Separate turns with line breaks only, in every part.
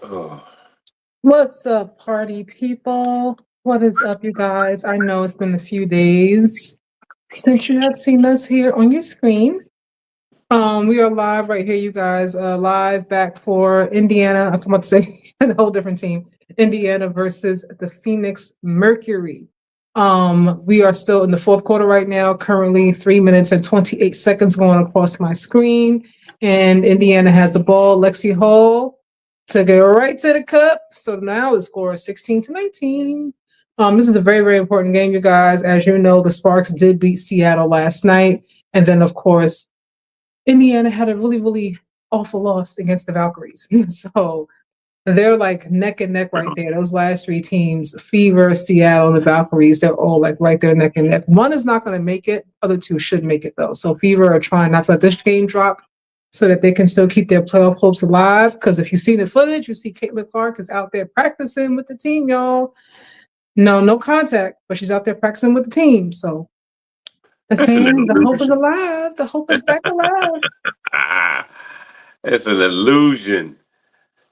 Oh,
What's up, party people? What is up, you guys? I know it's been a few days since you have seen us here on your screen. We are live right here, you guys. Live back for Indiana. I was about to say a whole different team. Indiana versus the Phoenix Mercury. We are still in the fourth quarter right now. Currently, 3 minutes and 28 seconds going across my screen, and Indiana has the ball. Lexi Hall to go right to the cup. So now the score is 16-19. This is a very, very important game, you guys. As you know, the Sparks did beat Seattle last night, and then of course Indiana had a really, really awful loss against the Valkyries. So they're like neck and neck right there. Those last three teams, Fever, Seattle, and the Valkyries, they're all like right there neck and neck. One is not going to make it. Other two should make it though. So Fever are trying not to let this game drop so that they can still keep their playoff hopes alive. Because if you see the footage, you see Caitlin Clark is out there practicing with the team, y'all. No contact, but she's out there practicing with the team. So
that's an
the hope is
illusion.
alive. The hope is back alive.
Ah, it's an illusion.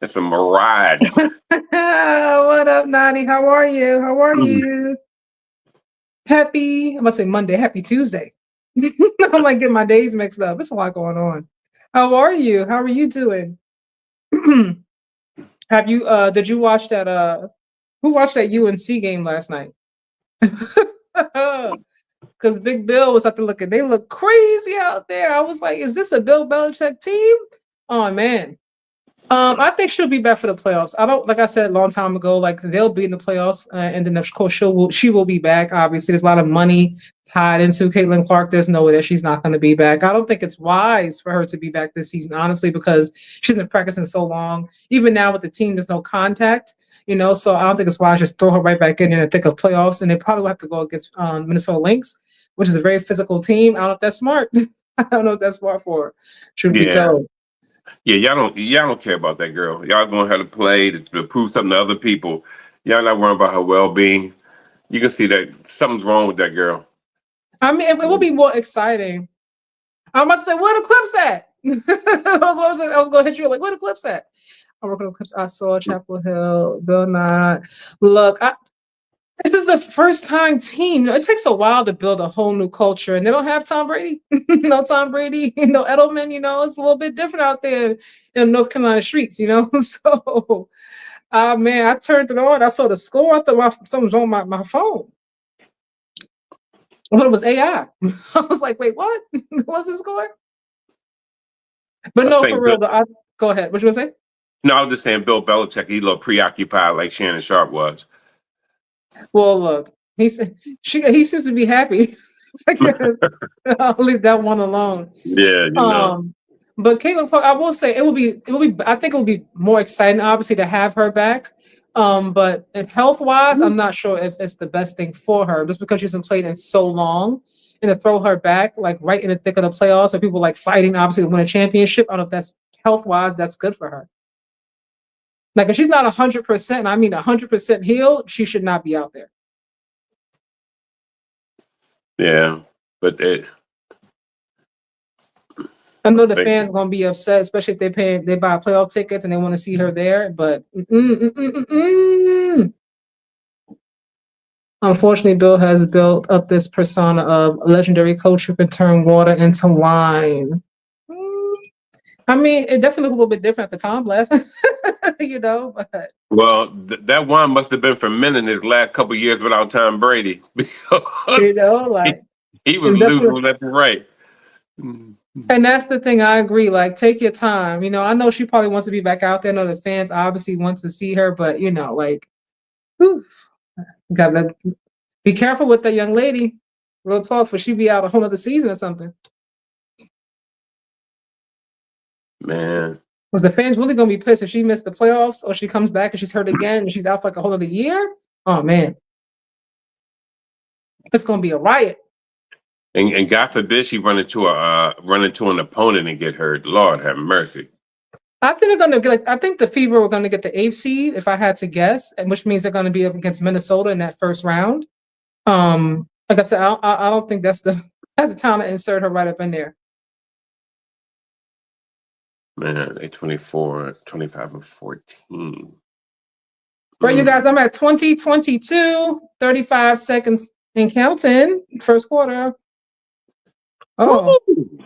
It's a mirage.
What up, Nani? How are you? How are you? I'm about to say Monday. Happy Tuesday. I'm like getting my days mixed up. It's a lot going on. How are you? How are you doing? Have you did you watch that who watched that UNC game last night? Because Big Bill was out there looking, they look crazy out there. I was like, is this a Bill Belichick team? Oh man. I think she'll be back for the playoffs. I don't, like I said a long time ago, like they'll be in the playoffs, and then of course she will be back. Obviously, there's a lot of money tied into Caitlin Clark. There's no way that she's not going to be back. I don't think it's wise for her to be back this season, honestly, because she's been practicing so long. Even now with the team, there's no contact, so I don't think it's wise just throw her right back in the thick of playoffs, and they probably will have to go against Minnesota Lynx, which is a very physical team. I don't know if that's smart. I don't know if that's smart for her. Truth be
Yeah,
told.
yeah. Y'all don't care about that girl. Y'all want her to play to prove something to other people. Y'all not worrying about her well-being. You can see that something's wrong with that girl.
I mean, it will be more exciting. I'm about to say, where the clips at? I was going to hit you like, where the clips at? I work on the clips. I saw Chapel Hill, Bill Nye. Look, this is the first time team. It takes a while to build a whole new culture, and they don't have Tom Brady. No Tom Brady, no Edelman. It's a little bit different out there in North Carolina streets. So, man, I turned it on. I saw the score. I thought something was on my phone. I thought it was AI. I was like, wait, what? What's the score? But
I
no, for
think
real though. Go ahead. What you gonna say?
No, I was just saying Bill Belichick, he looked preoccupied like Shannon Sharp was.
Well, look, he seems to be happy. I'll leave that one alone.
Yeah,
But Caitlin Clark, I will say it will be. I think it will be more exciting, obviously, to have her back. But health wise, I'm not sure if it's the best thing for her, just because she's been playing in so long, and to throw her back like right in the thick of the playoffs, or people like fighting obviously to win a championship. I don't know if that's health wise that's good for her. Like if she's not 100%, I mean 100% healed, she should not be out there.
yeah. But
I know the
they,
fans gonna be upset, especially if they buy playoff tickets and they want to see her there. But unfortunately, Bill has built up this persona of a legendary coach who can turn water into wine. I mean, it definitely looked a little bit different at the time left, But
well, that one must have been for men in his last couple years without Tom Brady because he,
like
he was
it
losing
definitely.
left and right. Mhm.
And that's the thing. I agree. Like, take your time. I know she probably wants to be back out there. I know the fans obviously want to see her, but like, whew, gotta be careful with that young lady. Real talk, for she be out a whole other season or something.
Man,
Was the fans really gonna be pissed if she missed the playoffs or she comes back and she's hurt again and she's out for like a whole other year? Oh man, it's gonna be a riot.
and God forbid she run into an opponent and get hurt. Lord have mercy.
I think they're gonna get. I think the Fever were gonna get the eighth seed if I had to guess, and which means they're gonna be up against Minnesota in that first round. Like I said, I don't think that's the time to insert her right up in there.
Man, they 24, 25, and 14.
Right, you guys, I'm at 2022, 35 seconds and counting. First quarter. Oh,
Woo!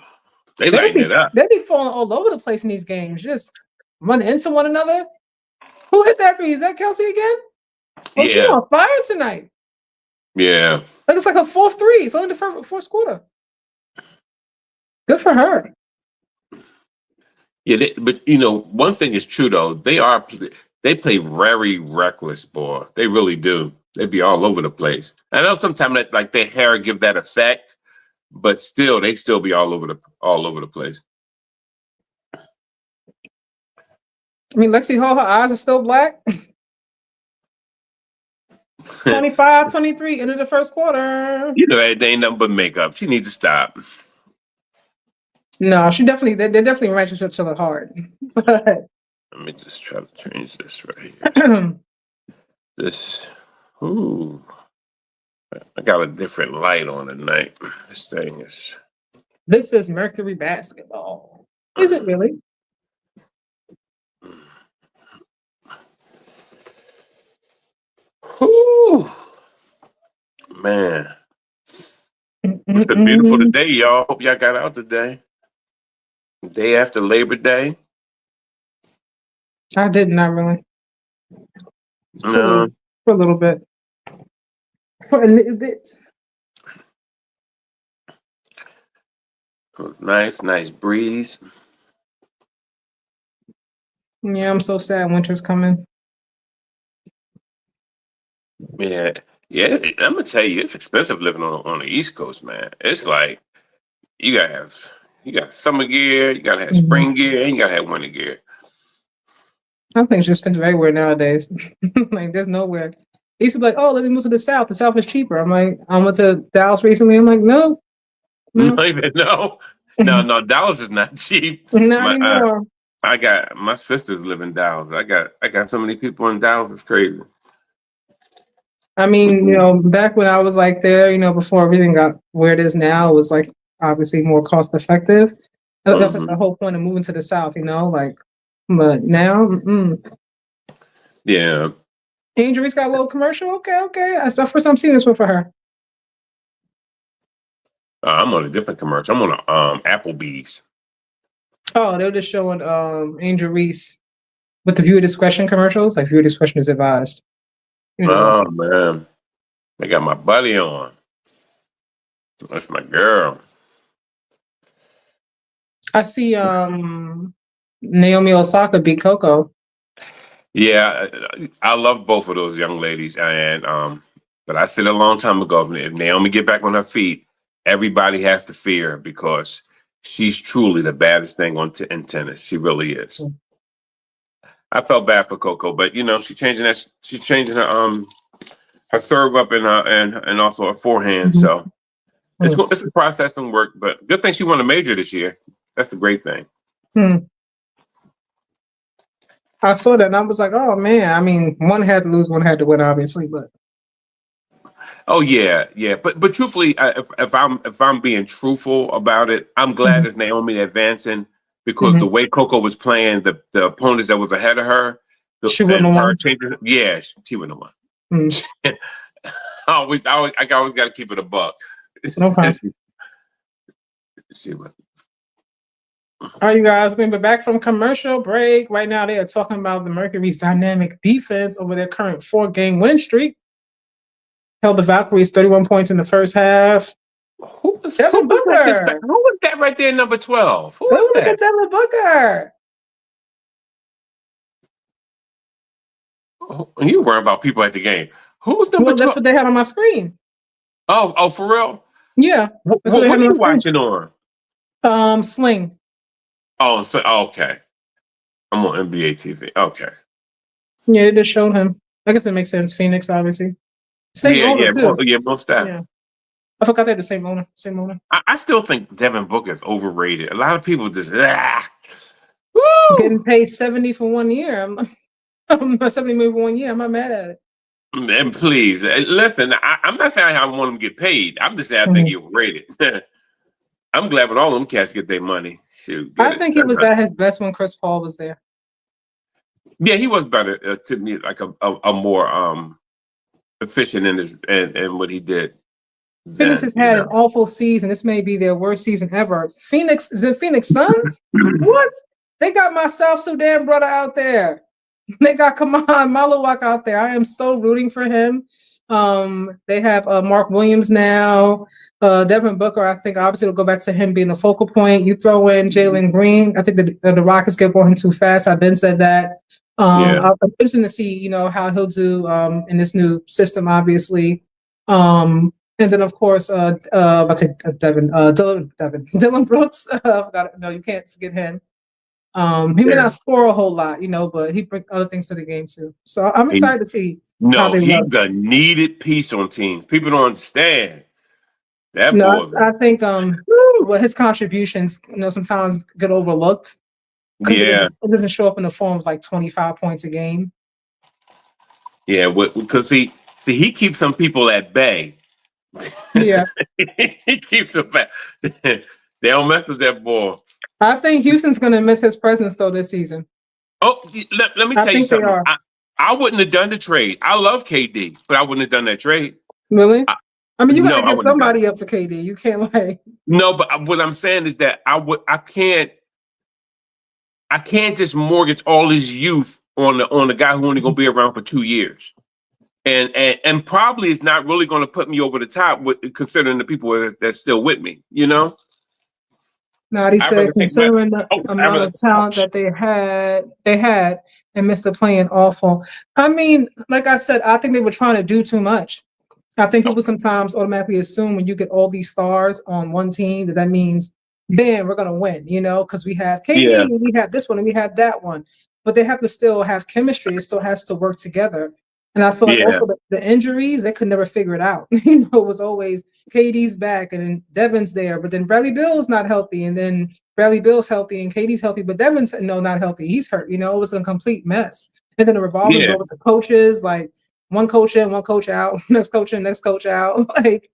They lighten it up.
they be falling all over the place in these games, just running into one another. Who hit that three? Is that Kelsey again? Oh, she's
Yeah,
on fire tonight.
yeah.
Like it's like a 4-3. It's only the fourth quarter. Good for her.
Yeah, but one thing is true though. They play very reckless ball. They really do. They be all over the place. I know sometimes that like their hair give that effect, but still they still be all over the place.
I mean, Lexi Hall, her eyes are still black. 25, 23 into the first quarter.
It ain't nothing but makeup. She needs to stop.
No, they're definitely ranching each other hard. But
Let me just try to change this right here. This, ooh, I got a different light on tonight. This thing is.
this is Mercury basketball. Is it really?
Whew. Man, it's a beautiful day, y'all. Hope y'all got out today. Day after Labor Day.
I did not really.
No.
For a little bit. For a little bit.
It was nice breeze.
Yeah, I'm so sad winter's coming.
Yeah, I'm gonna tell you, it's expensive living on the East Coast, man. It's like you got summer gear, you gotta have spring gear, and you gotta have winter gear.
I think it's just expensive everywhere nowadays. Like there's nowhere. They used to be like, oh, let me move to the South. The South is cheaper. I'm like, I went to Dallas recently. I'm like, no.
No, Dallas is not cheap.
Not anymore.
My sisters live in Dallas. I got so many people in Dallas. It's crazy.
I mean, back when I was like there, before everything got where it is now, it was like obviously more cost effective. That was like the whole point of moving to the South, like, but now,
Yeah.
Angel Reese got a little commercial. Okay. That's the first time seeing this one for her.
I'm on a different commercial. I'm on Applebee's.
Oh, they were just showing Angel Reese with the viewer discretion commercials. Like viewer discretion is advised.
Oh man, I got my buddy on. That's my girl.
I see Naomi Osaka beat Coco.
Yeah, I love both of those young ladies, and but I said a long time ago, if Naomi get back on her feet, everybody has to fear her because she's truly the baddest thing in tennis. She really is. I felt bad for Coco, but she's changing her serve up and also her forehand. So it's a process and work, but good thing she won a major this year. That's a great thing.
I saw that and I was like, oh man. I mean, one had to lose, one had to win, obviously, but.
Oh yeah. But truthfully, if I'm being truthful about it, I'm glad it's Naomi advancing because the way Coco was playing, the opponents that was ahead of her,
she wouldn't have won.
Yeah, she wouldn't have won. I always got to keep it a buck.
Okay.
She won.
All right, you guys, we're back from commercial break. Right now, they are talking about the Mercury's dynamic defense over their current 4-game win streak. Held the Valkyries 31 points in the first half.
Who was that right there, number 12? Who was that?
Look at Devin Booker.
You worry about people at the game. Who was number 12?
That's what they had on my screen.
Oh, for real?
Yeah.
What are you watching on?
Sling.
Oh, so okay. I'm on NBA TV. Okay.
Yeah, they just showed him. I guess it makes sense. Phoenix, obviously. Same owner, too.
Most staff.
Yeah. I forgot they had the same owner.
I still think Devin Booker is overrated. A lot of people just
Woo! Getting paid $70 for 1 year. I'm $70 million for 1 year. I'm not mad at it.
And please listen. I'm not saying I want him to get paid. I'm just saying I think he's overrated. I'm glad when all them cats get their money. Shoot, get
I
it.
think he was at his best when Chris Paul was there.
Yeah, he was better to me, like a more efficient in his and what he did
Phoenix
then.
has had an awful season. This may be their worst season ever. Phoenix, is it Phoenix Suns? What? They got my South Sudan brother out there. They got Kaman Malawak out there. I am so rooting for him. They have Mark Williams now. Devin Booker, I think obviously it'll go back to him being the focal point. You throw in Jalen Green. I think the Rockets get on him too fast. I've been said that. I'm interested to see, how he'll do in this new system, obviously. And then, of course, about to Dylan Brooks. I forgot. No, you can't forget him. He may not score a whole lot, but he brings other things to the game too. So I'm excited to see how they
he's
look.
a needed piece on teams. People don't understand that
No,
boy.
I think his contributions, sometimes get overlooked because it doesn't show up in the form of like 25 points a game.
Yeah, because he keeps some people at bay.
Yeah,
he keeps them back. They don't mess with that boy.
I think Houston's going to miss his presence though this season.
Oh, let me
I
tell you
think they
something.
are.
I wouldn't have done the trade. I love KD, but I wouldn't have done that trade.
Really? I mean, you got
No,
to
I
give
wouldn't have done
somebody up for KD. You can't like.
No, but what I'm saying is that I can't just mortgage all his youth on the guy who only gonna be around for 2 years. And probably is not really going to put me over the top with considering the people that's still with me.
No, he
I'd
said
rather take my.
considering the
Oh,
amount of talent that they had and missed the playing awful. I mean, like I said, I think they were trying to do too much. I think people sometimes automatically assume when you get all these stars on one team that means, bam, we're gonna win, because we have KD, and we have this one, and we have that one. But they have to still have chemistry. It still has to work together. And I feel like also the injuries, they could never figure it out. It was always KD's back and Devin's there, but then Bradley Bill's not healthy, and then Bradley Bill's healthy and KD's healthy, but Devin's not healthy. He's hurt. It was a complete mess. And then the revolving door with the coaches, like one coach in, one coach out, next coach in, next coach out. Like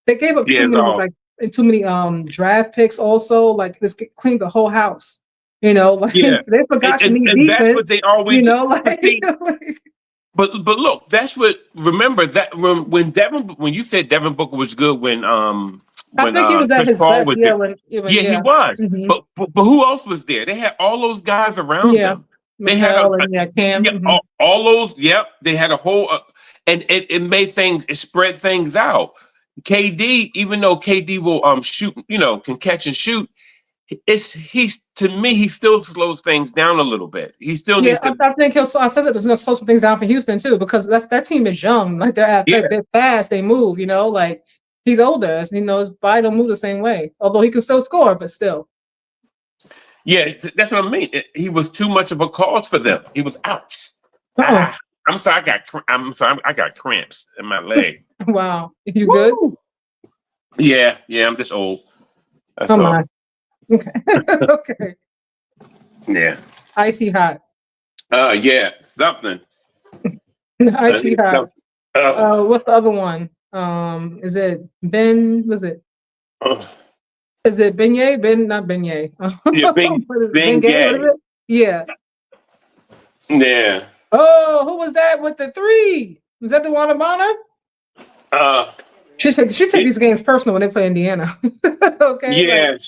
they gave up too many draft picks. Also, like this cleaned the whole house. They forgot you need
and
defense.
That's what they always.
Like.
But look, that's what. Remember that when you said Devin Booker was good when
I think he was at
Chris
his
Paul
best.
was
Yeah,
there. He
yeah.
was.
Mm-hmm.
But who else was there? They had all those guys around them. They had
Cam.
Yeah,
Mm-hmm.
all those. Yep, they had a whole, and it made things. It spread things out. KD, even though KD will shoot, can catch and shoot. He's to me, he still slows things down a little bit. He still needs to.
I think I said that there's no slow some things down for Houston too, because that team is young. Like they're fast, they move. Like he's older. His body don't move the same way. Although he can still score, but still.
Yeah, that's what I mean. He was too much of a cause for them. He was out. I'm sorry. I got cramps in my leg.
Wow, you good?
Yeah. I'm just old. That's all.
My. Okay. Okay.
Yeah.
Icy hot.
Yeah, something.
Icy hot. What's the other one? Is it Ben? Was it? Is it Beignet? Not Beignet.
Yeah,
Beignet. What is it? Yeah.
Yeah.
Oh, who was that with the three? Was that the Wanabana? She take these games personal when they play Indiana. Okay.
Yeah,
like,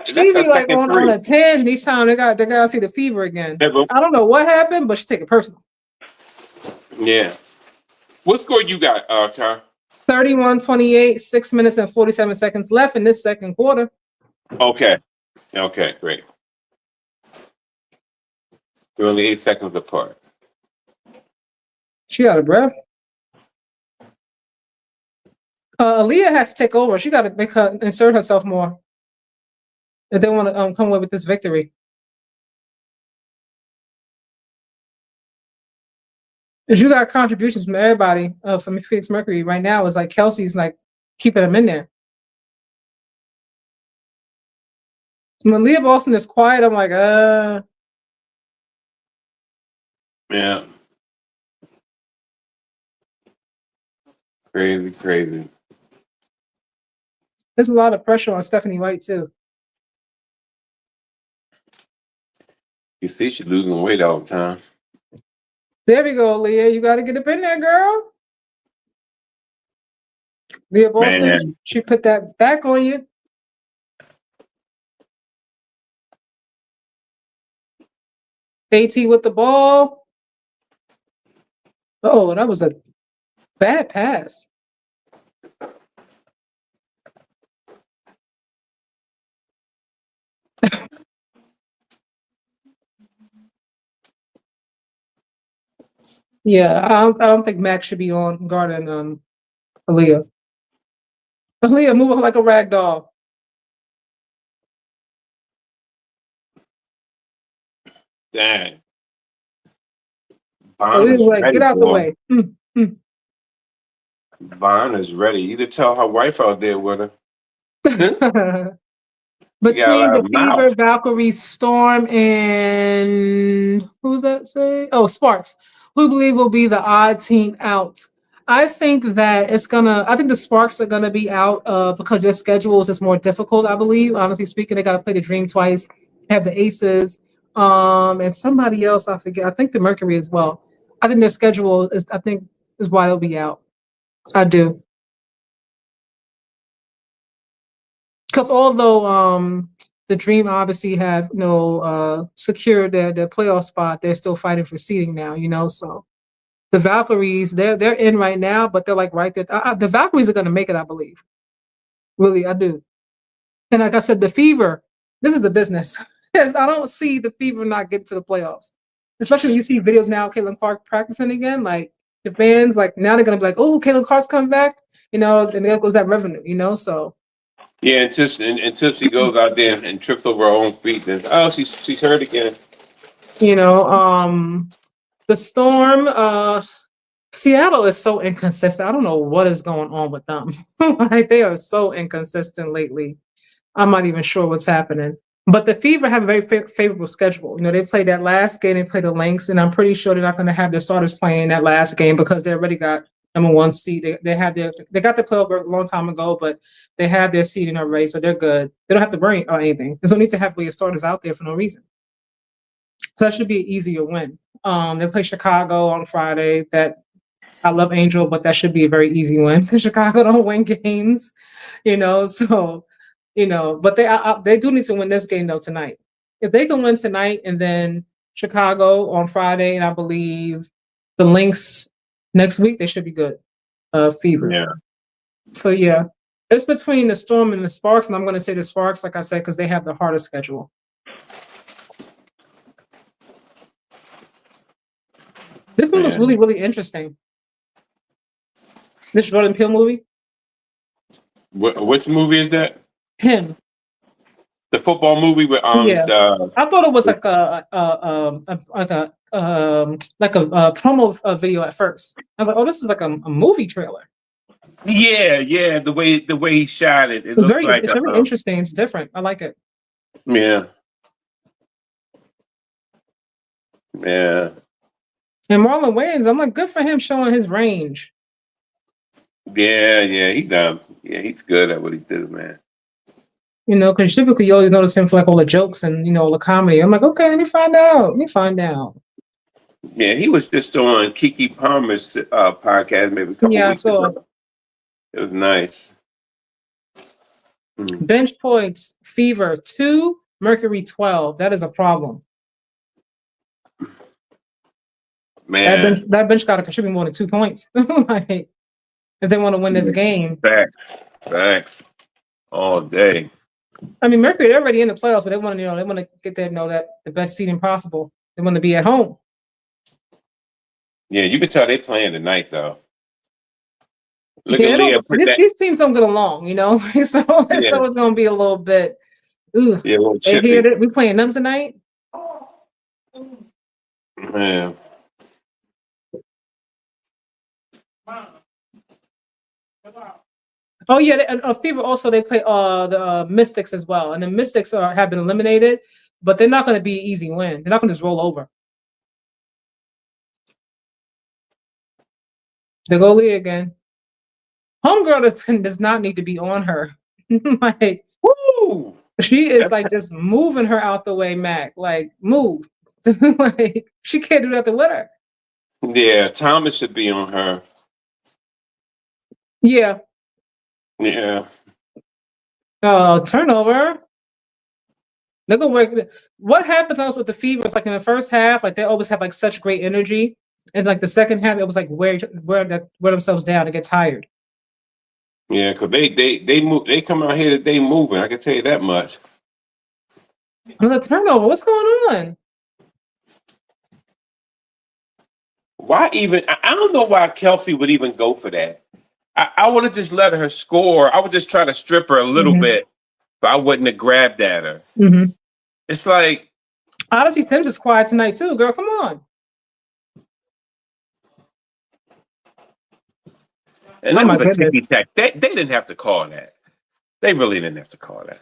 she be like on a tangent each time they got to see the fever again. I don't know what happened, but she take it personal.
Yeah. What score you got, Char?
31-28, 6 minutes and 47 seconds left in this second quarter.
Okay, great. We're only 8 seconds apart.
She out of breath. Aaliyah has to take over. She got to make her insert herself more if they want to come away with this victory. Because you got contributions from everybody from Phoenix Mercury right now. It's like Kelsey's like keeping them in there. When Leah Boston is quiet, I'm like,
Yeah. Crazy.
There's a lot of pressure on Stephanie White too.
You see, she's losing weight all the time.
There we go, Leah. You got to get up in there, girl. Leah Boston,
Man,
she put that back on you. AT with the ball. Oh, that was a bad pass. Yeah, I don't think Max should be on guarding Aaliyah. Aaliyah moving like a rag doll.
dang. Bond
Aaliyah's
is
like,
ready,
get out the
boy.
way.
Bond is ready. You could tell her wife out there with her. She got a
Between
lot
the
of
Fever,
mouth.
Valkyrie, Storm, and who's that say? Oh, Sparks. Who believe will be the odd team out? I think that I think the Sparks are gonna be out because their schedules is more difficult, I believe. Honestly speaking, they gotta play the Dream twice, have the Aces, and somebody else, I forget. I think the Mercury as well. I think their schedule is why they'll be out. I do. Because although the Dream obviously have secured their playoff spot, they're still fighting for seeding now. So the Valkyries they're in right now, but they're like right there. The Valkyries are going to make it, I believe. Really, I do. And like I said, the Fever, this is a business. 'Cause I don't see the Fever not getting to the playoffs, especially when you see videos now. Caitlin Clark practicing again, like the fans, like now they're going to be like, "Oh, Caitlin Clark's coming back," and there goes that revenue. So.
Yeah, until she goes out there and trips over her own feet, then she's hurt again.
You know, the Storm, Seattle is so inconsistent. I don't know what is going on with them. Like they are so inconsistent lately. I'm not even sure what's happening. But the Fever have a very favorable schedule. They played that last game, they played the Lynx, and I'm pretty sure they're not going to have their starters playing that last game because they already got number one seed. They got their playoff a long time ago, but they have their seeding already, so they're good. They don't have to worry about anything. There's no need to have your starters out there for no reason. So that should be an easier win. They play Chicago on Friday. That I love Angel, but that should be a very easy win. Chicago don't win games, So but they do need to win this game though tonight. If they can win tonight and then Chicago on Friday, and I believe the Lynx next week, they should be good. Fever.
Yeah.
So yeah, it's between the Storm and the Sparks, and I'm going to say the Sparks, like I said, because they have the hardest schedule. This one was really, really interesting. This Jordan Peele movie.
Which movie is that?
Him.
The football movie with
Yeah. I thought it was like a promo video at first. I was like, oh, this is like a movie trailer.
Yeah. The way he shot it, it looks like
it's very interesting. It's different. I like it.
Yeah.
And Marlon Wayans, I'm like, good for him showing his range.
Yeah, he's good at what he do, man.
Because typically you always notice him for like all the jokes and all the comedy. I'm like, okay, let me find out.
Yeah, he was just on Kiki Palmer's podcast maybe a couple weeks ago. It was nice.
Bench points, Fever 2, Mercury 12. That is a problem.
Man,
that bench got to contribute more than 2 points. Like, if they want to win this game.
Facts. All day.
I mean, Mercury, they're already in the playoffs, but they want to get that that the best seeding possible. They want to be at home.
Yeah, you can tell they playing tonight though. Look
at
Leah.
These teams don't get along, so it's going to be a little bit. Ooh,
yeah, a little chippy.
We playing them tonight.
Man.
Oh yeah, Fever also they play the Mystics as well, and the Mystics have been eliminated, but they're not going to be an easy win. They're not going to just roll over. The goalie again. Homegirl does not need to be on her. Like,
Woo!
she is like just moving her out the way, Mac. Like, move. Like, she can't do nothing with her.
Yeah, Thomas should be on her.
Yeah.
Yeah.
Oh, turnover. Look at what happens to us with the Fevers, like in the first half, like they always have like such great energy. And like the second half, it was like wear themselves down and get tired.
Yeah, because they move, they come out here, they moving. I can tell you that much.
Another turnover. What's going on?
Why even? I don't know why Kelsey would even go for that. I would have just let her score. I would just try to strip her a little bit, but I wouldn't have grabbed at her.
Mm-hmm.
It's like,
Odyssey Sims is quiet tonight too, girl. Come on.
and that was a ticky tack. They didn't have to call that. They really didn't have to call that.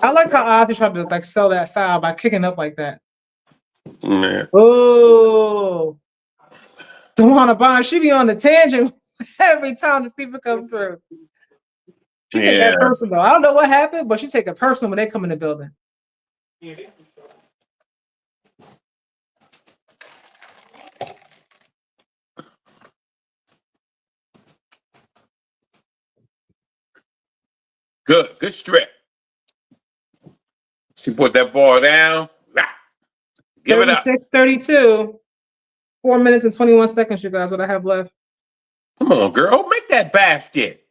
I like how Odyssey tried to like sell that foul by kicking up like that.
Man.
Oh, Tawana Bond, she be on the tangent every time the FIFA come through. She take that personal. I don't know what happened, but she take it personal when they come in the building.
Good strip. She put that ball down. Give it up.
36-32. 4 minutes and 21 seconds, you guys, what I have left.
Come on, girl. Make that basket.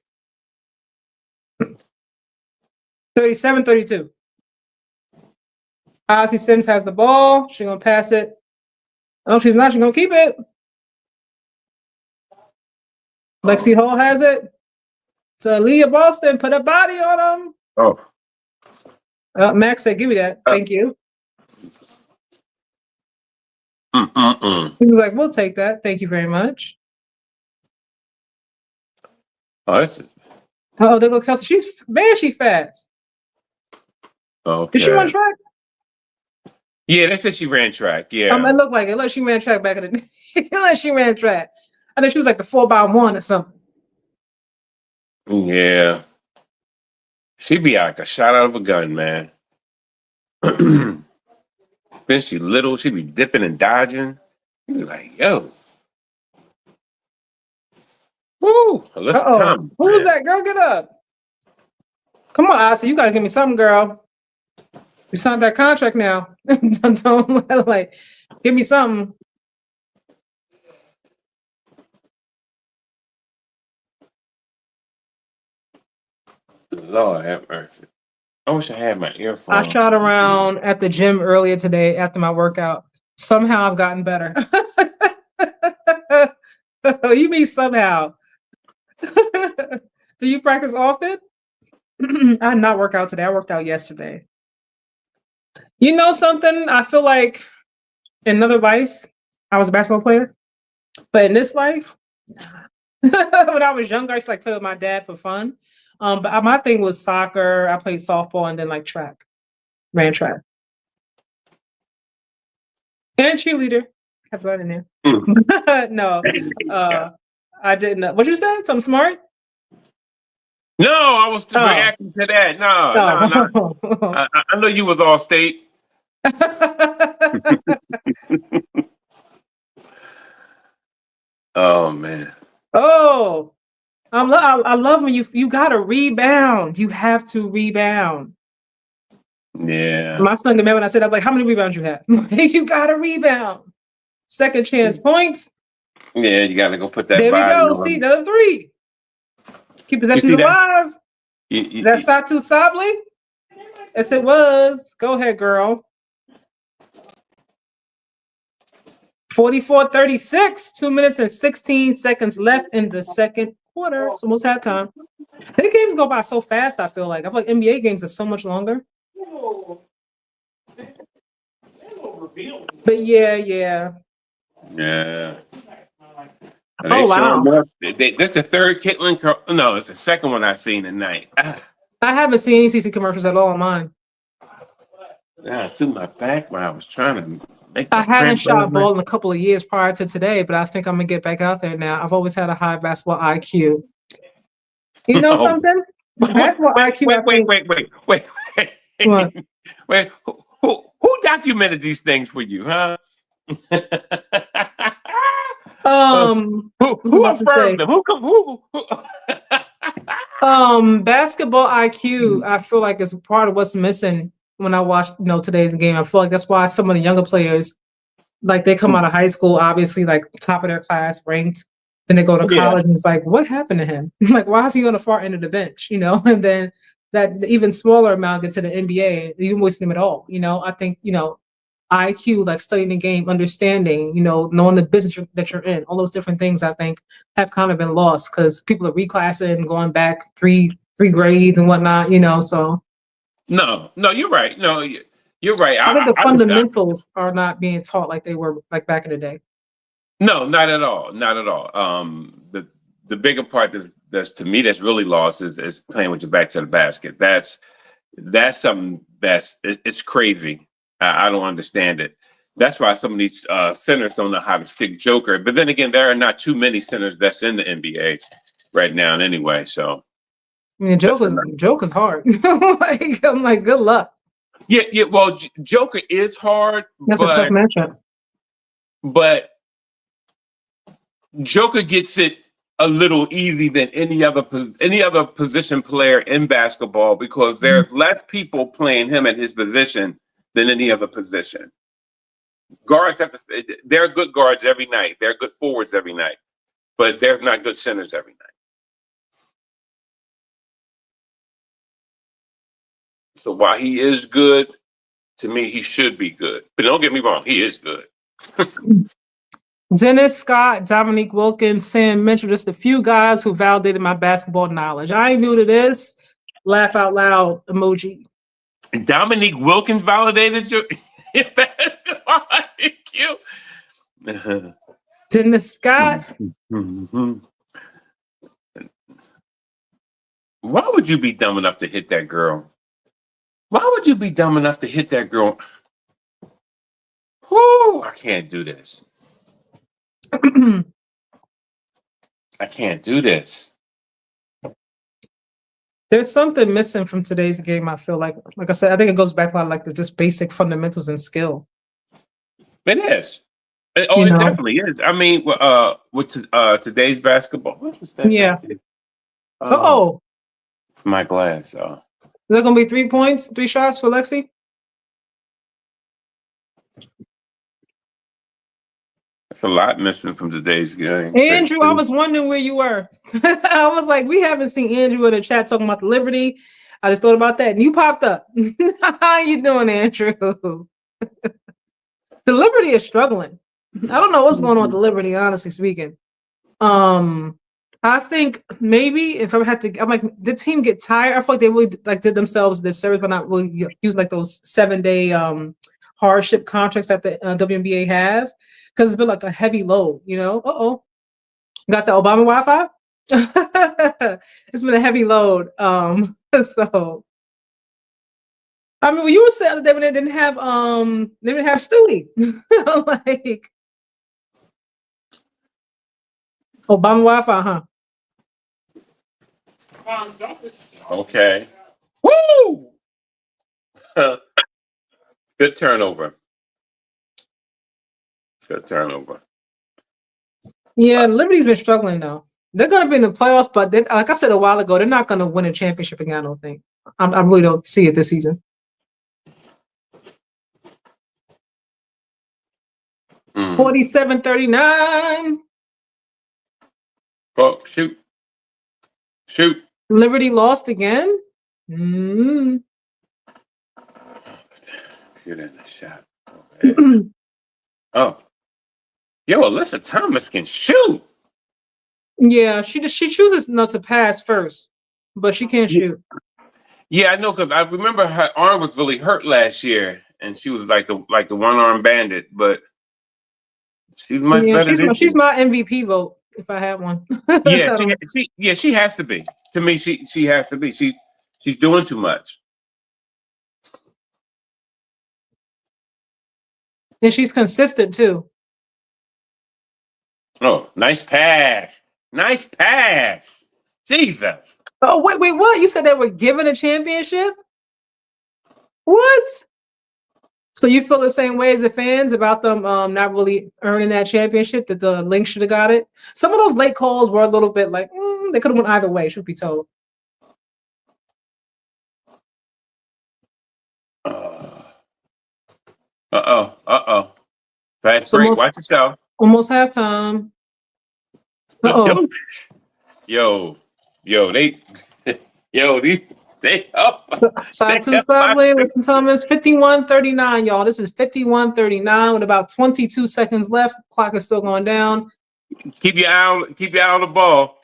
37-32. Odyssey Sims has the ball. She's going to pass it. Oh, she's not. She's going to keep it. Lexi Hall has it. To Leah Boston. Put a body on him.
Oh.
Max said, give me that. Thank you. He was like, we'll take that. Thank you very much.
Oh, this is...
Oh, there go Kelsey. She's fast.
Okay.
Did she run track?
Yeah, they said she ran track. Yeah.
It looked like it. Unless she ran track back in the day. Unless she ran track. I think she was like the 4x1 or something.
Yeah. She'd be like a shot out of a gun, man. Then she little, she'd be dipping and dodging. You'd be like, yo. Woo! Alyssa Thomas.
Who was that? Girl, get up. Come on, Asa. You gotta give me something, girl. You signed that contract now. Don't like give me something.
Lord have mercy. I wish I had my earphones.
I shot around at the gym earlier today after my workout. Somehow I've gotten better. You mean somehow? Do you practice often? I did not work out today. I worked out yesterday. You know something? I feel like in another life, I was a basketball player. But in this life, when I was younger, I used to like play with my dad for fun. But my thing was soccer. I played softball and then like track. Ran track. And cheerleader. Kept running there. No. I didn't. What you said? Something smart?
No, I was reacting to that. No. I know you was all state. Oh man.
Oh, I love when you gotta rebound. You have to rebound.
Yeah.
My son got mad when I said, I'm like, how many rebounds you have? You gotta rebound. Second chance points.
Yeah, you gotta go put that.
There we go. See, the 3. Keep possessions alive. Is that Satu Sabli? Yes, it was. Go ahead, girl. 44-36. 2 minutes and 16 seconds left in the second quarter. It's almost halftime. The games go by so fast, I feel like. I feel like NBA games are so much longer. But yeah.
Yeah.
Oh, wow.
That's the third Caitlin. No, it's the second one I've seen tonight.
I haven't seen any CC commercials at all on mine.
Yeah, it's in my back when I was trying to make.
I hadn't shot ball in a couple of years prior to today, but I think I'm going to get back out there now. I've always had a high basketball IQ. You know something? Basketball IQ, I think.
Wait.
What?
Wait, who documented these things for you, huh?
I was
Who
about to
affirmed
say,
them? Who?
basketball IQ, I feel like is part of what's missing when I watch, today's game. I feel like that's why some of the younger players, like they come out of high school, obviously like top of their class, ranked. Then they go to
Yeah.
college and it's like, what happened to him? Like, why is he on the far end of the bench? And then that even smaller amount get to the NBA, you don't waste them at all. I think, IQ, like studying the game, understanding, knowing the business that you're in, all those different things I think have kind of been lost because people are reclassing, going back three grades and whatnot, so
No, you're right. No, you're right.
I think the
I just
fundamentals are not being taught like they were like back in the day.
no, not at all. Not at all. The bigger part that's to me that's really lost is playing with your back to the basket. That's something it's crazy. I don't understand it. That's why some of these centers don't know how to stick Joker. But then again, there are not too many centers that's in the NBA right now anyway. So
I mean, Joker's hard. I'm like, good luck.
yeah. Well, Joker is hard,
That's a tough matchup.
but Joker gets it a little easy than any other position player in basketball because there's less people playing him at his position than any other position. Guards they're good guards every night. They're good forwards every night, but there's not good centers every night. So while he is good, to me, he should be good. But don't get me wrong, he is good.
Dennis Scott, Dominique Wilkins, Sam Mitchell, just a few guys who validated my basketball knowledge. I ain't new to this. Laugh out loud emoji.
Dominique Wilkins validated your basketball IQ.
Dennis Scott.
Why would you be dumb enough to hit that girl? Why would you be dumb enough to hit that girl? Whoo, I can't do this. I can't do this.
There's something missing from today's game, I feel like. Like I said, I think it goes back to a lot of like the just basic fundamentals and skill.
It is. It definitely is. I mean, with today's basketball, what was that?
Yeah. Oh.
My glass.
Is that going to be 3 points, 3 shots for Lexi?
That's a lot missing from today's game.
Andrew, I was wondering where you were. I was like, we haven't seen Andrew in the chat talking about the Liberty. I just thought about that, and you popped up. How you doing, Andrew? The Liberty is struggling. I don't know what's going on with the Liberty, honestly speaking. I think maybe if I had to, I'm like, the team get tired. I feel like they really like did themselves this service by not really using like those 7-day hardship contracts that the WNBA have, because it's been like a heavy load, Got the Obama Wi-Fi? It's been a heavy load. So I mean, when you were saying that they didn't have Stewie. Like Obama Wi-Fi, huh?
Okay. Woo! Good turnover.
Yeah, Liberty's been struggling though. They're going to be in the playoffs, but like I said a while ago, they're not going to win a championship again. I don't think. I really don't see it this season. 47-39.
Oh, shoot.
Liberty lost again. Mm.
Get in the shot. Okay. Oh. Yo, Alyssa Thomas can shoot.
Yeah, she chooses not to pass first, but she can't shoot.
Yeah, I know, because I remember her arm was really hurt last year, and she was like the one-arm bandit, but she's much better.
She's my MVP vote if I had one.
Yeah, she has to be. To me, she has to be. She's doing too much.
And she's consistent too.
Oh, nice pass. Jesus.
Oh, wait, what? You said they were given a championship? What? So you feel the same way as the fans about them not really earning that championship, that the Lynx should have got it? Some of those late calls were a little bit like, they could have went either way, should be told.
Fast break. Watch yourself.
Almost halftime.
Yo, they up.
Side two Subway, listen Thomas, 51-39, y'all. This is 51-39 with about 22 seconds left. Clock is still going down.
Keep your eye on the ball.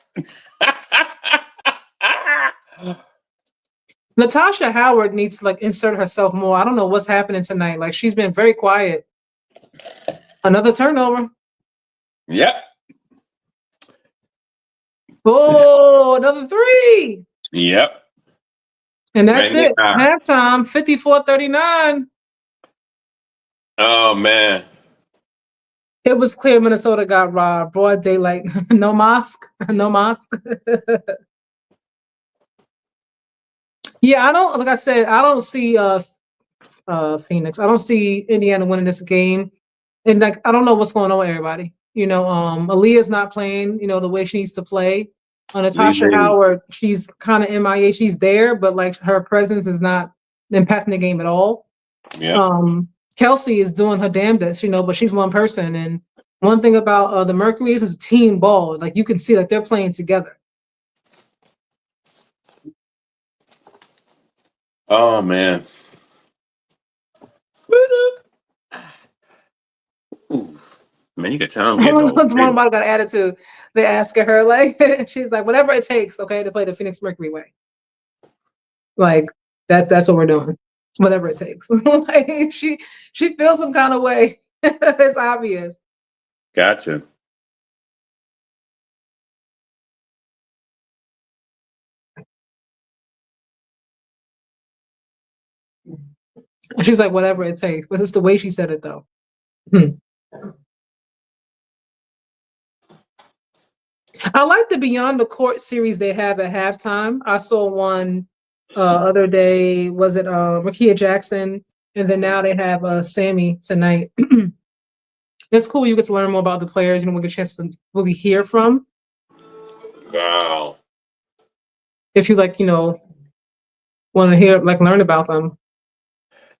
Natasha Howard needs to insert herself more. I don't know what's happening tonight. She's been very quiet. Another turnover.
Yep.
Oh, another three.
Yep.
And that's it. Halftime, 54-39.
Oh, man.
It was clear Minnesota got robbed. Broad daylight. No mosque. No mosque. Yeah, I don't, like I said, I don't see Phoenix. I don't see Indiana winning this game. And I don't know what's going on with everybody. Aaliyah's not playing, the way she needs to play. Natasha Howard, she's kind of MIA. She's there, but her presence is not impacting the game at all.
Yeah.
Kelsey is doing her damnedest, but she's one person. And one thing about the Mercury is team ball. You can see they're playing together.
Oh, man. Ooh. Man, you got time.
One got an attitude. They ask her, she's like, whatever it takes, okay, to play the Phoenix Mercury way. That's what we're doing. Whatever it takes. She feels some kind of way. It's obvious.
Gotcha.
And she's like, whatever it takes. But it's the way she said it, though. I like the Beyond the Court series they have at halftime. I saw one other day. Was it Makia Jackson? And then now they have Sammy tonight. It's cool. You get to learn more about the players. We get a chance to really hear from.
Wow.
If you want to hear, learn about them.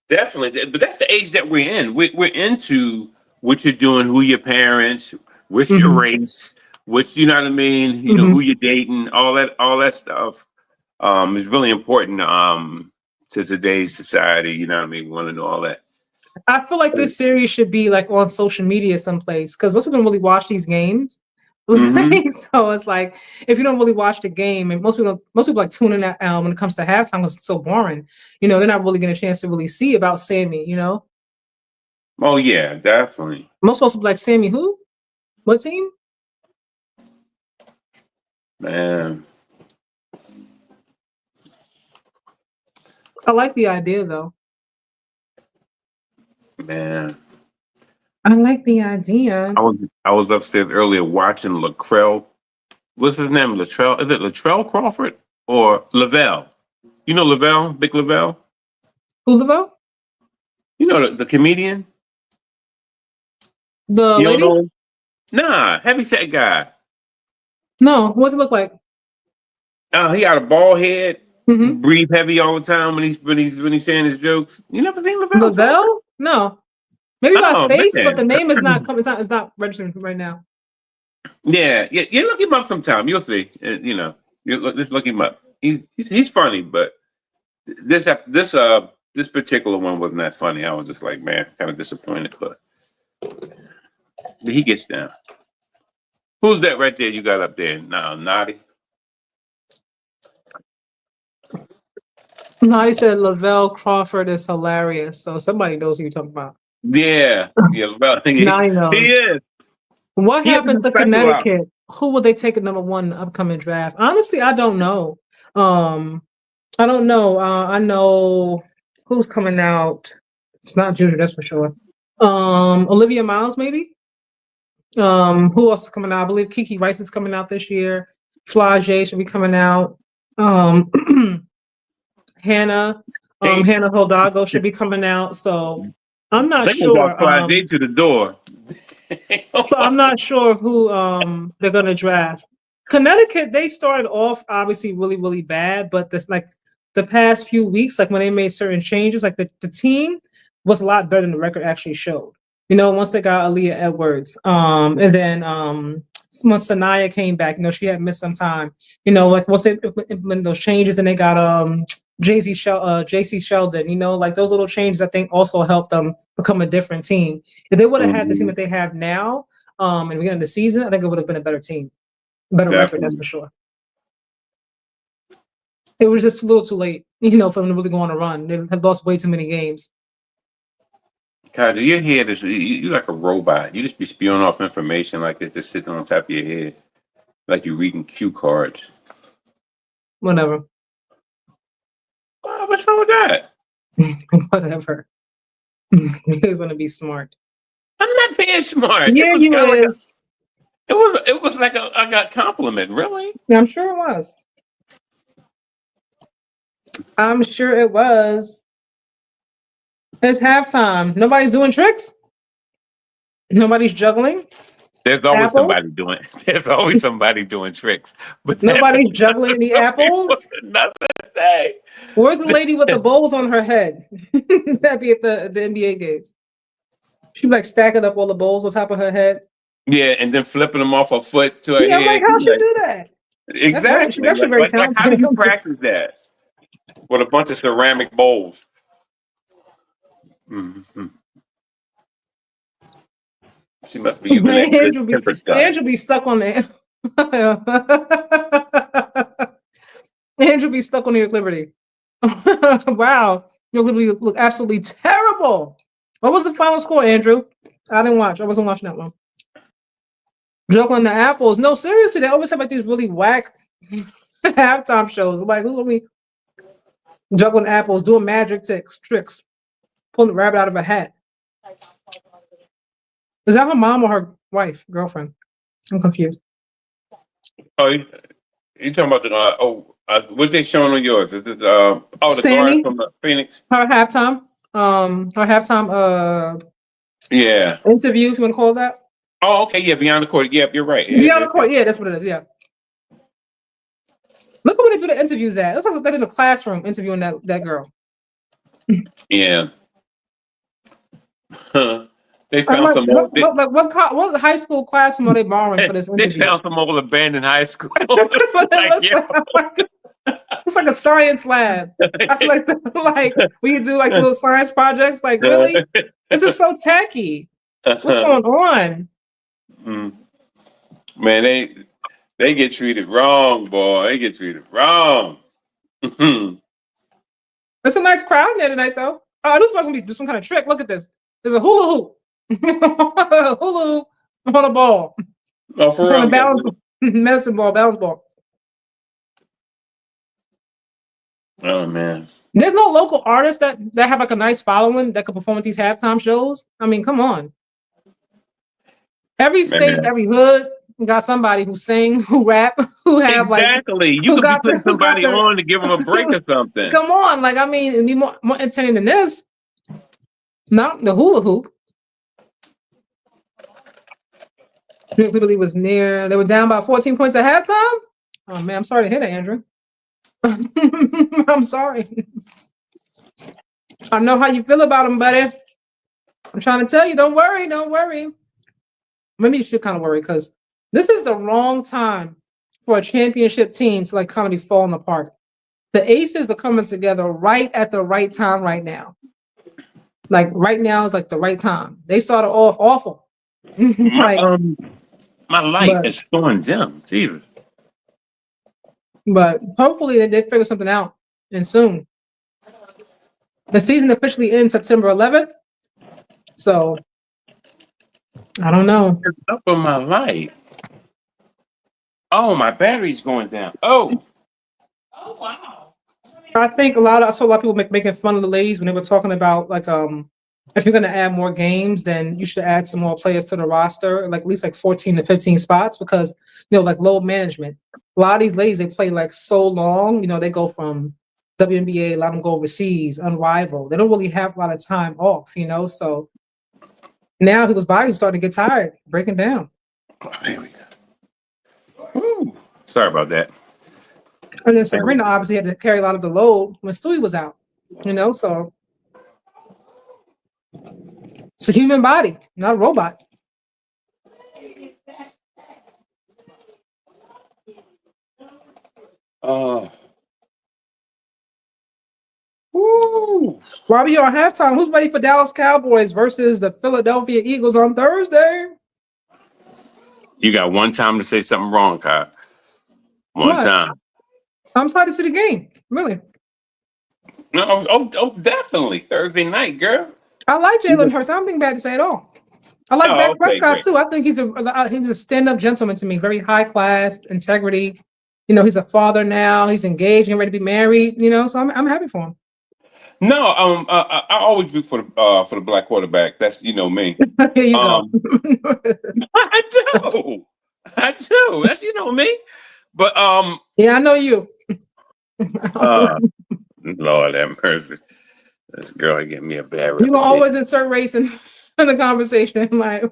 Definitely. But that's the age that we're in. We're into what you're doing, who your parents, what's your race, which, you know what I mean? Who you're dating, all that stuff is really important to today's society. You know what I mean? We want to know all that.
I feel like this series should be on social media someplace, because most people don't really watch these games. So it's if you don't really watch the game, and most people tune in when it comes to halftime because it's so boring. They're not really getting a chance to really see about Sammy.
Oh yeah, definitely.
Most supposed to be Sammy who? What team?
Man,
I like the idea though.
Man,
I like the idea.
I was upstairs earlier watching Latrell. What's his name? Latrell? Is it Latrell Crawford or Lavelle? You know Lavelle, Big Lavelle?
Who's Lavelle?
You know the comedian?
The
you
lady?
Know? Nah, heavyset guy.
No, what's it look like?
He got a bald head. Breathe heavy all the time when he's saying his jokes. You never seen Lavelle?
Lavelle? No. Maybe by face, man. But the name is not coming. It's not registering right now.
Yeah. You look him up sometime. You'll see. Just look him up. He's funny, but this particular one wasn't that funny. I was just like, man, kind of disappointed, but he gets down. Who's that right there you got up there? No, Naughty.
Naughty said Lavelle Crawford is hilarious. So somebody knows who you're talking about.
Yeah. Naughty knows. He is.
What happened to Connecticut? Who will they take at number one in the upcoming draft? Honestly, I don't know. I don't know. I know who's coming out. It's not Juju, that's for sure. Olivia Miles, maybe. Who else is coming out? I believe Kiki Rice is coming out this year. Flage should be coming out. Um, Hannah,
Hey,
Hannah Holdago should be coming out. So I'm not
they gonna walk
sure.
Friday to the door.
So I'm not sure who they're gonna draft. Connecticut, they started off obviously really, really bad, but this like the past few weeks, like when they made certain changes, like the team was a lot better than the record actually showed. Once they got Aaliyah Edwards, and then once Sanaya came back, she had missed some time. Like once they implemented those changes, and they got JC Sheldon, like those little changes I think also helped them become a different team. If they would have had the team that they have now, in the beginning of the season, I think it would have been a better team, better record, that's for sure. It was just a little too late, for them to really go on a run. They had lost way too many games.
God, your head is you like a robot. You just be spewing off information like it's just sitting on top of your head, like you're reading cue cards.
Whatever.
What's wrong with that?
Whatever. You're gonna be smart.
I'm not being smart.
Yeah,
It was
you
kind of like
is.
it was like I got compliment. Really?
Yeah, I'm sure it was. I'm sure it was. It's halftime. Nobody's doing tricks. Nobody's juggling.
There's always
Apples.
somebody doing. There's always somebody doing tricks, but
Nobody's juggling any apples.
Nothing to say.
Where's the lady with the bowls on her head? That'd be at the NBA games. She'd be like stacking up all the bowls on top of her head.
Yeah, and then flipping them off her foot to her
Yeah, I'm
head.
like, how'd she do that?
Exactly.
That's very talented.
How do you practice that? With a bunch of ceramic bowls. Mm-hmm. She must be using that good tempered
Andrew be stuck on the Andrew be stuck on your Liberty. Wow. Your Liberty look absolutely terrible. What was the final score, Andrew? I didn't watch. I wasn't watching that one. Juggling the apples. No, seriously, they always have like these really whack halftime shows. Like, who are we juggling apples, doing magic tricks, pulling the rabbit out of a hat? Is that her mom or her wife, girlfriend? I'm confused.
Oh, you talking about the what they showing on yours? Is this the
Sammy?
guard from the Phoenix?
Her halftime.
Yeah.
Interview, if you want to call it that.
Oh, okay, yeah, Beyond the Court. Yep, you're right.
Beyond the Court, yeah, that's what it is, yeah. Look at where they do the interviews at. It looks like they're in a classroom interviewing that girl.
Yeah. They found some old.
What high school classroom are they borrowing for this interview?
They found some old abandoned high school.
That's what it looks like. It's like a science lab. I feel like we can do like little science projects. Like, really? This is so tacky. What's going on?
Man, they get treated wrong, boy. They get treated wrong.
It's a nice crowd there tonight, though. Oh, this is going to be some kind of trick. Look at this. There's a hula hoop. Hula hoop on a ball.
Oh, for real?
Balance ball.
Oh, man.
There's no local artists that have like a nice following that could perform at these halftime shows. I mean, come on. Every state, every hood got somebody who sing, who rap, who have
exactly. You could be putting somebody on to give them a break or something.
Come on, like I mean, it'd be more entertaining than this. Not the hula hoop. Literally was near. They were down by 14 points at halftime. Oh man, I'm sorry to hear that, Andrew. I'm sorry. I know how you feel about them, buddy. I'm trying to tell you, don't worry. Maybe you should kind of worry because this is the wrong time for a championship team to like kind of be falling apart. The Aces are coming together right at the right time right now. Like right now is like the right time. They started off awful.
My light is going dim. Jesus.
But hopefully they figure something out and soon. The season officially ends September 11th. So I don't know.
It's up on my light. Oh, my battery's going down. Oh
wow. I think I saw a lot of people making fun of the ladies when they were talking about like if you're going to add more games, then you should add some more players to the roster, like at least like 14 to 15 spots, because like load management. A lot of these ladies, they play like so long. They go from WNBA, a lot of them go overseas, unrivaled. They don't really have a lot of time off. So now people's bodies starting to get tired, breaking down.
Oh, there we go. Woo. Sorry about that.
And then Sabrina obviously had to carry a lot of the load when Stewie was out. So it's a human body, not a robot.
Woo.
While we are on halftime, who's ready for Dallas Cowboys versus the Philadelphia Eagles on Thursday?
You got one time to say something wrong, Kyle. One time.
I'm excited to see the game. Really.
No, oh, definitely. Thursday night, girl.
I like Jalen Hurts. I don't think bad to say at all. I like Dak Prescott too. I think he's a stand-up gentleman to me. Very high class, integrity. He's a father now. He's engaged and ready to be married. So I'm happy for him.
No, I always root for the black quarterback. That's me.
Here you go.
I do. That's me. But
yeah, I know you.
Lord have mercy. This girl get me a bad
reputation. You gonna always insert race in the conversation. Like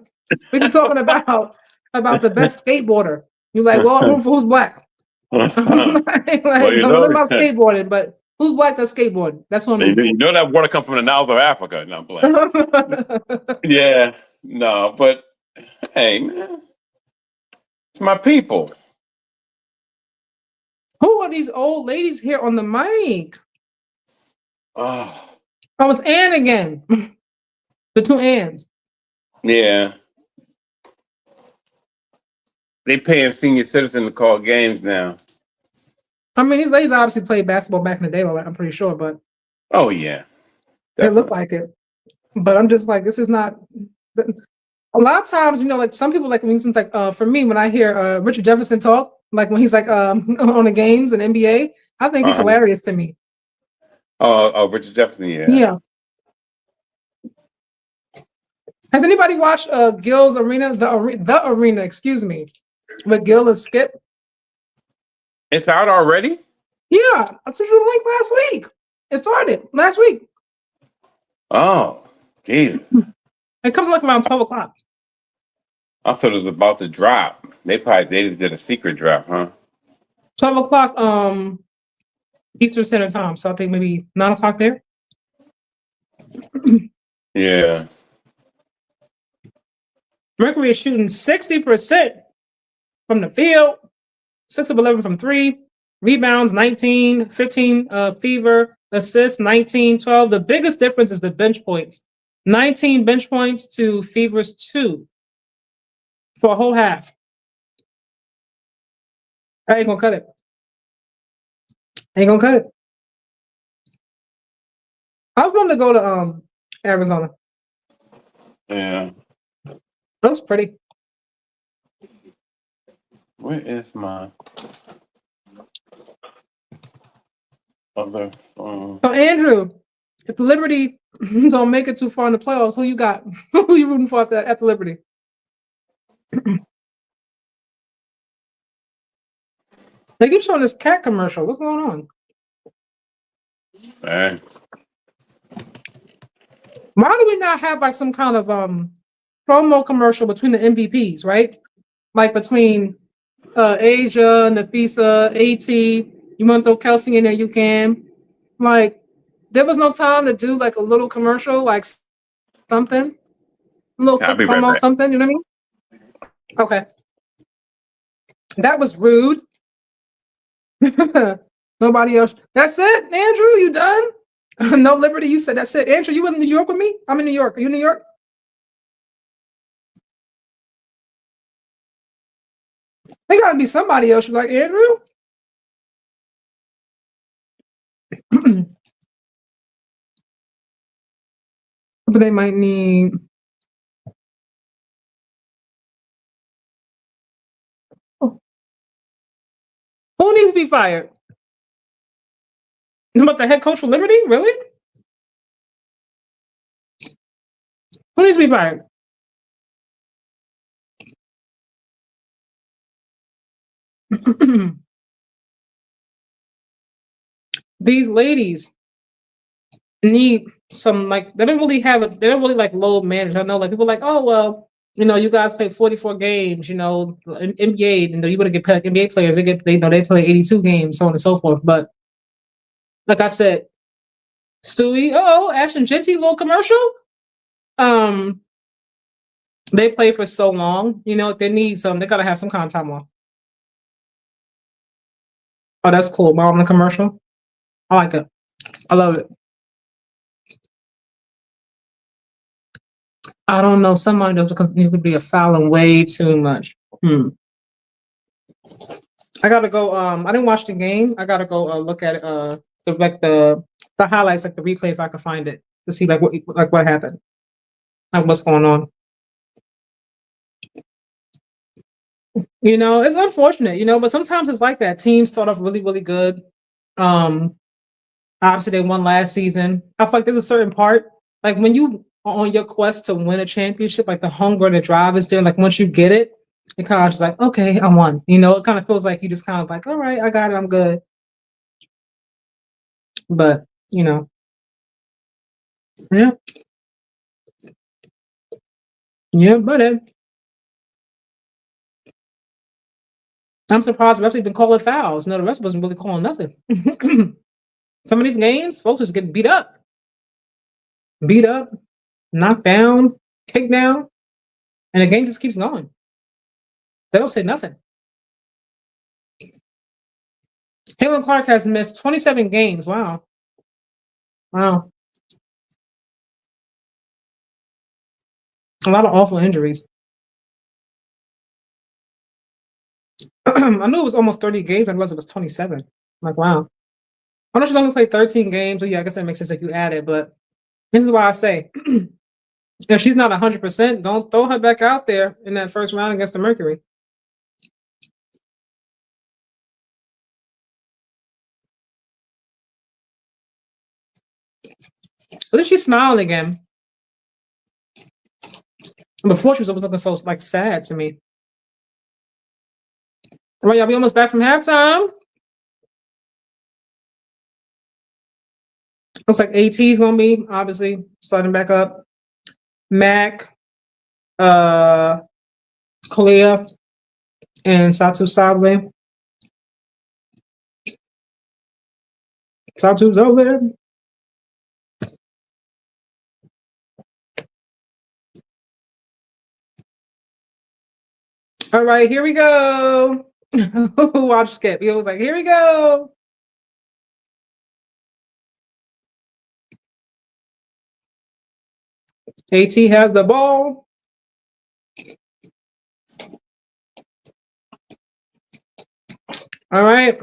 we been talking about the best skateboarder. You're like, well, I'm for who's black. Like, don't know about skateboarding, but who's black that's skateboarding? That's what I'm
You know that water comes from the Niles of Africa. No, yeah, no, but hey, man, it's my people.
Who are these old ladies here on the mic?
Oh,
it's Ann again. The two Anns.
Yeah. They paying senior citizen to call games now.
I mean, these ladies obviously played basketball back in the day, I'm pretty sure, but
oh yeah,
definitely. It looked like it. But I'm just like, this is not. A lot of times, like some people like for me, when I hear Richard Jefferson talk, like when he's like on the games and NBA, I think he's hilarious to me.
Oh, Richard Jefferson, yeah.
Yeah. Has anybody watched Gil's Arena, the Arena, excuse me, with Gil and Skip?
It's out already?
Yeah, I sent you the link last week. It started last week.
Oh, Jesus.
It comes like around 12 o'clock.
I thought it was about to drop. They just did a secret drop, huh?
12 o'clock Eastern Standard Time. So I think maybe 9 o'clock there.
Yeah.
Mercury is shooting 60% from the field, 6 of 11 from 3, rebounds 19, 15 Fever, assists 19, 12. The biggest difference is the bench points. 19 bench points to Fever's 2 for a whole half. I ain't gonna cut it. I was wanting to go to Arizona.
Yeah.
Looks pretty.
Where is my other phone?
So Andrew, if the Liberty don't make it too far in the playoffs, who you got? Who you rooting for at the Liberty? They keep showing this cat commercial. What's going on?
Hey.
Why do we not have like some kind of promo commercial between the MVPs, right? Like between Asia, Nafisa, AT. You want to throw Kelsey in there, you can. Like, there was no time to do like a little commercial, like something. A little quick promo, something, you know what I mean? Okay. That was rude. Nobody else. That's it, Andrew, you done? No Liberty, you said that's it. Andrew, you in New York with me? I'm in New York. Are you in New York? There gotta be somebody else. You're like, Andrew? But they might need. Oh. Who needs to be fired? You about the head coach for Liberty? Really? Who needs to be fired? These ladies need some, like, they don't really have they don't really like load manage. I know, like, people are like, oh well, you guys play 44 games, NBA, you would get paid. NBA players, they play 82 games, so on and so forth. But like I said, Stewie, Ashton Genty, little commercial. Um, they play for so long, they need they gotta have some kind of time off. Oh, that's cool. Mom in the commercial. I like it. I love it. I don't know. Somebody knows because you could be a fouling way too much. I gotta go. I didn't watch the game. I gotta go look at it. The highlights, like the replay, if I could find it to see what happened, like what's going on. It's unfortunate, but sometimes it's like that. Teams start off really, really good. Obviously they won last season. I feel like there's a certain part, like when you are on your quest to win a championship, like the hunger and the drive is there. Like once you get it, it kind of just like, okay, I won. It kind of feels like you just kind of like, all right, I got it, I'm good. But yeah, yeah, but I'm surprised the refs even calling fouls. No, the rest wasn't really calling nothing. Some of these games, folks just get beat up, knocked down, kicked down, and the game just keeps going. They don't say nothing. Caitlin Clark has missed 27 games. Wow. Wow. A lot of awful injuries. I knew it was almost 30 games. I realized it was 27. Like, wow. I know she's only played 13 games. So yeah, I guess that makes sense that you add it. But this is why I say, if she's not 100%, don't throw her back out there in that first round against the Mercury. But she's smiling again. Before she was always looking so like sad to me. All right, y'all, we almost back from halftime. Looks like AT's gonna be obviously starting back up. Mac, Kalia, and Satu Sabre. Satu's over there. All right, here we go. Watch Skip. He was like, here we go. AT has the ball. All right.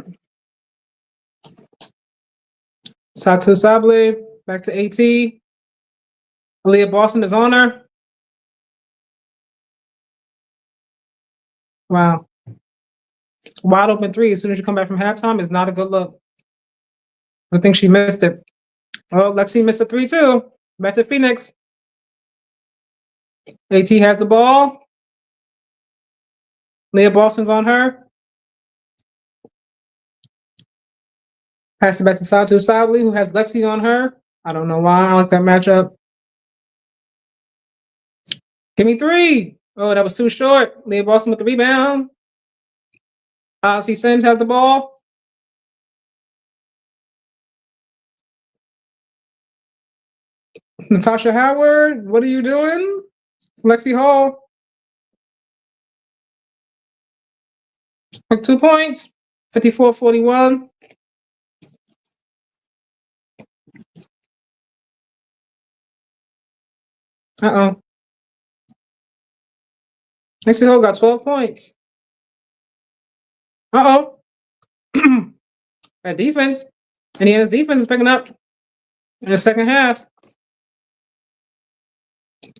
Satu Sabre back to AT. Aaliyah Boston is on her. Wow. Wide open three as soon as you come back from halftime is not a good look. Good thing she missed it. Oh, Lexi missed a 3 too. Back to Phoenix. AT has the ball. Leah Boston's on her. Pass it back to Satu Sabre, who has Lexi on her. I don't know why. I like that matchup. Give me 3. Oh, that was too short. Leah Boston with the rebound. Odyssey Sims has the ball. Natasha Howard, what are you doing? Lexi Hall. With 2 points. 54-41. Uh-oh. Lexi Hall got 12 points. Uh-oh. That defense. Indiana's defense is picking up in the second half.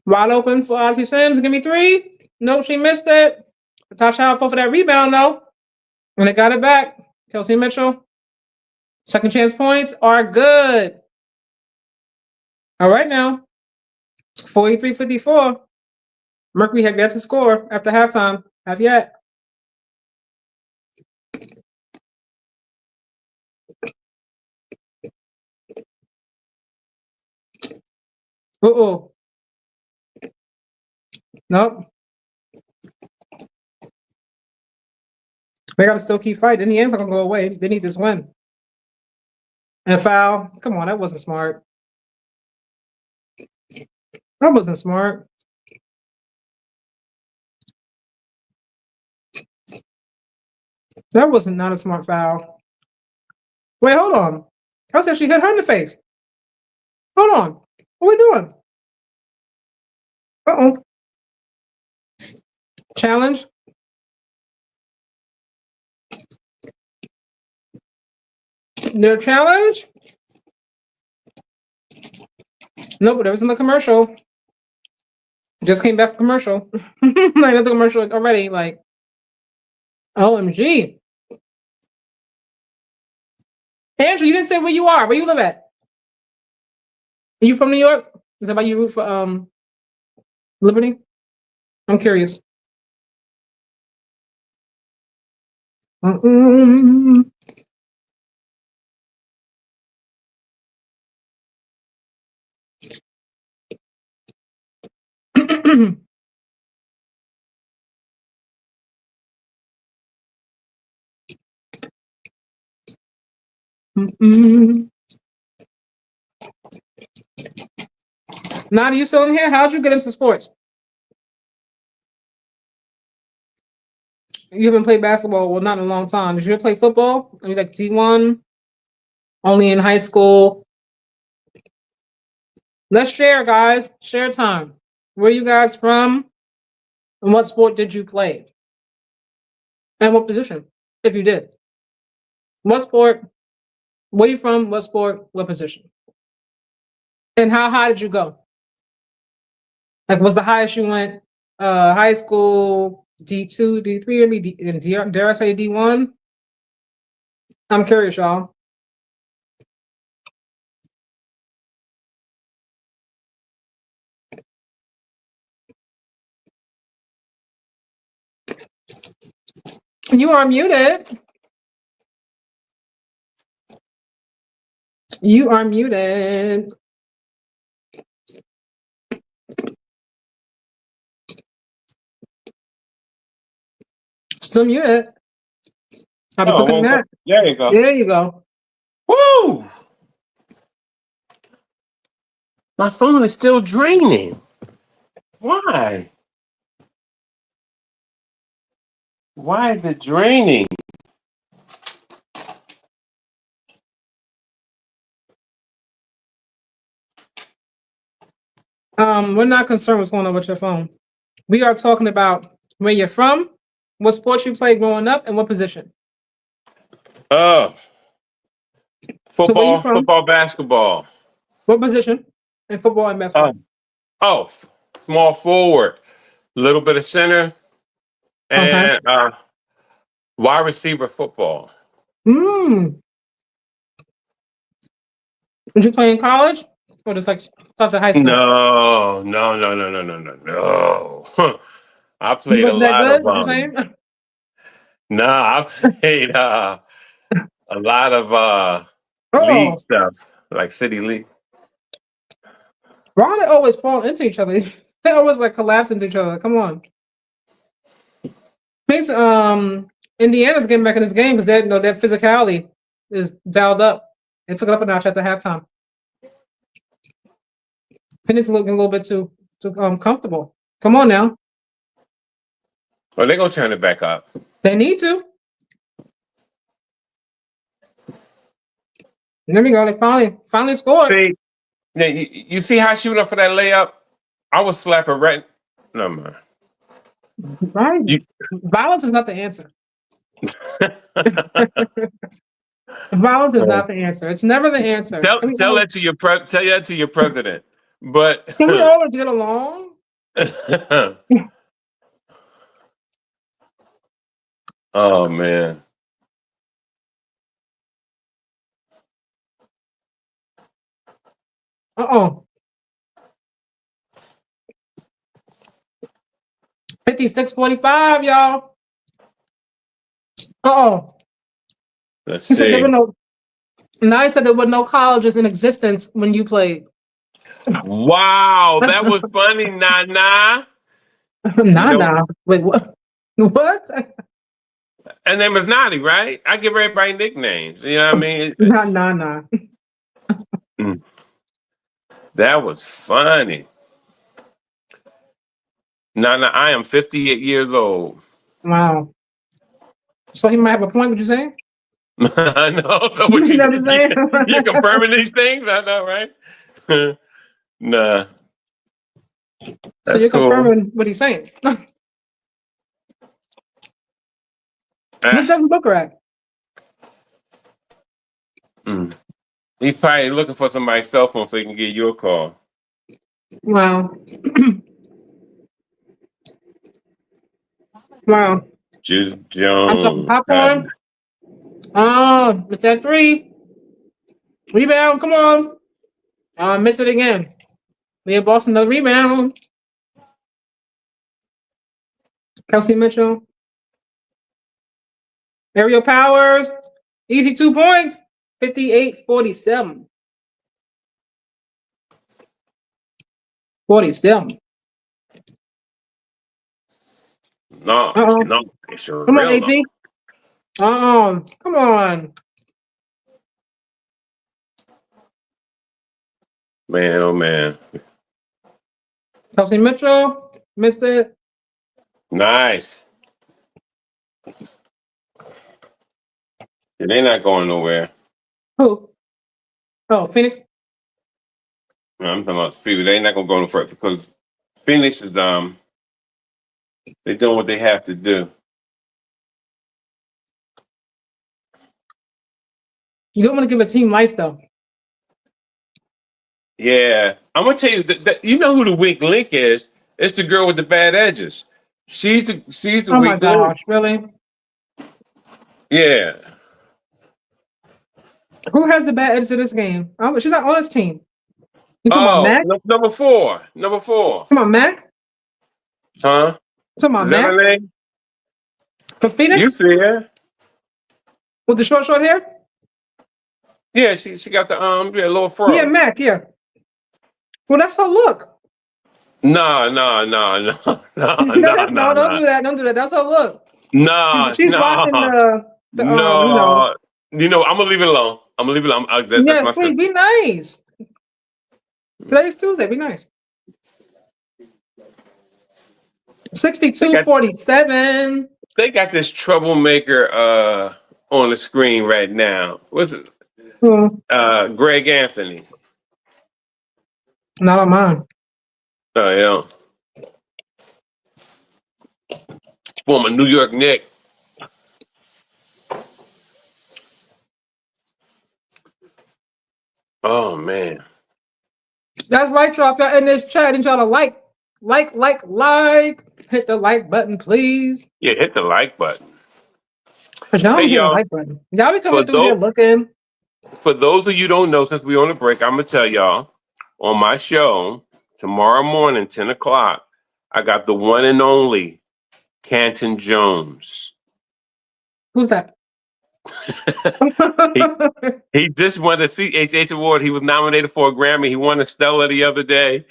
Wide open for Odyssey Sims. Give me 3. Nope, she missed it. Natasha Howard fought for that rebound, though. And they got it back. Kelsey Mitchell. Second chance points are good. All right now. 43-54. Mercury have yet to score after halftime. Have yet. Uh-oh. Nope. They got to still keep fighting. In the end, it's not going to go away. They need this win. And a foul. Come on, that wasn't smart. That wasn't smart. That wasn't not a smart foul. Wait, hold on. I said she hit her in the face. Hold on. What are we doing? Uh-oh. Challenge. Their challenge? Nope, there was in the commercial. Just came back from commercial. Like the commercial already. Like, OMG. Andrew, you didn't say where you are. Where you live at? Are you from New York? Is that why you root for Liberty? I'm curious. Mm-mm. Mm-mm. Nada, you still in here? How'd you get into sports? You haven't played basketball, well, not in a long time. Did you ever play football? I mean, like D1, only in high school. Let's share, guys. Share time. Where are you guys from? And what sport did you play? And what position, if you did? What sport? Where you from? What sport? What position? And how high did you go? Like, was the highest you went? High school, D2, D3, or dare I say D1? I'm curious, y'all. You are muted. You are muted. Still muted. I'll be cooking that.
There you go.
There you go.
Woo! My phone is still draining. Why? Why is it draining?
We're not concerned what's going on with your phone. We are talking about where you're from, what sports you played growing up, and what position.
Oh,
So where you
football,
from?
basketball.
What position in football and basketball?
Oh, small forward, little bit of center,
Okay.
and wide receiver football.
Did you play in college? Or just like start to high school?
No. I
You
played a
wasn't that
lot
good?
of
What you saying?
I played a lot of league
Oh,
stuff, like city league.
why do they always fall into each other? They always like collapse into each other. Come on. Thanks. Indiana's getting back in this game because their physicality is dialed up. They took it up a notch at the halftime. Phoenix looking a little bit too comfortable. Come on now.
Well, they're gonna turn it back up.
They need to. There we go. They finally scored.
See, now, you see how she went up for that layup? I was slapping right. No man.
Right. Violence is not the answer. Violence is not the answer. It's never the answer.
tell that to your tell that to your president. But
Can we always get along?
oh man.
Uh-oh. 56-45, y'all. Uh-oh.
Let's
He said there were
see.
no. Now he said there were no colleges in existence when you played.
Wow, that was funny, Nana. You
Nah,
know,
nah. Wait, what? What?
her name is Nani, right? I give everybody nicknames. You know what I mean?
Nah, nah, nah.
Mm, that was funny. Nana, I am 58 years old.
Wow. So he might have a point. What you saying?
I know. So
You
what
know what I'm saying?
you're confirming these things? I know, right? Nah,
So
that's
you're
cool.
confirming what he's saying. Where's
Ah,
Devin Booker at?
mm. He's probably looking for somebody's cell phone so he can get your call.
Wow. Wow.
Juice
I'm talking
Jones.
popcorn. Oh, it's that three. Rebound. Come on. Miss it again. We have Boston the rebound. Kelsey Mitchell. Aerial Powers. Easy 2 points. 58-47. 47.
No,
Uh-oh.
no, it's a
Come on,
real no.
AG. Come on.
Man, oh man.
Kelsey Mitchell. Missed it.
Nice. They're not going nowhere.
Who? Oh, Phoenix.
No, I'm talking about Phoenix. They're not gonna go no further because Phoenix is they're doing what they have to do.
You don't want to give a team life, though.
Yeah, I'm gonna tell you that you know who the weak link is. It's the girl with the bad edges. She's the
Oh, my
weak link.
gosh. Really?
Yeah.
Who has the bad edge to this game? Oh, she's not on this team. You talking about
Oh,
Mac?
number four. Number four.
Come on, Mac?
Huh?
You talking about
Is that
Mac?
her name?
For
You
Phoenix?
see her?
With the short hair?
Yeah, she got the yeah, little
Yeah,
fro.
Mac, yeah. Well, that's her look.
No, no, no, no, no,
No,
no,
that's
no,
no, don't
no.
do that. Don't do that. That's her look.
No,
She's watching
no,
you know.
no. You know, I'm gonna leave it alone. I'm gonna leave it alone. That's
Yeah,
my
please
sister.
be nice. Today's Tuesday. Be nice.
They got
62-47.
they got this troublemaker on the screen right now. What's it?
Hmm,
Greg Anthony.
not on mine.
Oh, you know, former New York Knick. Oh man.
That's right, y'all. If y'all in this chat and y'all to like. Hit the like button, please.
Yeah, hit the like button.
Cause y'all
Hey
don't hit the
y'all,
like button. Y'all be
for
coming through here
those
looking.
for those of you who don't know, since we on the break, I'm gonna tell y'all on my show tomorrow morning, 10 o'clock, I got the one and only Canton Jones.
Who's that?
he he just won the CHH award. He was nominated for a Grammy. He won a Stella the other day,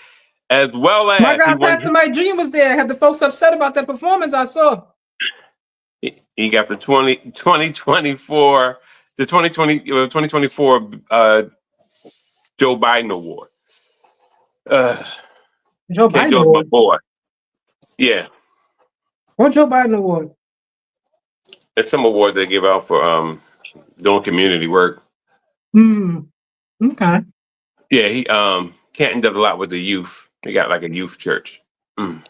as well
My
as
guy Pastor Mike Jr. was there. Had the folks upset about that performance I saw.
he got the 2024 the 2024 Joe Biden award.
Joe
Ken
Biden
Jones, my
award.
boy. Yeah,
What Joe Biden award?
it's some award they give out for doing community work.
Hmm. Okay.
Yeah, he Canton does a lot with the youth. He got like a youth church down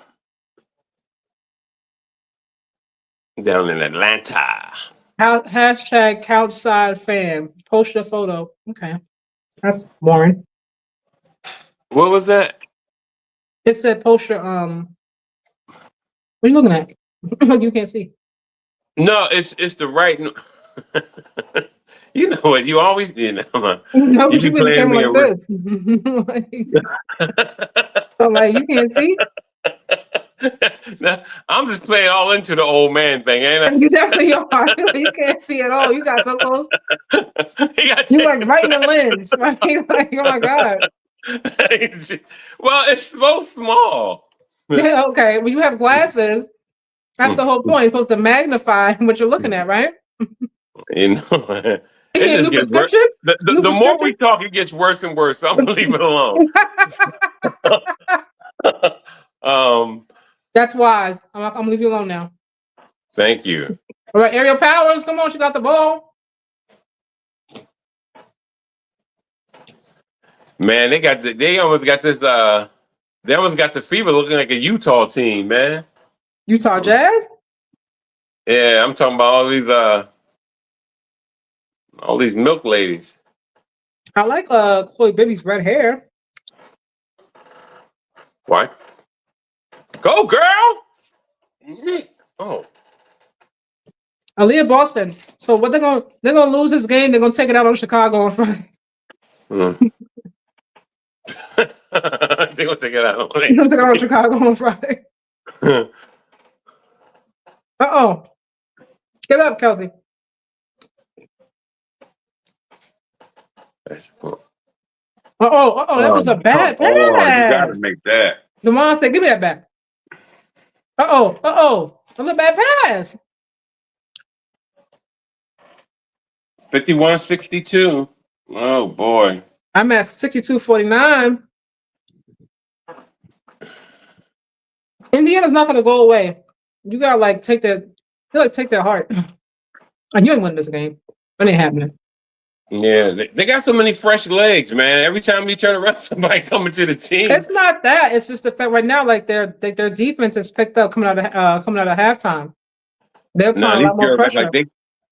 in Atlanta.
Hashtag couchside fan. Post your photo. Okay. That's boring.
What was that?
It said post your what are you looking at? You can't see.
No, it's the right. You know what? You always did.
No,
You
because
be
you be in the
playing
camera
me a.
like this. Like, I'm like, you can't see?
Now, I'm just playing all into the old man thing, ain't
You definitely are. You can't see it all. You got so close.
I?
You like right in the lens, right? Like, oh my God.
Well, it's so small.
Yeah, okay. Well, you have glasses. That's the whole point. You're supposed to magnify what you're looking at, right?
You know, it
New
just gets worse.
prescription? New
The more
prescription?
we talk, it gets worse and worse. So I'm gonna leave it alone. um,
That's wise. I'm gonna leave you alone now.
thank you.
All right, Ariel Powers, come on, she got the ball.
Man, they almost got this they almost got the fever looking like a Utah team, man.
Utah Jazz?
Yeah, I'm talking about all these milk ladies.
I like Chloe Bibby's red hair.
What? Go, girl! Oh.
Aaliyah Boston. So what they're gonna lose this game, they're gonna take it out on Chicago on Friday.
Mm. They're gonna take it out.
They're gonna take it out on Chicago on Friday. Uh-oh. Get up, Kelsey. That was a bad
Come on, you gotta
pass.
make that.
Demond said, give me that back. That was a bad pass.
51-62. Oh boy.
I'm at 62-49. Indiana's not gonna go away. You gotta take their heart. And you ain't winning this game. It ain't happening.
Yeah, they got so many fresh legs, man. Every time you turn around, somebody coming to the team.
It's not that. It's just the fact right now, their defense is picked up coming out of halftime. They're applying a lot more pressure.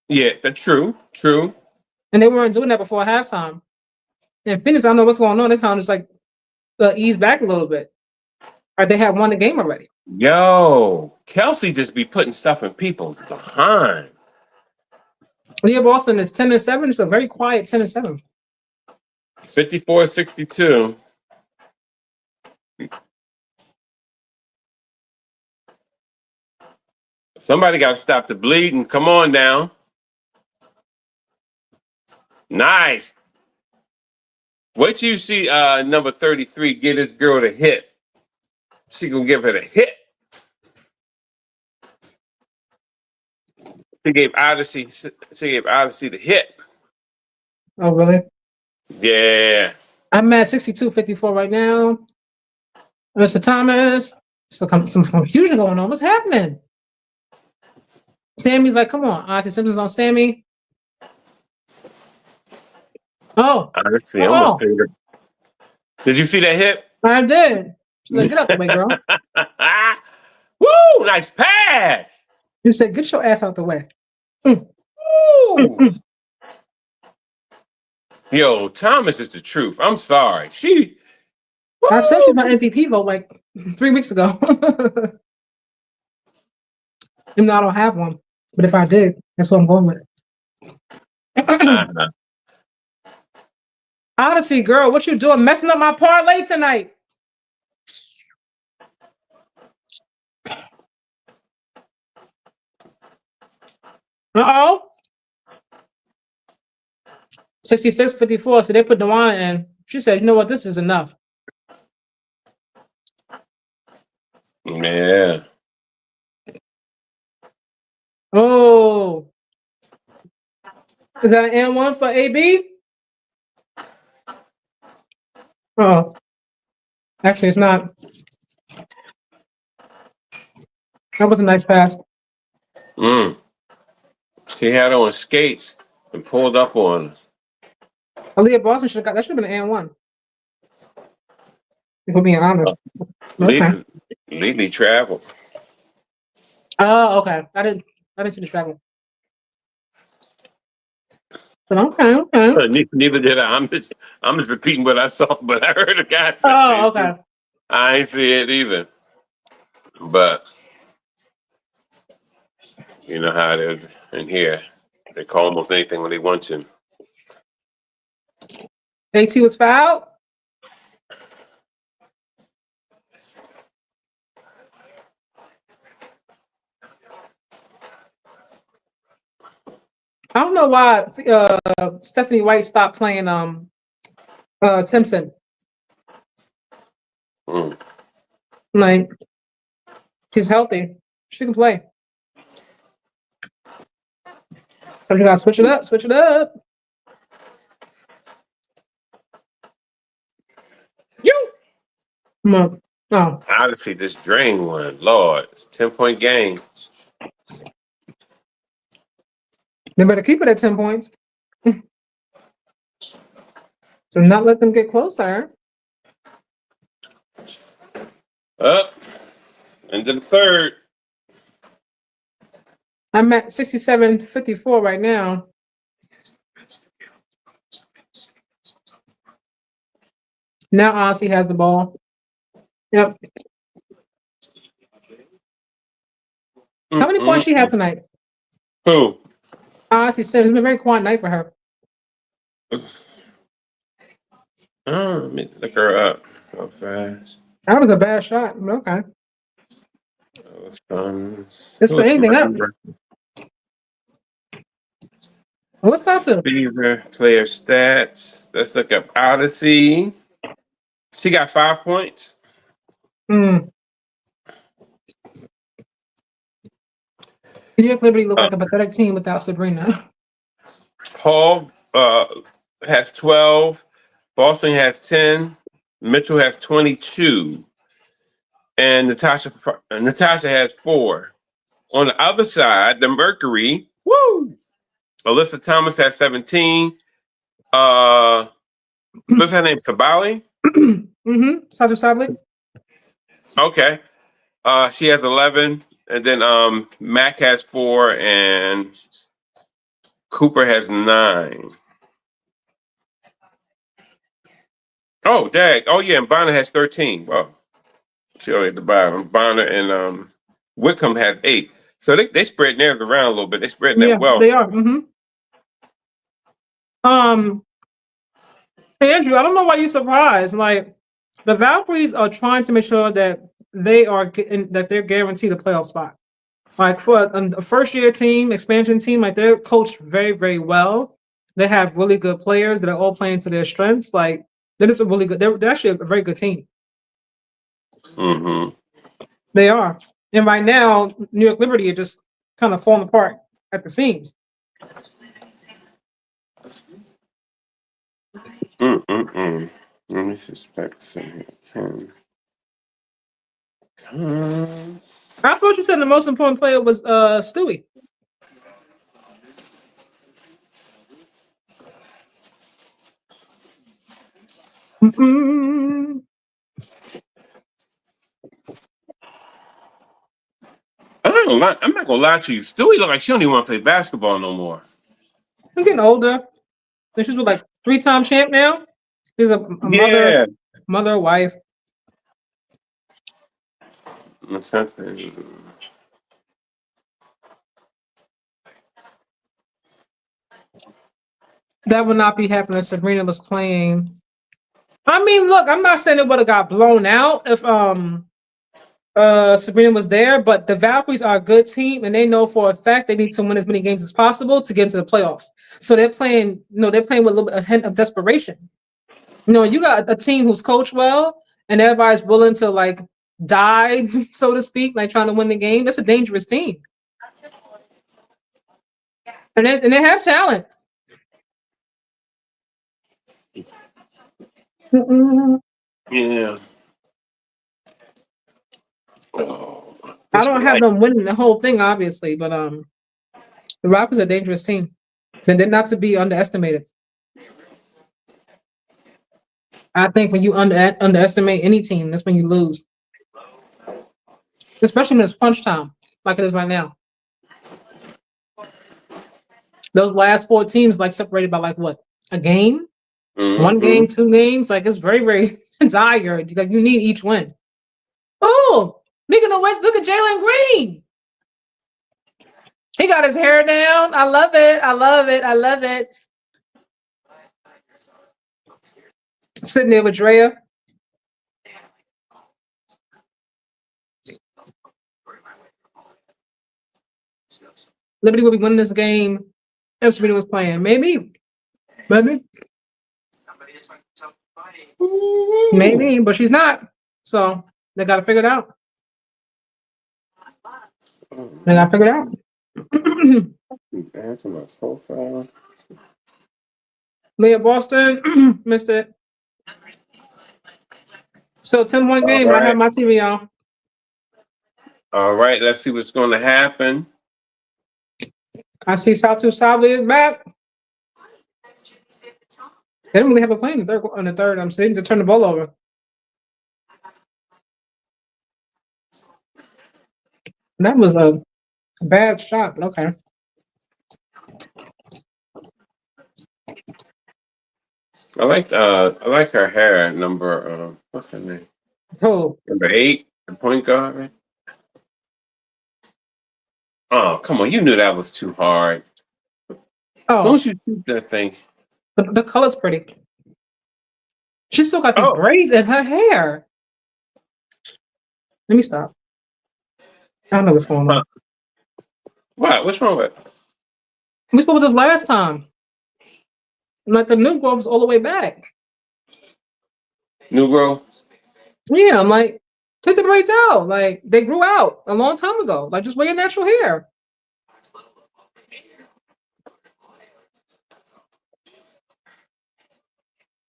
Yeah, that's true. True.
And they weren't doing that before halftime. And Phoenix, I don't know what's going on. They kind of just ease back a little bit. Or they have won the game already.
Yo, Kelsey just be putting stuff in people's behind.
Leah Boston is 10-7. It's a very quiet 10-7.
54-62. Somebody got to stop the bleeding. Come on down. Nice. Wait till you see number 33 get this girl to hit. She gonna give her the hit. She gave Odyssey the hit.
Oh, really?
Yeah.
I'm at 62-54 right now. Mr. Thomas. So some confusion going on. What's happening? Sammy's like, come on. Odyssey Simpson's on Sammy. Oh.
Odyssey almost paid her. Did you see that hit?
I did. She's like, get out the way, girl.
Woo! Nice pass.
You said, get your ass out the way.
Yo, Thomas is the truth. I'm sorry.
I sent you my MVP vote 3 weeks ago. Even though I don't have one. But if I did, that's what I'm going with. Odyssey, girl, what you doing? Messing up my parlay tonight. Uh-oh. 66-54. So they put DeWine in. She said, you know what? This is enough.
Yeah.
Oh. Is that an N1 for AB? Oh. Actually, it's not. That was a nice pass.
She had on skates and pulled up on us.
Aaliyah Boston should have been an N1. If we're being honest. Okay.
Legally travel.
Oh, okay. I didn't see the travel. But okay.
Neither did I. I'm just repeating what I saw, but I heard a guy say
okay.
I ain't see it either. But you know how it is in here. They call almost anything when they want to.
AT was fouled. I don't know why Stephanie White stopped playing Simpson.
Mm.
Like, she's healthy. She can play. So you gotta switch it up, switch it up.
You.
Come on. Oh,
Honestly, this drain one, Lord, it's 10-point game.
they better keep it at 10 points. So not let them get closer.
Up. Into the third.
I'm at 67-54 right now. Now Aussie has the ball. Yep. How many points she had tonight?
Who?
Aussie said it's been a very quiet night for her.
Oh, let me look her up real fast.
That was a bad shot. Okay. Just for
Who
anything up. What's that to?
Fever player stats. Let's look up Odyssey. She got 5 points.
New York Liberty look like a pathetic team without Sabrina.
Hall has 12. Boston has 10. Mitchell has 22. And Natasha has 4. On the other side, the Mercury, woo! Alyssa Thomas has 17. What's her name? Sabali?
Sadu Sabli.
Okay. She has 11. And then Mac has 4 and Cooper has 9. Oh, dag. Oh, yeah, and Bonner has 13. Well, she already at the bottom. Bonner and Wickham has 8. So they spread theirs around a little bit. They spread that well.
They are. Andrew, I don't know why you're surprised. Like, the Valkyries are trying to make sure that they're guaranteed a playoff spot. Like for a first-year team, expansion team, like they're coached very, very well. They have really good players that are all playing to their strengths. Like they're just a really good. They're actually a very good team. They are. And right now, New York Liberty are just kind of falling apart at the seams.
Let me suspect something.
I thought you said the most important player was Stewie.
I'm not gonna lie to you. Stewie look like she don't even want to play basketball no more.
I'm getting older. She's with like 3-time champ now. She's a mother, wife. That would not be happening if Sabrina was playing. I mean, look, I'm not saying it would have got blown out if Sabrina was there, but the Valkyries are a good team, and they know for a fact they need to win as many games as possible to get into the playoffs. So they're playing, they're playing with a little bit, a hint of desperation. You got a team who's coached well, and everybody's willing to like die, so to speak, like trying to win the game. That's a dangerous team, and they have talent.
Yeah.
I don't have them winning the whole thing, obviously, but the Rockets are a dangerous team, and they're not to be underestimated. I think when you underestimate any team, that's when you lose, especially when it's crunch time, like it is right now. Those last 4 teams like separated by like what, a game, 1 game, 2 games. Like it's very, very dire. Like you need each win. Oh, speaking of which, look at Jalen Green. He got his hair down. I love it. I love it. I love it. Sitting there with Drea. Liberty will be winning this game if Sabrina was playing. Maybe. Maybe, but she's not. So they gotta figure it out. They gotta figure it out.
Add to my profile.
Leah Boston missed it. So 10-point game. I have my TV on.
All right, let's see what's going to happen.
I see Satu Sabi is back. They didn't really have a play in the third. On the third, I'm saying to turn the ball over. That was a bad shot, but okay.
I like her hair. Number what's her name?
Oh,
Number 8, the point guard. Right? Oh, come on! You knew that was too hard. Don't you shoot that thing?
the color's pretty. She still got these braids in her hair. Let me stop. I don't know what's going on.
What? What's wrong with it?
We spoke about this last time. Like the new growth is all the way back.
New growth?
Yeah, I'm like, take the braids out. Like they grew out a long time ago. Like just wear your natural hair.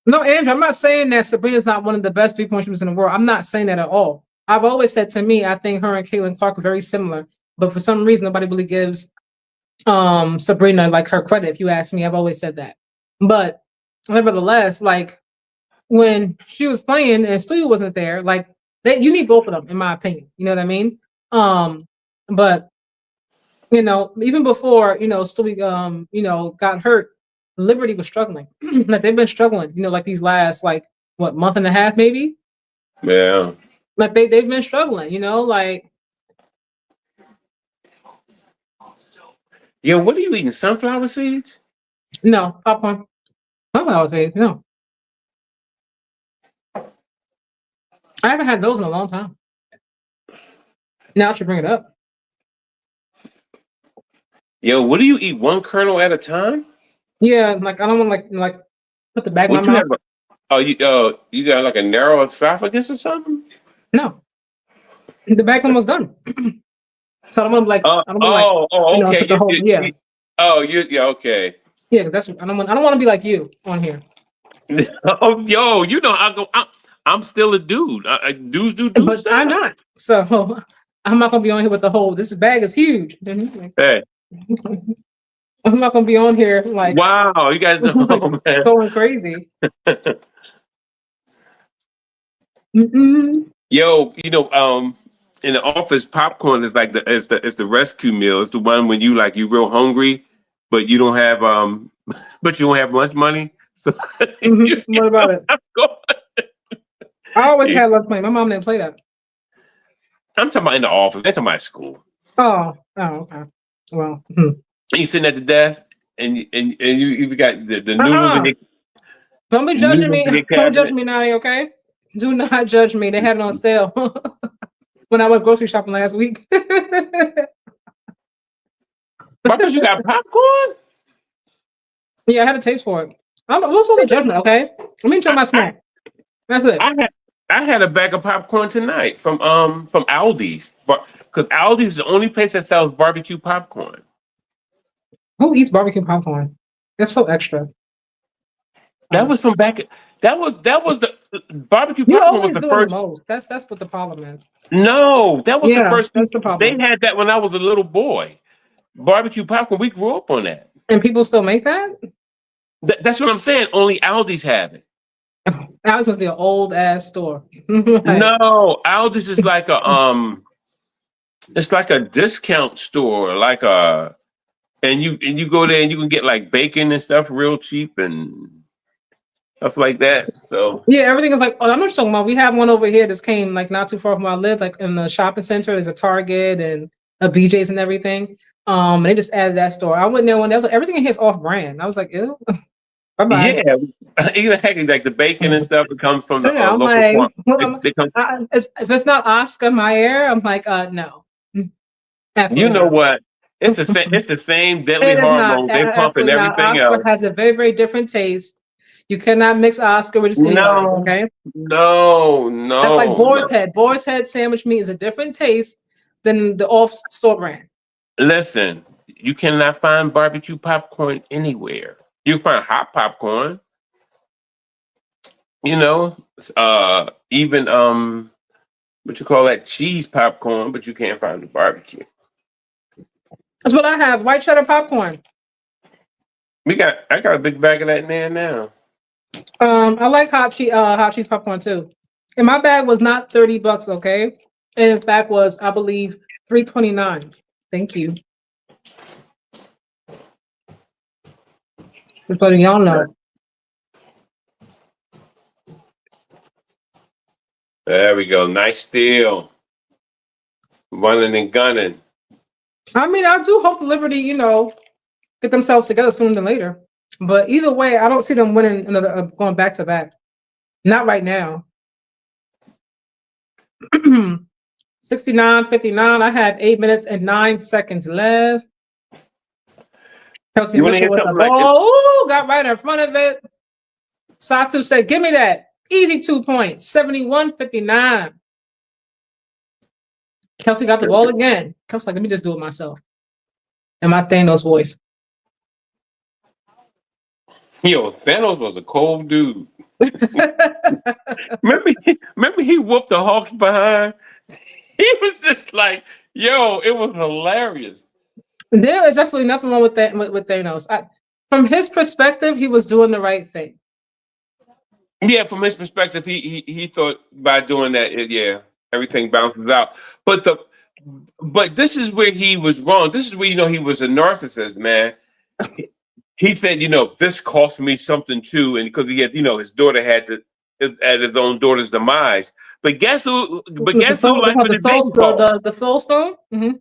No, Andrew, I'm not saying that Sabrina's not one of the best 3-point shooters in the world. I'm not saying that at all. I've always said, to me, I think her and Caitlin Clark are very similar. But for some reason, nobody really gives Sabrina like her credit. If you ask me, I've always said that. But nevertheless, like when she was playing and Stu wasn't there, like you need both of them, in my opinion. You know what I mean? But you know, even before Stu got hurt, Liberty was struggling. Like they've been struggling, like these last month and a half, maybe.
Yeah.
Like they've been struggling, like.
Yo, what are you eating? Sunflower seeds?
No, popcorn. Sunflower seeds, no. I haven't had those in a long time. Now I should bring it up.
Yo, what do you eat? One kernel at a time?
Yeah, like I don't want to like put the bag in my mouth.
You got like a narrow esophagus or something?
No, the bag's almost done. So I don't want to
okay.
put the whole
Yeah, okay.
Yeah, that's I don't want to be like you on here.
I'm still a dude. Dudes do
but
stuff.
I'm not. So I'm not gonna be on here with the whole. This bag is huge.
Hey.
I'm not gonna be on here like.
Wow, you guys know, man.
Going crazy.
Yo, in the office, popcorn is like it's the rescue meal. It's the one when you're real hungry, but you don't have lunch money. So
what about it? I always had lunch money. My mom didn't play that.
I'm talking about in the office. I'm talking about school.
Oh, okay. Well,
you sitting at the desk and you got the noodles in it.
Don't be judging me. Don't judge me, Nani, okay? Do not judge me. They had it on sale when I went grocery shopping last week.
Because you got popcorn?
Yeah, I had a taste for it. What's all the judgment, okay? Let me enjoy my snack. That's it.
I had a bag of popcorn tonight from Aldi's. Because Aldi's is the only place that sells barbecue popcorn.
Who eats barbecue popcorn? That's so extra.
That was from back. That was the barbecue popcorn was the first.
The most. That's what the problem is.
No, that was the first.
That's the problem.
They had that when I was a little boy. Barbecue popcorn. We grew up on that.
And people still make that?
That's what I'm saying. Only Aldi's have it.
Aldi's must be an old ass store.
No, Aldi's is like it's like a discount store, and you go there and you can get like bacon and stuff real cheap and stuff like that. So
yeah, everything is like. Oh, I'm not talking about. We have one over here. This came like not too far from where I live, like in the shopping center. There's a Target and a BJ's and everything. They just added that store. I went there one day. I was like, everything in here is off brand. I was like, ew. Bye-bye.
Yeah, even like the bacon and stuff that comes from the
I'm
local
like, if it's not Oscar Mayer, I'm like, no.
Absolutely. You know what? It's the same deadly
It is not.
hormones they pump and
Absolutely not.
everything
Oscar
else.
has a very, very different taste. You cannot mix Oscar with just anybody,
No,
okay?
no,
That's like
no,
Boar's
no.
Head. Boar's Head sandwich meat is a different taste than the off-store brand.
Listen, you cannot find barbecue popcorn anywhere. You can find hot popcorn, you know, even what you call that cheese popcorn, but you can't find the barbecue.
That's what I have. White cheddar popcorn.
I got a big bag of that in there now.
I like hot cheese popcorn too. And my bag was not $30, okay? And in fact was, I believe, $3.29. Thank you. Just letting y'all know.
There we go. Nice steal. Running and gunning.
I mean, I do hope the Liberty, get themselves together sooner than later. But either way, I don't see them winning another going back to back. Not right now. 69-59. I have 8 minutes and 9 seconds left. Kelsey
You want to
Mitchell
hear
with the
something like this?
ball. Ooh, got right in front of it. Satu said, give me that. Easy 2 points. 71-59. Kelsey got the ball again. Kelsey like, let me just do it myself. And my Thanos voice.
Yo, Thanos was a cold dude. remember he whooped the Hawks behind? He was just like, yo, it was hilarious.
There is absolutely nothing wrong with that with Thanos. From his perspective, he was doing the right thing.
Yeah, from his perspective, he thought by doing that, everything bounces out. But this is where he was wrong. This is where he was a narcissist, man. He said, this cost me something too, and because he had, his daughter had at his own daughter's demise. But guess who? But guess who life it didn't cost?
The Soul Stone. Mm-hmm.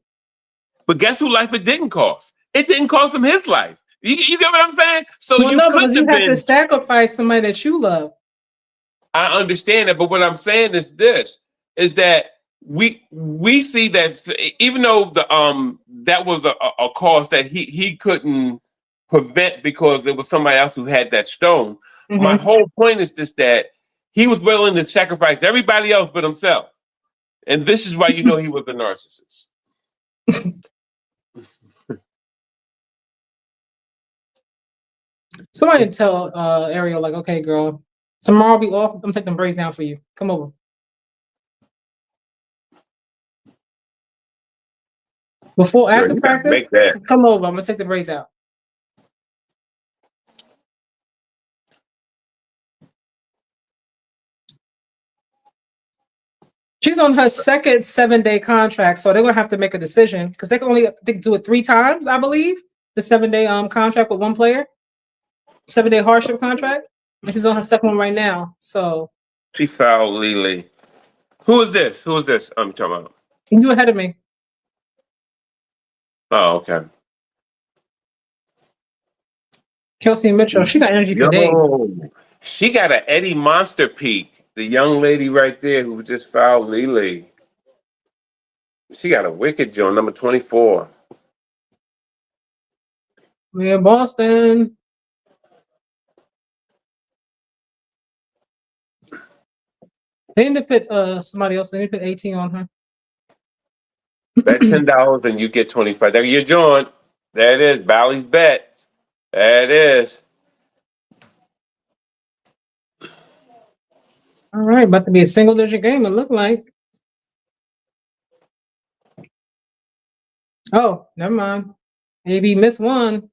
But guess who life it didn't cost? It didn't cost him his life. You get what I'm saying? So
Well,
you
no,
couldn't
because you
have
had to
been.
sacrifice somebody that you love.
I understand that, but what I'm saying is this: is that we see that even though that was a cause that he couldn't prevent because it was somebody else who had that stone.
Mm-hmm.
My whole point is just that he was willing to sacrifice everybody else but himself, and this is why he was a narcissist.
Somebody tell Ariel, like, okay, girl, tomorrow I'll be off. I'm taking braids down for you. Come over. After practice, come over. I'm gonna take the braids out. She's on her second 7-day contract, so they're gonna have to make a decision because they can only do it 3 times, I believe. The 7-day contract with one player, 7-day hardship contract, and she's on her second one right now. So
she fouled Lily. Who is this? Who is this? I'm talking about.
You ahead of me.
Oh, okay.
Kelsey Mitchell, she got energy for days.
She got an Eddie Monster peak. The young lady right there who just fouled Lily. She got a wicked joint, number 24.
We're in Boston. They need to put somebody else. They need to put 18 on her.
Bet $10 and you get 25. There your joint. There it is. Bally's bet. There it is.
All right, about to be a single-digit game. It looked like. Oh, never mind. Maybe missed one.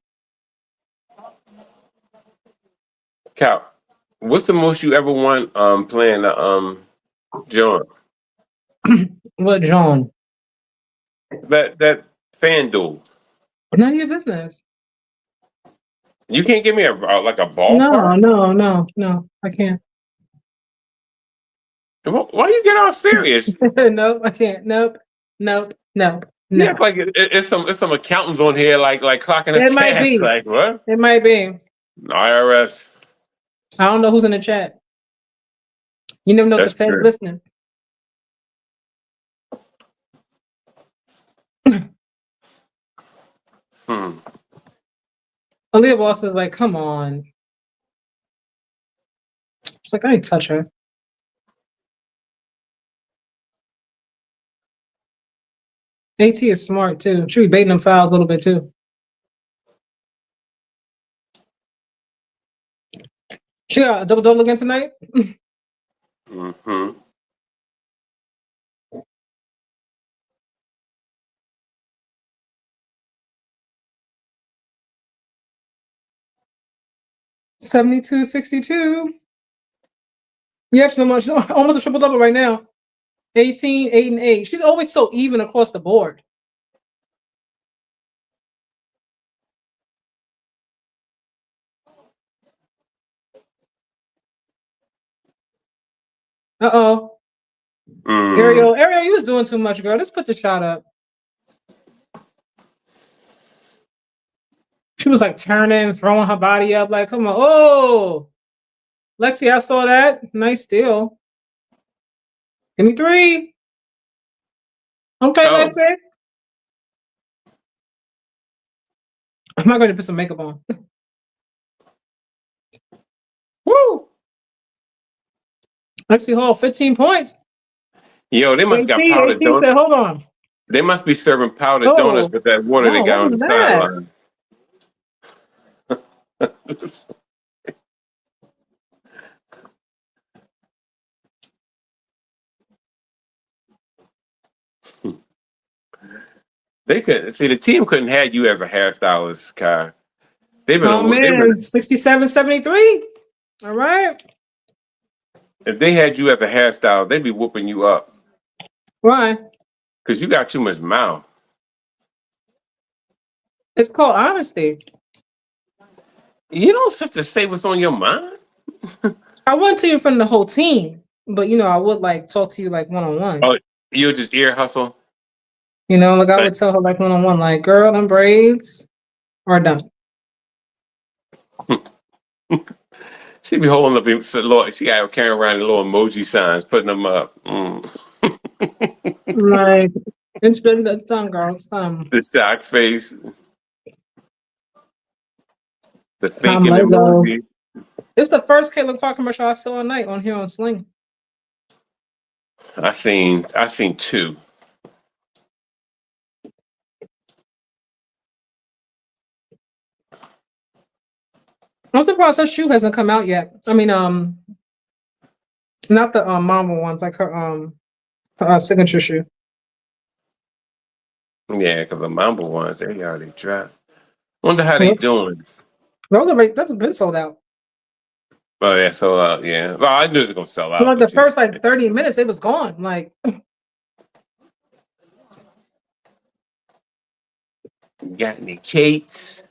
Cal, what's the most you ever won playing the joint?
What, John?
That FanDuel.
None of your business.
You can't give me a ballpark?
No, I can't.
Why you get all serious?
Nope, I can't. Nope.
See, it's like it's some accountants on here like clocking a
It might
cash.
be.
Like what?
It might be.
IRS.
I don't know who's in the chat. You never know if the Fed's listening. Aaliyah Boss is like, come on. She's like, I ain't touch her. AT is smart too. She be baiting them fouls a little bit too. She got a double again tonight.
Mm-hmm.
72-62. You have so much, almost a triple double right now. 18, 8, and 8. She's always so even across the board. Uh-oh. Ariel, you was doing too much, girl. Just put the shot up. She was like turning, throwing her body up, like, come on. Oh, Lexi, I saw that. Nice steal. Give me 3. Okay,
Oh,
Lexi. I'm not going to put some makeup on. Woo! Lexi Hall, 15 points.
yo, they must got powdered
AT
donuts.
said, hold on.
They must be serving powdered donuts
Oh,
with that water they
wow,
got
what
on
was
the
that?
sideline. They couldn't see the team couldn't have you as a hairstylist, Kai. They better
Oh,
they better
man, 67-73. All right.
if they had you as a hairstylist, they'd be whooping you up
Why?
because you got too much mouth.
It's called honesty.
You don't have to say what's on your mind.
I wouldn't tell you in front of the whole team, but I would like talk to you like one on one.
Oh, you'll just ear hustle.
Like I
Like,
would tell her like one on one, like, girl, them braids are done.
she be holding up. She got carrying around the little emoji signs, putting them up.
Like, it's done, girl. It's done.
The shock face, the
Tom
thinking
Lego.
emoji.
It's the first Caitlin Clark commercial I saw at night on here on Sling.
I seen 2.
I'm surprised her shoe hasn't come out yet. I mean, not the Marvel ones, like her signature shoe.
Yeah, because the Mamba ones they already dropped. Wonder how they
Yep.
doing.
That's been sold out.
Oh yeah, so yeah. Well, I knew it was gonna sell out,
Like the
but
first like 30 minutes, it was gone. Like,
got any Kates?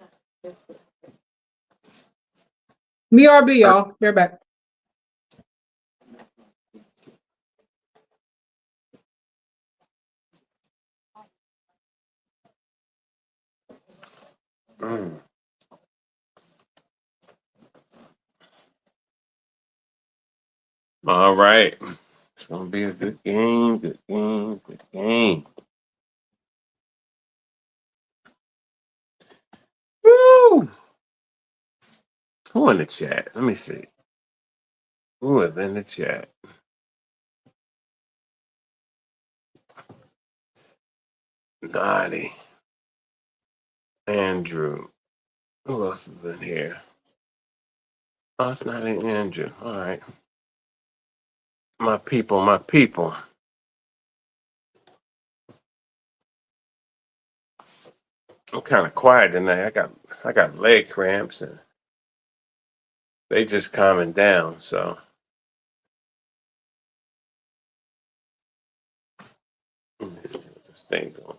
BRB, y'all. They're back.
All right, it's gonna be a good game. Good game. Good game. Woo! Who in the chat? Let me see. Who is in the chat? Naughty. Andrew. Who else is in here? Oh, it's not in Andrew. All right. My people, my people. I'm kind of quiet tonight. I got leg cramps and they just calming down. So let me see what this thing going.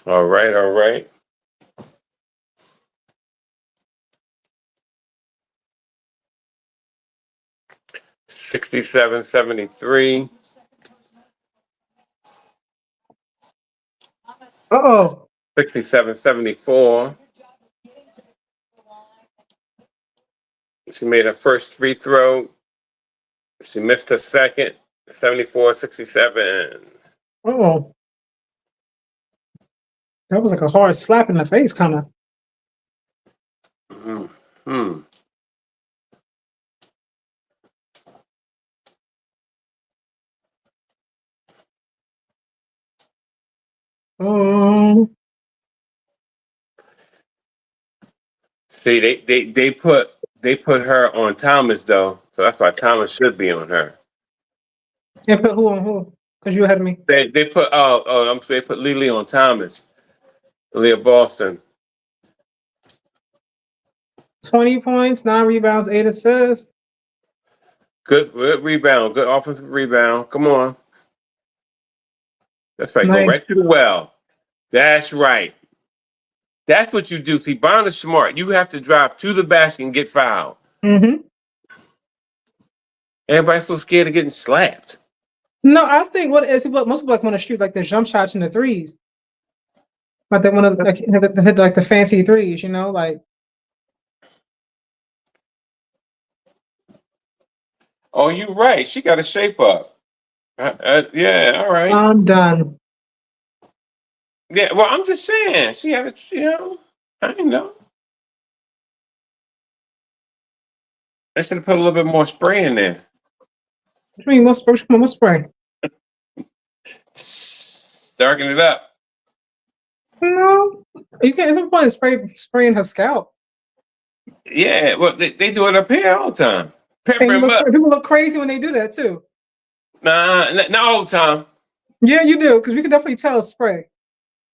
All right, all right. $67, 73.
Uh-oh.
67, 74. She made her first free throw. She missed her second. 74, 67.
Uh-oh. That was like a hard slap in the face, kind of.
Hmm.
Oh.
See, they put her on Thomas though, so that's why Thomas should be on her.
Yeah, put who on who? Because you ahead of me.
They put Lily on Thomas, Leah Boston.
20 points, 9 rebounds, 8 assists.
Good rebound, good offensive rebound. Come on, that's right. Go right
Nice.
to the well. That's right. That's what you do. See, Bond is smart. You have to drive to the basket and get fouled.
Mm-hmm.
Everybody's so scared of getting slapped.
No, I think what is what most people like want to shoot like the jump shots and the threes. Like they want to like hit like the fancy threes, you know, like
Oh, you right. She got a shape up. Yeah, all right.
I'm done.
Yeah, well, I'm just saying. She had I didn't know. I should have put a little bit more spray in there.
What do you mean, what spray?
Darken it up.
No, you can't. There's no point in spraying her scalp.
Yeah, well, they do it up here all the time.
And
Pepper him up.
people look crazy when they do that too.
Nah, not all the time.
Yeah, you do, because we can definitely tell it's spray.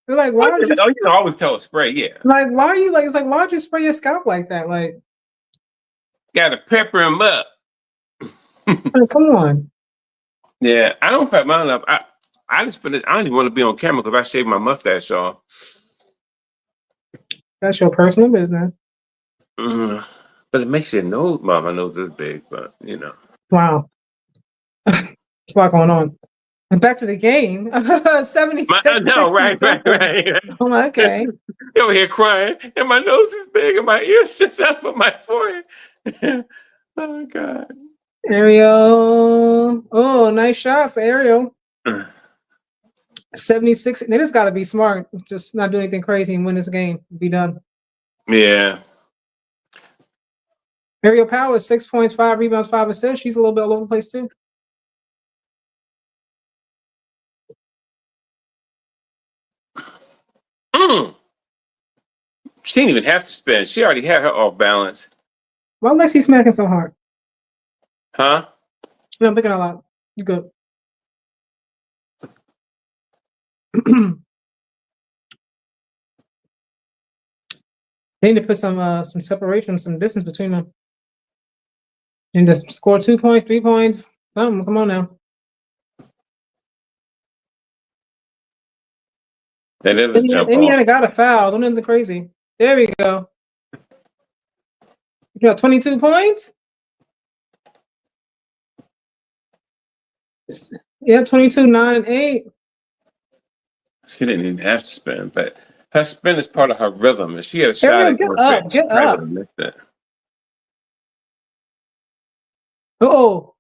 They're like, why would you?
Oh, you can always tell a spray, yeah.
Like, why are you like? It's like, why'd you spray your scalp like that? Like,
Gotta pepper him up.
come on.
Yeah, I don't pep mine up. I just put it, I don't even want to be on camera because I shaved my mustache off.
That's your personal business.
But it makes your nose, well, my nose is big, but
Wow, it's a lot going on. And back to the game.
I
76,
know,
60
right.
something. I'm like, okay.
You over here crying, and my nose is big, and my ear sits up on my forehead. Oh God.
Ariel. Oh, nice shot for Ariel. 76. They just got to be smart. Just not do anything crazy and win this game. Be done.
Yeah.
Ariel Powers, 6 points, 5 rebounds, 5 assists. She's a little bit all over the place too.
She didn't even have to spin. She already had her off balance.
Why Lexi smacking so hard?
Huh?
No, I'm picking a lot. You good. They need to put some separation, some distance between them. And just score 2 points, 3 points. Come on now.
That is a jump off.
Indiana got a foul. Don't do anything crazy. There we go. You got 22 points? Yeah, 22, 9, and 8.
She didn't even have to spin, but her spin is part of her rhythm. If she had a shot
Ariel,
at
get
going
up,
straight, she
get
probably
up.
would have missed it.
Uh-oh.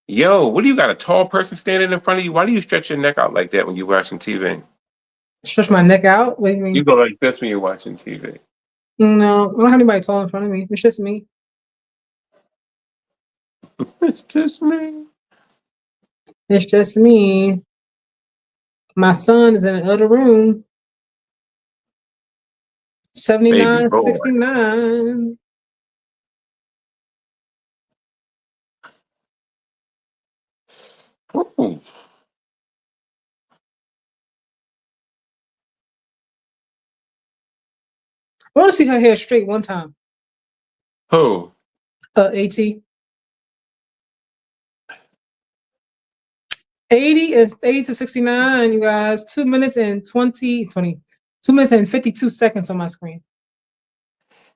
Yo, what do you got? A tall person standing in front of you? Why do you stretch your neck out like that when you're watching TV?
Stretch my neck out? What do you mean?
You go like this when you're watching TV.
No, I don't have anybody tall in front of me. It's just me.
It's just me.
It's just me. My son is in the other room.
Baby
79,
boy.
69.
Ooh.
I want to see her hair straight one time.
Who?
AT. 80 to 69, you guys. 2 minutes and 2 minutes and 52 seconds on my screen.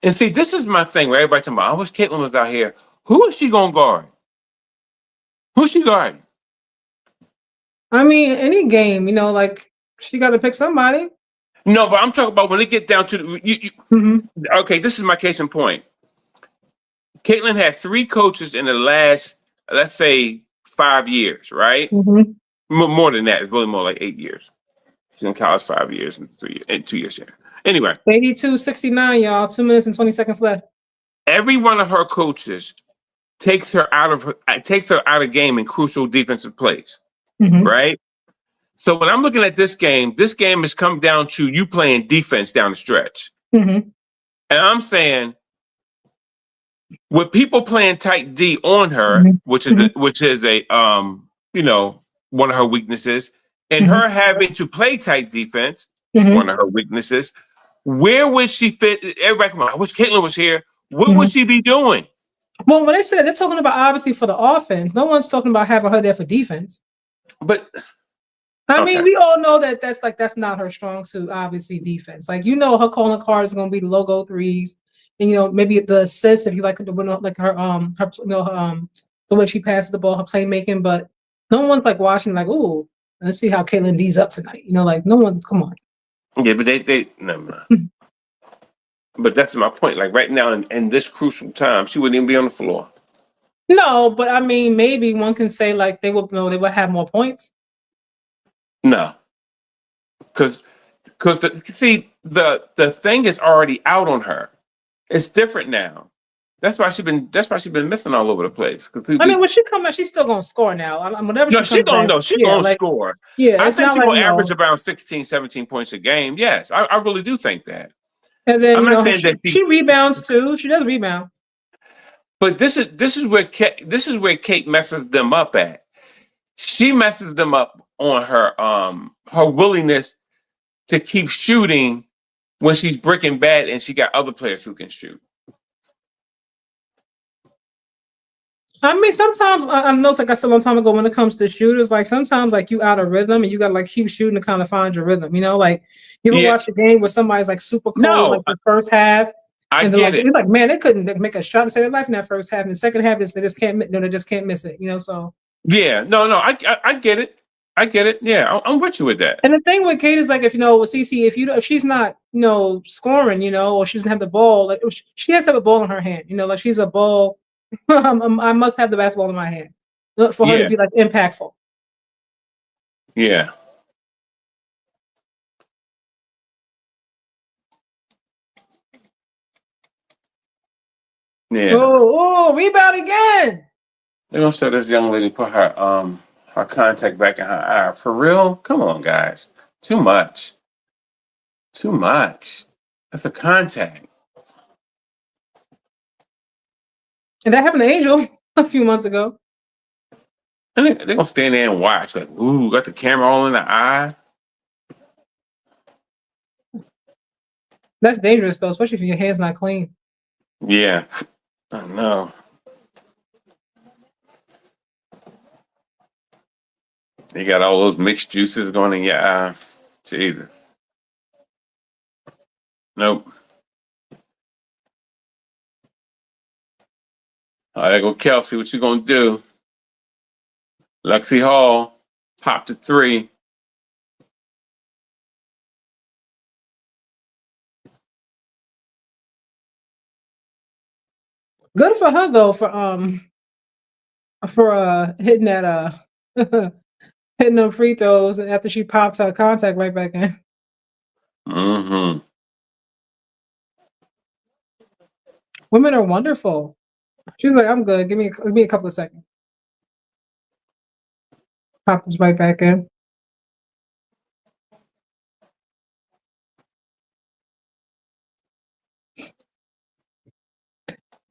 And see, this is my thing. Where everybody talking about, I wish Caitlin was out here. Who is she gonna guard? Who's she guarding?
I mean, any game, like she got to pick somebody.
No, but I'm talking about when it get down to okay. This is my case in point. Caitlin had 3 coaches in the last, let's say, 5 years, right? More than that. It's really more like 8 years. She's in college 5 years and 2 years here. Anyway,
82-69, y'all. 2 minutes and 20 seconds left.
Every one of her coaches takes her out of game in crucial defensive plays, right? So when I'm looking at this game has come down to you playing defense down the stretch, and I'm saying, with people playing tight D on her, which is a one of her weaknesses, and her having to play tight defense, one of her weaknesses, where would she fit? Everybody, come on! I wish Caitlin was here. What would she be doing?
Well, when they said they're talking about obviously for the offense, no one's talking about having her there for defense.
But
I mean, we all know that's not her strong suit. Obviously, defense. Like her calling card is going to be the logo threes, and maybe the assists if you like the way she passes the ball, her playmaking. But no one's like watching like, oh, let's see how Caitlin D's up tonight. Like no one. Come on.
Yeah, but they never mind. But that's my point. Like right now, in this crucial time, she wouldn't even be on the floor.
No, but I mean, maybe one can say like they would have more points.
No, because the thing is already out on her. It's different now. That's why she's been missing all over the place.
I mean, when she come back, she's still gonna score now. Whenever
she's gonna score.
Yeah,
I think she will average around 16, 17 points a game. Yes, I really do think that.
And then I'm not saying that she rebounds too. She does rebound.
But this is where Kate messes them up at. She messes them up on her willingness to keep shooting when she's breaking bad and she got other players who can shoot.
I mean, sometimes I know, like I said a long time ago, when it comes to shooters, like sometimes like you out of rhythm and you got to like keep shooting to kind of find your rhythm. Like you ever watch a game where somebody's like super cold, like the first half.
I get it.
You're like, man, they couldn't make a shot to save their life in that first half. In the second half, they just can't miss it. So.
Yeah, no, I get it. I get it. Yeah, I'm with you with that.
And the thing with Kate is like, with Cece, if she's not, scoring, or she doesn't have the ball, like she has to have a ball in her hand. Like she's a ball. I must have the basketball in my hand for her to be like impactful.
Yeah. Yeah.
Oh, rebound again.
They're gonna show this young lady put her contact back in her eye. For real? Come on, guys. Too much. That's a contact.
And that happened to Angel a few months ago.
And they're gonna stand there and watch, like, ooh, got the camera all in the eye.
That's dangerous though, especially if your hand's not clean.
Yeah. I know. You got all those mixed juices going in your eye. Jesus. Nope. All right, there go Kelsey. What you gonna do? Lexi Hall popped to 3.
Good for her though for hitting that hitting them free throws after she pops her contact right back in. Women are wonderful. She's like, I'm good. Give me a couple of seconds. Pop this right back in.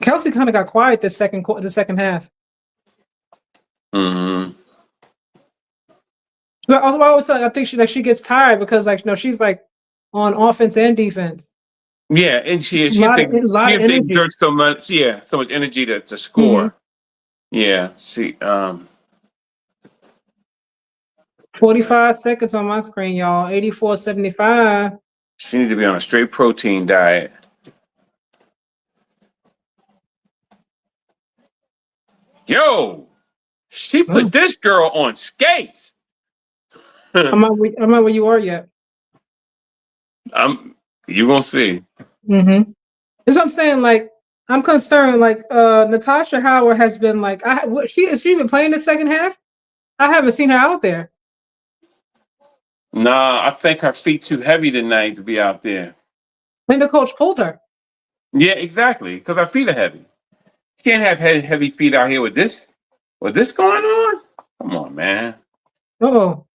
Kelsey kind of got quiet the second half. But also, I think she gets tired because she's like on offense and defense.
Yeah, and she has to exert so much. Yeah, so much energy to score. Yeah,
45 seconds on my screen, y'all. 84.75.
She needs to be on a straight protein diet. Yo, she put this girl on skates.
I'm not where you are yet.
You gonna see.
Mm-hmm. That's what I'm saying. Like, I'm concerned. Like, Natasha Howard has been like, is she even playing the second half? I haven't seen her out there.
Nah, I think her feet too heavy tonight to be out there.
And the coach pulled her.
Yeah, exactly. Because her feet are heavy. You can't have heavy feet out here with this going on. Come on, man.
Oh.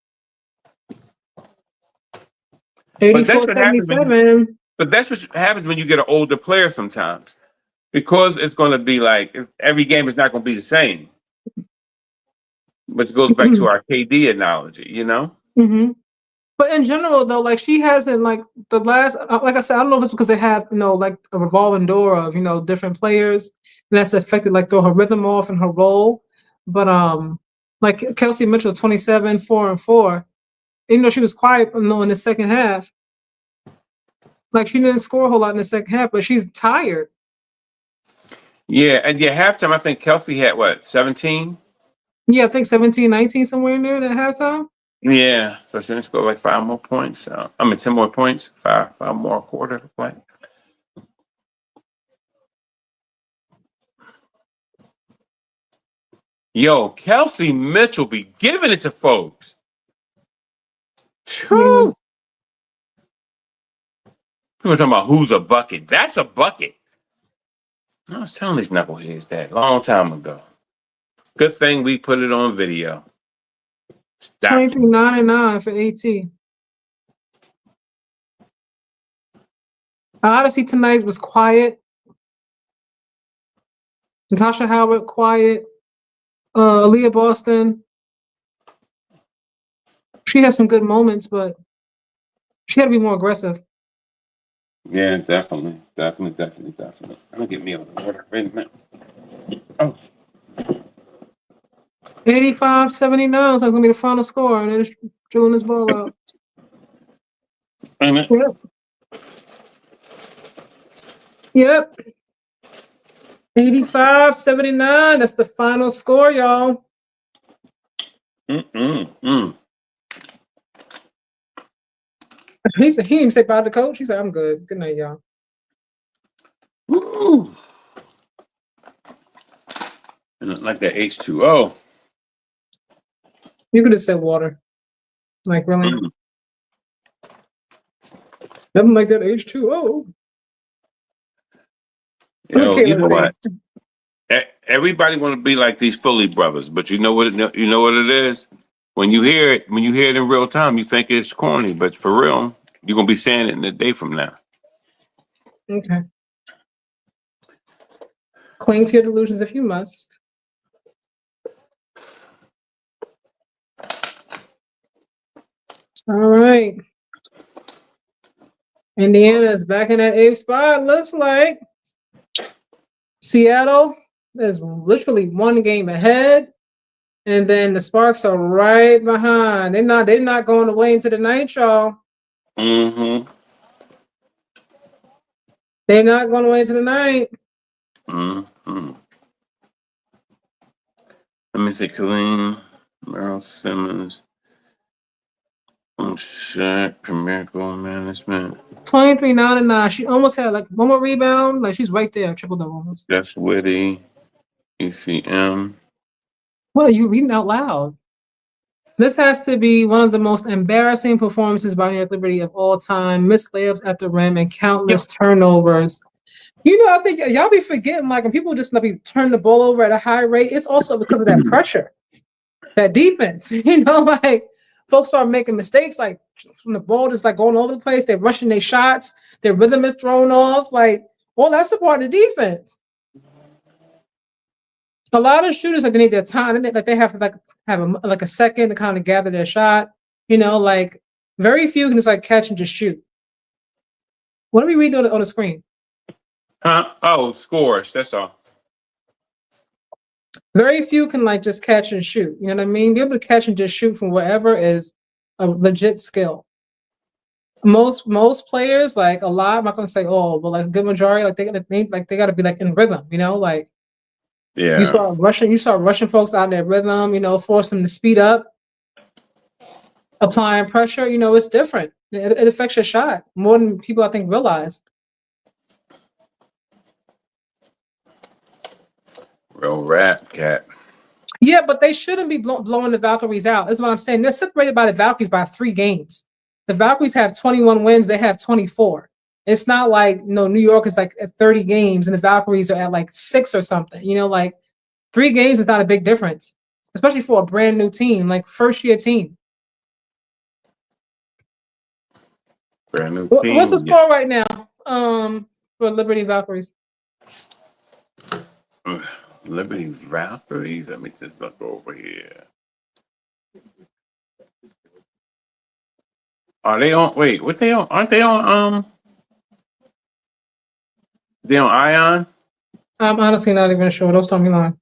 But that's what happens.
84.77.
But that's what happens when you get an older player sometimes, because it's going to be like every game is not going to be the same. Which goes back to our KD analogy, you know.
Mm-hmm. But in general, though, like she hasn't like the last, like I said, I don't know if it's because they have like a revolving door of different players, and that's affected like throw her rhythm off and her role. But like Kelsey Mitchell, 27, 4 and 4. Even though she was quiet, in the second half, like she didn't score a whole lot in the second half, but she's tired.
Yeah, and halftime, I think Kelsey had what, 17?
Yeah, I think 17, 19 somewhere in there at halftime.
Yeah, so she didn't score like 5 more points. 10 more points, five more quarter to play. Yo, Kelsey Mitchell be giving it to folks. Whew. People talking about who's a bucket. That's a bucket. I was telling these knuckleheads that a long time ago. Good thing we put it on video.
23.99 for AT. Odyssey tonight was quiet. Natasha Howard, quiet. Aaliyah Boston. She has some good moments, but she had to be more aggressive.
Yeah, definitely. I'm gonna get me a water. Wait a minute. Oh.
85-79, so it's gonna be the final score, and they're just drilling this ball out.
Wait a minute.
Yep. 85-79. That's the final score, y'all. He said he didn't say bye to the coach. He said, I'm good. Good night, y'all.
Ooh. Like that H2O.
You could have said water. Like, really? Nothing like that H2O.
Yo, you know what? Everybody want to be like these Philly brothers, but you know what it is? When you hear it in real time, you think it's corny, but for real, you're gonna be saying it in a day from now.
Okay. Cling to your delusions if you must. All right. Indiana's back in that 8th spot, looks like. Seattle is literally one game ahead. And then the Sparks are right behind. They're not going away into the night, y'all.
Mm-hmm.
They're not going away into the night.
Mm-hmm. Let me see, Kareem, Merrill Simmons, Shaq, Premier Goal Management.
23-9. She almost had like one more rebound. Like she's right there, triple double almost.
That's Witty, ECM.
What are you reading out loud? This has to be one of the most embarrassing performances by New York Liberty of all time. Missed layups at the rim and countless turnovers. I think y'all be forgetting, like, when people just be turning the ball over at a high rate, it's also because of that pressure, that defense. Like, folks start making mistakes, like, from the ball just, like, going all over the place. They're rushing their shots. Their rhythm is thrown off. Like, well, that's a part of the defense. A lot of shooters, like, they need their time. Like, they have a second to kind of gather their shot. Like, very few can just, like, catch and just shoot. What are we reading on the screen?
Huh? Oh, scores. That's all.
Very few can like just catch and shoot. You know what I mean? Be able to catch and just shoot from wherever is a legit skill. Most players, like a lot, I'm not gonna say all, but like a good majority, like they gotta be like in rhythm, like you
Yeah.
start rushing folks out of their rhythm, force them to speed up, applying pressure, it's different. It affects your shot more than people I think realize.
Real rap cat.
Yeah, but they shouldn't be blowing the Valkyries out. Is what I'm saying. They're separated by the Valkyries by 3 games. The Valkyries have 21 wins. They have 24. It's not like New York is like at 30 games and the Valkyries are at like 6 or something. Like 3 games is not a big difference, especially for a brand new team, like first year team.
Brand new
What's the
team.
score right now? For Liberty Valkyries.
Liberty Valkyries. Let me just look over here. Are they on? Wait, what they on? Aren't they on? They on Ion?
I'm honestly not even sure. Don't start me lying.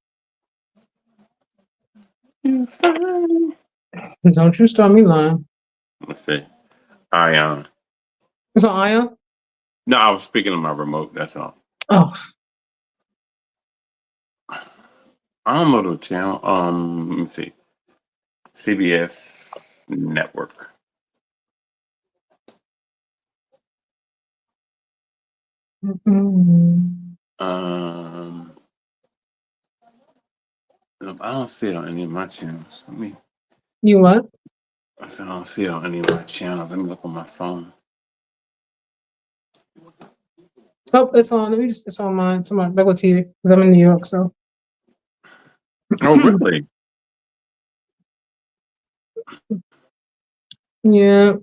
Don't you start me lying.
Let's see. Ion.
It's on Ion?
No, I was speaking on my remote. That's all.
Oh.
I don't know the channel. Let me see. CBS Network.
Mm-mm.
I don't see it on any of my channels.
You what?
I don't see it on any of my channels. Let me look on my phone.
Oh, it's on. It's on mine. It's on my regular TV because I'm in New York. So.
Oh, really?
Yeah.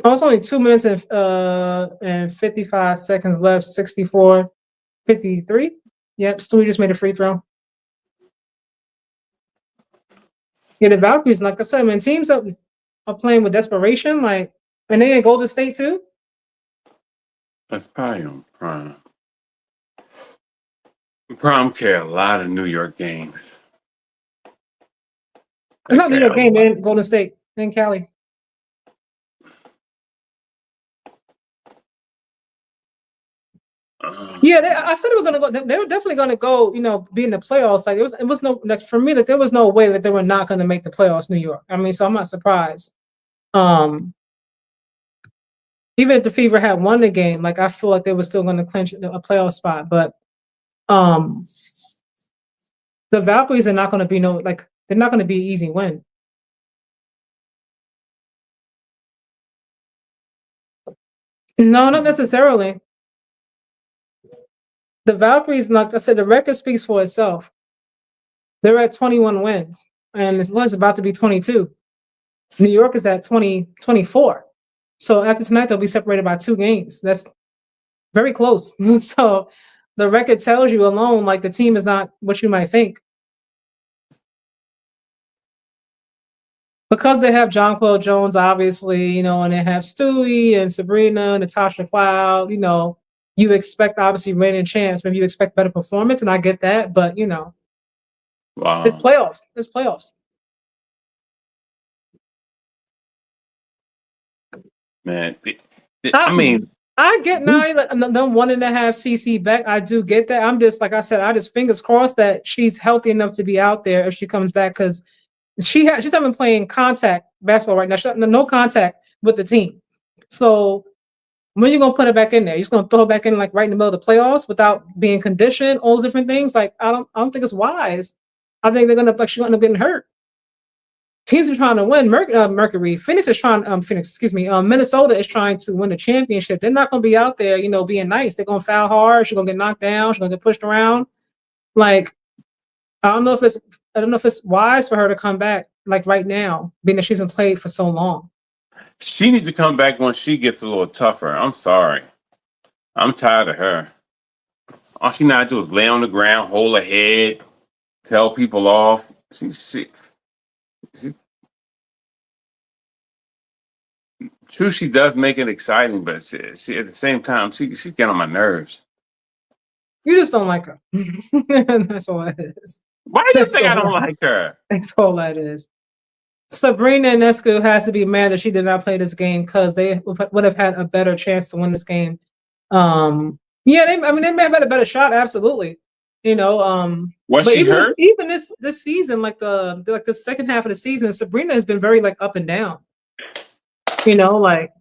Oh, it's only 2 minutes and 55 seconds left. 64-53. Yep. Stewie just made a free throw. Yeah, the Valkyries, like I said, man, teams that are playing with desperation, like, and they in Golden State too.
That's probably on Prime. Prime carry a lot of New York games.
It's not New York game, man. Golden State in Cali. Yeah, I said they were gonna go. They were definitely gonna go. Be in the playoffs. Like it was no like for me. Like there was no way that they were not gonna make the playoffs. New York. I mean, so I'm not surprised. Even if the Fever had won the game, like I feel like they were still gonna clinch a playoff spot. But the Valkyries are not gonna be they're not gonna be an easy win. No, not necessarily. The Valkyries, like I said, the record speaks for itself. They're at 21 wins, and it's about to be 22. New York is at 24. So after tonight, they'll be separated by 2 games. That's very close. So the record tells you alone, like the team is not what you might think. Because they have John Claude Jones, obviously, and they have Stewie and Sabrina, Natasha Cloud, you expect obviously reigning champs, maybe you expect better performance, and I get that, but
Wow.
it's playoffs. It's playoffs.
Man, I mean,
I get now them wanting to have CC back. I do get that. I'm just like I said, I just fingers crossed that she's healthy enough to be out there if she comes back because she's not been playing contact basketball right now. No contact with the team. So when you gonna put her back in there? You're just gonna throw her back in like right in the middle of the playoffs without being conditioned, all those different things. Like I don't think it's wise. I think they're gonna she's gonna end up getting hurt. Teams are trying to win. Mercury, Phoenix is trying. Phoenix, excuse me. Minnesota is trying to win the championship. They're not gonna be out there, being nice. They're gonna foul hard. She's gonna get knocked down. She's gonna get pushed around. Like I don't know if it's wise for her to come back like right now, being that she hasn't played for so long.
she needs to come back when she gets a little tougher. I'm sorry. I'm tired of her. All she not do is lay on the ground, hold her head, tell people off. She true, she does make it exciting, but she at the same time, she get on my nerves.
You just don't like her. That's all it is.
Why do you
That's
think I
all.
don't like her?
That's all that is. Sabrina Ionescu has to be mad that she did not play this game because they would have had a better chance to win this game. Yeah, they may have had a better shot, absolutely.
Was
But
she hurt?
even this season, like the second half of the season, Sabrina has been very like up and down. Like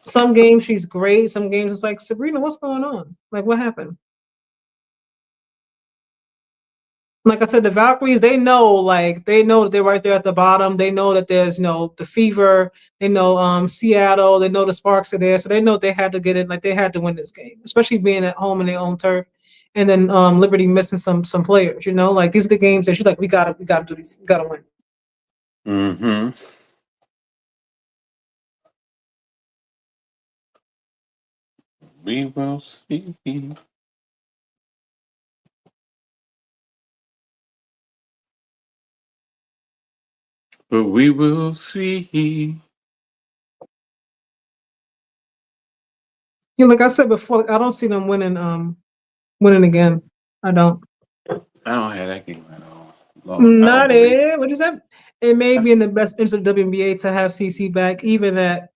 some games she's great, some games it's like, Sabrina, what's going on? Like, what happened? Like I said, the Valkyries, they know that they're right there at the bottom. They know that there's the Fever, they know Seattle, they know the Sparks are there, so they know they had to get it, like they had to win this game, especially being at home in their own turf. And then Liberty missing some players, like these are the games that she's like, we gotta do these, we gotta win.
Mm-hmm. We will see. But we will see.
Like I said before, I don't see them winning again. I don't.
I don't have that game at all. Lord, I don't
Not
believe
it. What is that? It may be in the best interest of WNBA to have CC back, even that.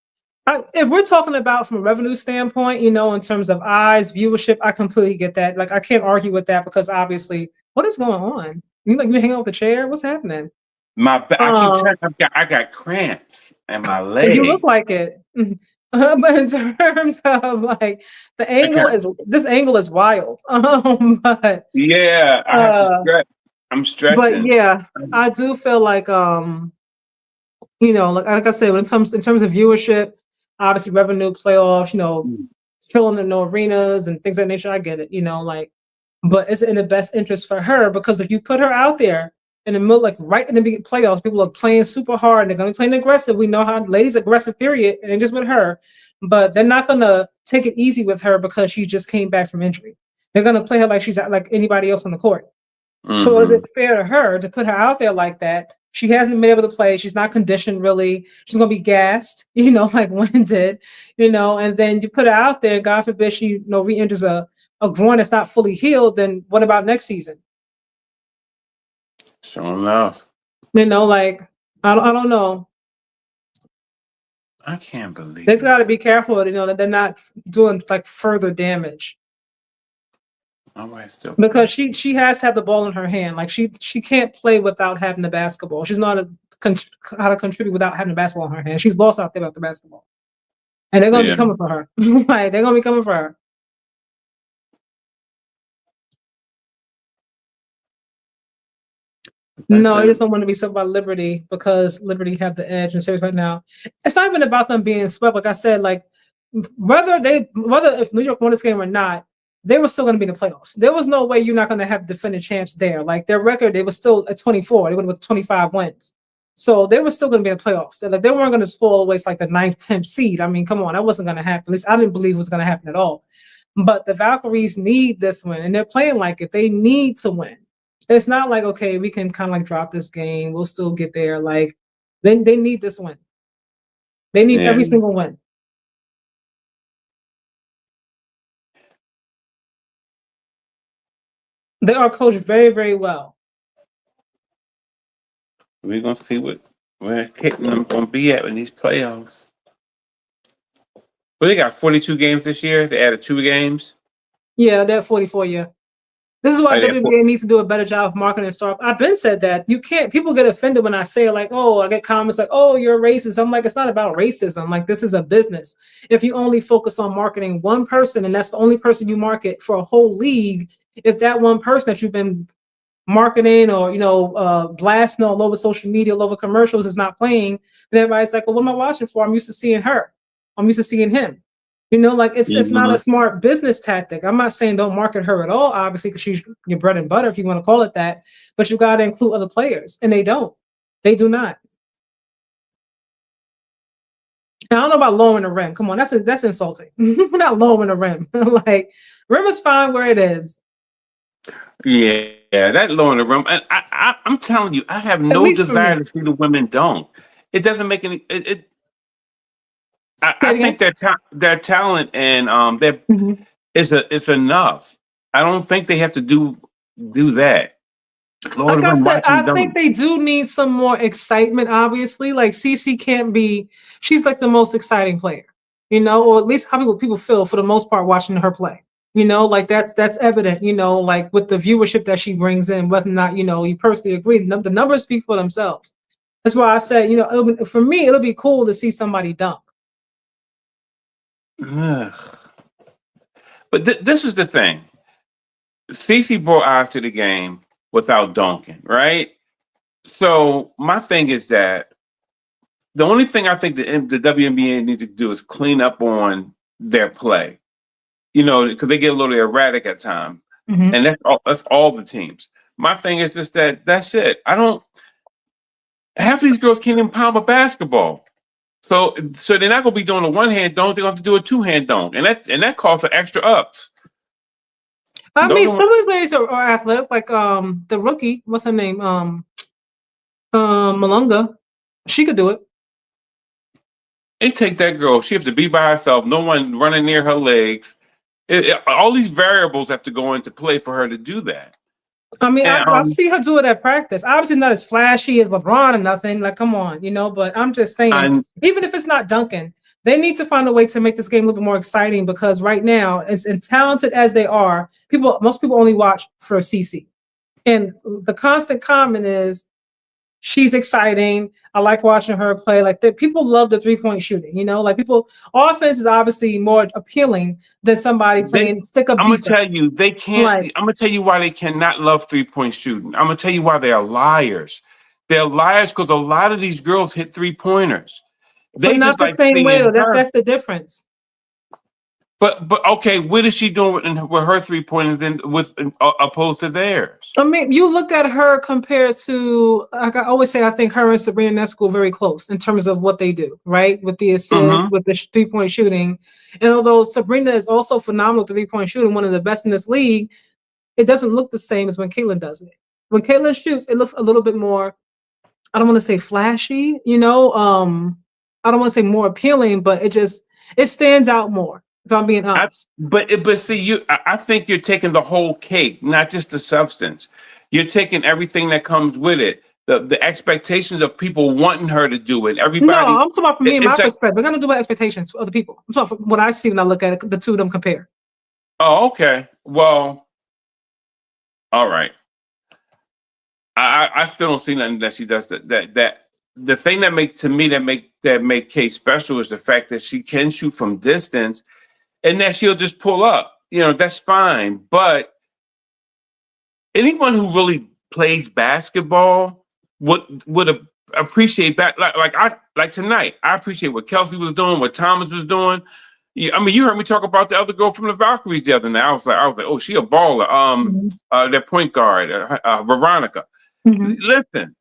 If we're talking about from a revenue standpoint, in terms of eyes, viewership, I completely get that. Like, I can't argue with that because obviously, what is going on? You hanging out with the chair? What's happening?
I keep telling I got cramps in my
And you look
leg.
like it. But in terms of like the angle this angle is wild. But
Yeah, I have to stretch. I'm
but
stretching.
yeah, I do feel like like I said, in terms of viewership, obviously revenue, playoffs, filling in the arenas and things of that nature. I get it, but it's in the best interest for her because if you put her out there in the middle, like right in the beginning playoffs, people are playing super hard. They're going to be playing aggressive. We know how ladies aggressive, period, and just with her, but they're not going to take it easy with her because she just came back from injury. They're going to play her like she's like anybody else on the court. So is it fair to her to put her out there like that? She hasn't been able to play. She's not conditioned really. She's gonna be gassed, like Wynn did, and then you put her out there, God forbid she, re-enters a groin that's not fully healed, then what about next season?
Sure enough.
Like I don't know.
I can't believe
They gotta
this.
be careful, that they're not doing like further damage.
My wife's still
Because she has to have the ball in her hand. Like she can't play without having the basketball. She's not how to contribute without having the basketball in her hand. She's lost out there without the basketball, and they're gonna be coming for her. Like they're gonna be coming for her. No, I just don't want to be swept by Liberty because Liberty have the edge in series right now. It's not even about them being swept. Like I said, like whether if New York won this game or not, they were still going to be in the playoffs. There was no way you're not going to have defending champs there. Like their record, they were still at 24. They would have 25 wins. So they were still going to be in the playoffs. Like they weren't going to fall away like the 9th, 10th seed. I mean, come on, that wasn't going to happen. At least I didn't believe it was going to happen at all. But the Valkyries need this win, and they're playing like it. They need to win. It's not like, okay, we can kind of like drop this game. We'll still get there. Like they need this win. They need every single win. They are coached very, very well.
We're gonna see where Caitlin gonna be at in these playoffs. But they got 42 games this year. They added 2 games.
Yeah, they're 44. Yeah. This is why WNBA needs to do a better job of marketing and stuff. I've been said that you can't. People get offended when I say like, "Oh," I get comments like, "Oh, you're racist." I'm like, it's not about racism. Like, this is a business. If you only focus on marketing one person and that's the only person you market for a whole league, if that one person that you've been marketing or blasting all over social media, all over commercials is not playing, then everybody's like, "Well, what am I watching for? I'm used to seeing her. I'm used to seeing him." Like it's not a smart business tactic. I'm not saying don't market her at all, obviously, because she's your bread and butter, if you want to call it that. But you got to include other players, and they don't. They do not. And I don't know about lowering the rim. Come on, that's insulting. We're not lowering the rim. Like rim is fine where it is.
Yeah, that lowering the rim. And I'm telling you, I have no desire to see the women don't. It doesn't make any. I think their talent and it's enough. I don't think they have to do that. Lord,
Like
if
I
I'm
said,
watching
I think
them.
they do need some more excitement, obviously. Like Cece can't be, she's like the most exciting player, or at least how people feel for the most part watching her play. Like that's evident, like with the viewership that she brings in, whether or not, you personally agree. The numbers speak for themselves. That's why I said, for me, it'll be cool to see somebody dunk.
Ugh. But this is the thing. Cece brought eyes to the game without dunking, right? So my thing is that the only thing I think the WNBA needs to do is clean up on their play. Because they get a little erratic at times,
Mm-hmm.
and that's all the teams. My thing is just that's it. I don't. Half of these girls can't even palm a basketball. So they're not gonna be doing a one hand dunk. They're gonna have to do a two-hand dunk, and that calls for extra ups.
I mean,
Those are
some of these ladies are athletic, like the rookie, what's her name? Malunga. She could do it.
they take that girl. She has to be by herself. No one running near her legs. All these variables have to go into play for her to do that.
I mean,
And
I've seen her do it at practice. Obviously, not as flashy as LeBron or nothing. Like, come on, But I'm just saying,
I
even if it's not Duncan, they need to find a way to make this game a little bit more exciting. Because right now, as talented as they are, most people only watch for CC, and the constant comment is she's exciting. I like watching her play. Like people love the 3-point shooting. Like people, offense is obviously more appealing than somebody
they
playing stick up
I'm gonna tell
defense.
you they can't.
Like,
I'm gonna tell you why they cannot love 3-point shooting. I'm gonna tell you why they are liars. They're liars because a lot of these girls hit 3-pointers.
but
They
not
just
the
like
same way.
seeing
Though.
her.
That's the difference.
But okay, what is she doing with her 3-pointers than with opposed to theirs?
I mean, you look at her compared to, like I always say, I think her and Sabrina Nesco are very close in terms of what they do, right? With the assist,
Mm-hmm.
with the 3-point shooting. And although Sabrina is also phenomenal 3-point shooting, one of the best in this league, it doesn't look the same as when Caitlin does it. When Caitlin shoots, it looks a little bit more, I don't want to say flashy, I don't want to say more appealing, but it stands out more, if I'm being honest.
But see, I think you're taking the whole cake, not just the substance. You're taking everything that comes with it. The expectations of people wanting her to do it.
No,
Everybody,
I'm talking about from me and my
it's like,
perspective. We're gonna do about expectations for other people. I'm talking from what I see when I look at it, the two of them compare.
oh, okay. Well, all right. I still don't see nothing that she does that the thing that make Kate special is the fact that she can shoot from distance and that she'll just pull up. That's fine. But anyone who really plays basketball would appreciate that. Like tonight, I appreciate what Kelsey was doing, what Thomas was doing. Yeah, I mean, you heard me talk about the other girl from the Valkyries the other night. I was like, oh, she a baller.
Mm-hmm.
Their point guard, Veronica.
Mm-hmm.
Listen,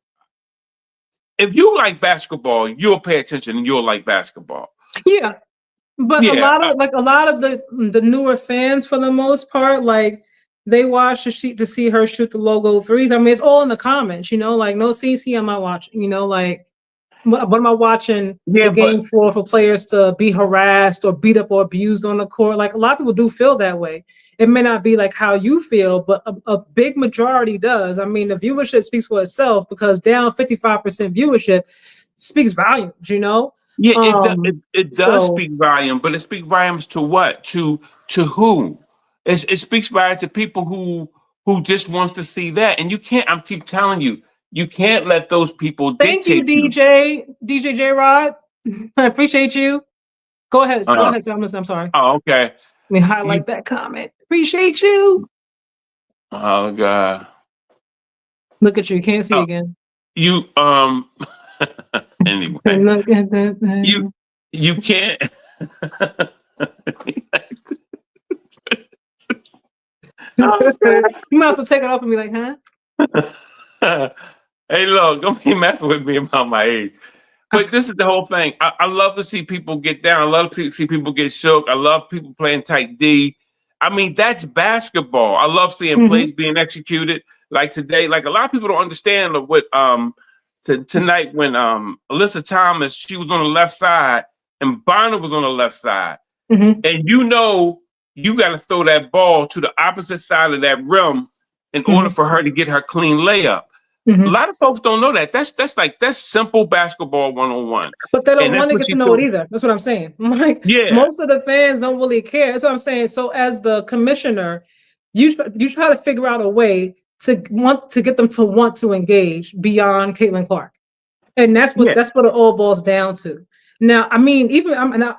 if you like basketball, you'll pay attention and you'll like basketball.
Yeah, but
Yeah,
a lot of the newer fans, for the most part, like they watch to see her shoot the logo threes. I mean, it's all in the comments, like no CC, I'm not watching. Like what am I watching
yeah,
the
but
game for players to be harassed or beat up or abused on the court? Like a lot of people do feel that way. It may not be like how you feel, but a big majority does. I mean, the viewership speaks for itself because down 55% viewership speaks volumes.
yeah,
Um,
it does
so
speak volume, but it speaks volumes to what? To who? It speaks volume to people who just wants to see that, and you can't. I keep telling you, you can't let those people
thank you,
dictate you.
DJ J Rod. I appreciate you. Go ahead. Go
Uh,
ahead. I'm listening. I'm sorry.
oh, okay.
Let me
You,
highlight that comment. Appreciate you.
oh God.
Look at you. Can't see
Oh,
again.
you anyway,
And look at
you
that.
you can't. Oh,
You might as well take it off and be like, huh?
God. Hey, look, don't be messing with me about my age. But this is the whole thing. I love to see people get down. I love to see people get shook. I love people playing tight D. I mean, that's basketball. I love seeing
Mm-hmm.
plays being executed. Like today, like a lot of people don't understand what tonight when Alyssa Thomas, she was on the left side and Bonner was on the left side.
Mm-hmm.
And you got to throw that ball to the opposite side of that rim in order for her to get her clean layup. A lot of folks don't know that. That's simple basketball 101.
But they don't
And
want
that's
to
what
get to
she
know it
told.
either. That's what I'm saying. Like
Yeah.
most of the fans don't really care. That's what I'm saying. So as the commissioner, you try to figure out a way to want to get them to want to engage beyond Caitlin Clark. And
Yeah.
that's what it all boils down to. Now, I mean, even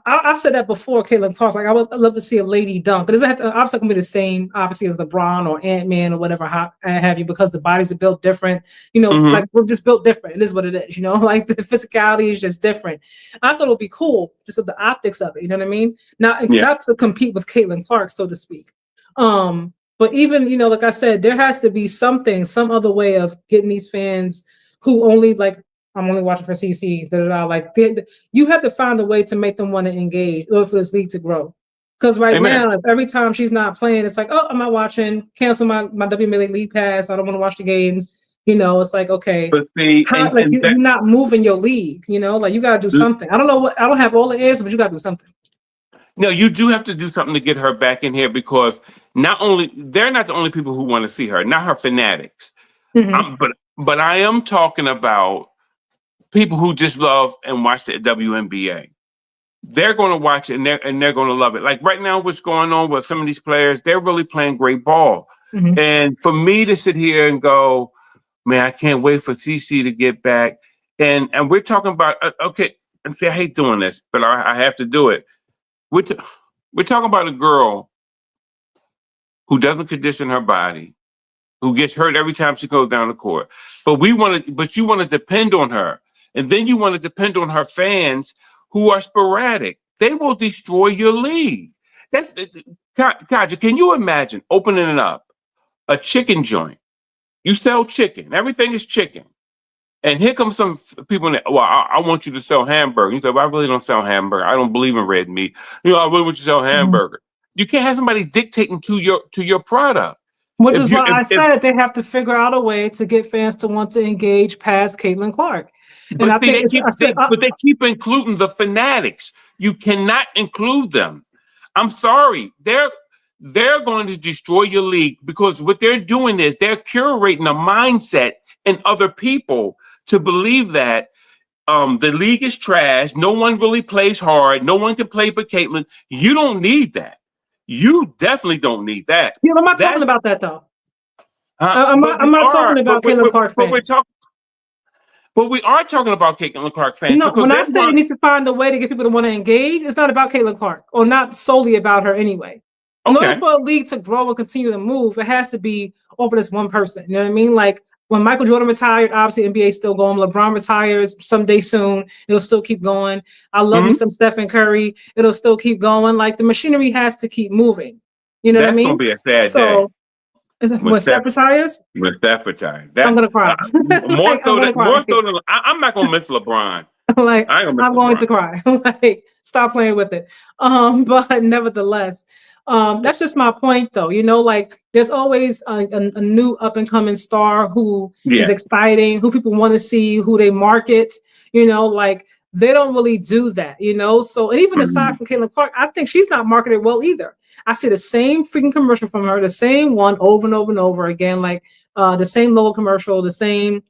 I said that before Caitlin Clark. Like, I'd love to see a lady dunk. It doesn't have to obviously gonna be the same, obviously, as LeBron or Ant-Man or whatever have you, because the bodies are built different. You know,
Mm-hmm.
like we're just built different. It is what it is. You know, like the physicality is just different. I thought it would be cool, just of the optics of it. You know what I mean? Not to compete with Caitlin Clark, so to speak. But even, you know, like I said, there has to be something, some other way of getting these fans who only like, I'm only watching for CC. Like you have to find a way to make them want to engage, or for this league to grow. Because right
Amen.
now, every time she's not playing, it's like, oh, I'm not watching. Cancel my WNBA league pass. I don't want to watch the games. You know, it's like, okay,
But see,
like you're not moving your league. You know, like you got to do something. I don't know what. I don't have all the answers, but you got to do something.
no, you do have to do something to get her back in here, because they're not the only people who want to see her, not her fanatics. But I am talking about people who just love and watch the WNBA. They're going to watch it, and they're going to love it. Like right now, what's going on with some of these players, they're really playing great ball. And for me to sit here and go, man, I can't wait for CC to get back. And we're talking about, okay, and see, I hate doing this, but I have to do it. We're talking about a girl who doesn't condition her body, who gets hurt every time she goes down the court. But you want to depend on her. And then you want to depend on her fans who are sporadic. They will destroy your league. Kaja, can you imagine opening it up, a chicken joint? You sell chicken. Everything is chicken. And here comes some people that, well, I want you to sell hamburger. You say, well, I really don't sell hamburger. I don't believe in red meat. You know, I really want you to sell hamburger. You can't have somebody dictating to your product.
Which is why I said they have to figure out a way to get fans to want to engage past Caitlin Clark.
But see, they keep including the fanatics. You cannot include them. I'm sorry. They're going to destroy your league, because what they're doing is they're curating a mindset in other people to believe that the league is trash. No one really plays hard. No one can play but Caitlin. You don't need that. You definitely don't need that.
Yeah, I'm not talking about that though. I'm not talking about Caitlin Clark fans.
But we are talking about Caitlin Clark fans.
No, when I say you need to find a way to get people to want to engage, it's not about Caitlin Clark, or not solely about her anyway. In order for a league to grow and continue to move, it has to be over this one person. You know what I mean? Like when Michael Jordan retired, obviously NBA is still going. LeBron retires someday soon. It'll still keep going. I love me some Stephen Curry. It'll still keep going. Like the machinery has to keep moving. You know what I mean?
That's going to be a sad day.
When Steph retires?
When Steph retires.
I'm going to cry.
I'm not going to miss LeBron.
Like, I'm going to cry. Like, stop playing with it. But nevertheless, that's just my point, though. You know, like there's always a new up and coming star who is exciting, who people want to see, who they market. You know, like they don't really do that. You know, so and even aside from Caitlin Clark, I think she's not marketed well either. I see the same freaking commercial from her, the same one over and over and over again, like the same logo commercial, the same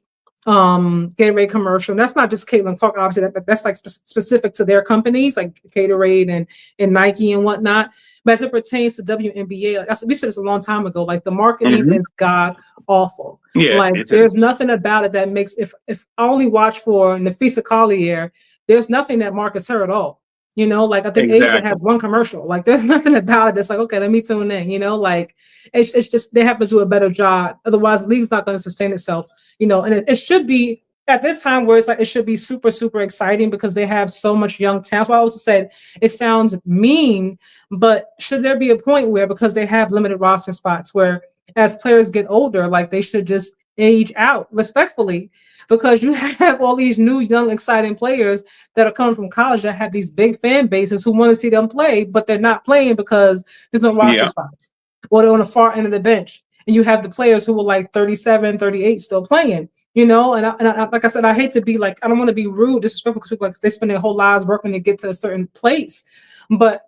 Gatorade commercial. And that's not just Caitlin Clark, obviously. That's like specific to their companies, like Gatorade and Nike and whatnot. But as it pertains to WNBA, like we said this a long time ago. Like the marketing is god awful.
Yeah,
like there's nothing about it that makes. If I only watch for Nafisa Collier, there's nothing that markets her at all. You know, like I think Asia has one commercial. Like there's nothing about it that's like, okay, let me tune in. You know, like it's just they have to do a better job. Otherwise, the league's not going to sustain itself. You know, and it should be at this time where it's like it should be super, super exciting because they have so much young talent. Well, I also said it sounds mean, but should there be a point where, because they have limited roster spots, where as players get older, like they should just age out respectfully, because you have all these new, young, exciting players that are coming from college that have these big fan bases who want to see them play, but they're not playing because there's no roster spots, or they're on the far end of the bench. And you have the players who are like 37, 38 still playing, you know? And I like I said, I hate to be like, I don't want to be rude, disrespectful, because people like they spend their whole lives working to get to a certain place. But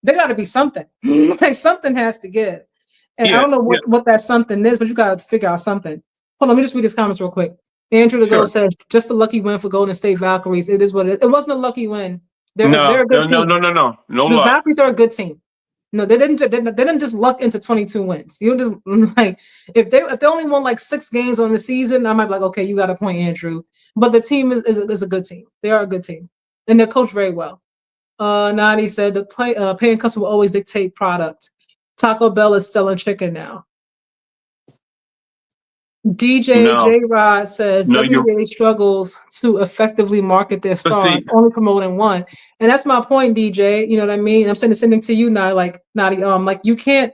there got to be something. Like something has to give. And I
Yeah,
don't know
yeah,
what that something is, but you got to figure out something. Hold on, let me just read these comments real quick. Andrew the Go
sure.
says, just a lucky win for Golden State Valkyries. It is what it wasn't a lucky win. They're
No,
a good
no, no,
team.
no, no, no. No
The
luck.
Valkyries are a good team. No, they didn't just luck into 22 wins. You just like if they only won like 6 games on the season, I might be like, okay, you got a point, Andrew. But the team is a good team. They are a good team. And they're coached very well. Nani said the paying customer will always dictate product. Taco Bell is selling chicken now. DJ
No,
J Rod says
no, you.
WNBA struggles to effectively market their
But see,
stars, only promoting one. And that's my point, DJ. You know what I mean? I'm saying the same thing to you now, like Nadi. Like you can't.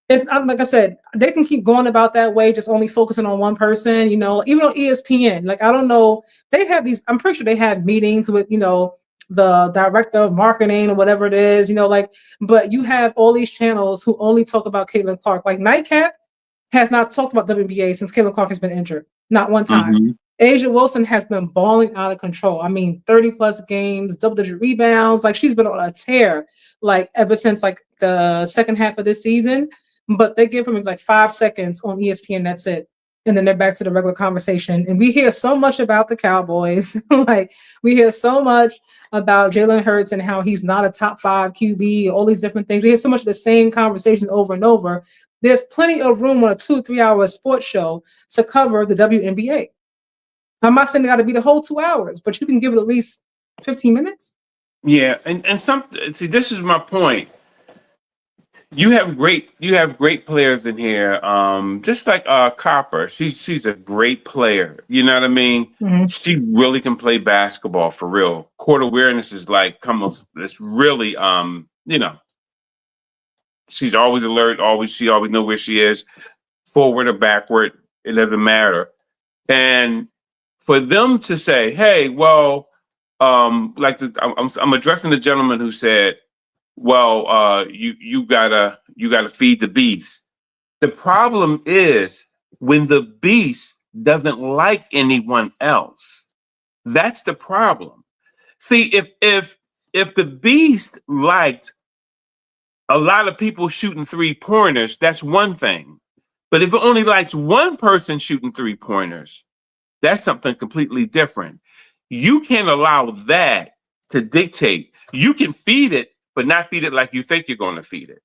It's not like I said, they can keep going about that way, just only focusing on one person, even on ESPN. Like, I don't know, they have these, I'm pretty sure they have meetings with, the director of marketing or whatever it is, but you have all these channels who only talk about Caitlin Clark. Like Nightcap has not talked about WNBA since Caitlin Clark has been injured. Not one time.
hmm
Asia Wilson has been balling out of control. I mean, 30 plus games, double-digit rebounds. Like she's been on a tear, like ever since like the second half of this season. But they give him like 5 seconds on ESPN. That's it. And then they're back to the regular conversation. And we hear so much about the Cowboys. Like we hear so much about Jalen Hurts and how he's not a top 5 QB, all these different things. We hear so much of the same conversations over and over. There's plenty of room on a 2-3 hour sports show to cover the WNBA. I'm not saying it got to be the whole 2 hours, but you can give it at least 15 minutes.
Yeah, and some see. This is my point. You have great players in here. Just like Copper, she's a great player. You know what I mean?
Mm-hmm.
She really can play basketball for real. Court awareness is like it's really she's always alert. She always know where she is, forward or backward. It doesn't matter. And for them to say, "Hey, well," I'm addressing the gentleman who said, "Well, you gotta feed the beast." The problem is when the beast doesn't like anyone else. That's the problem. See, if the beast liked a lot of people shooting 3-pointers, that's one thing. But if it only likes one person shooting 3-pointers, that's something completely different. You can't allow that to dictate. You can feed it, but not feed it like you think you're going to feed it.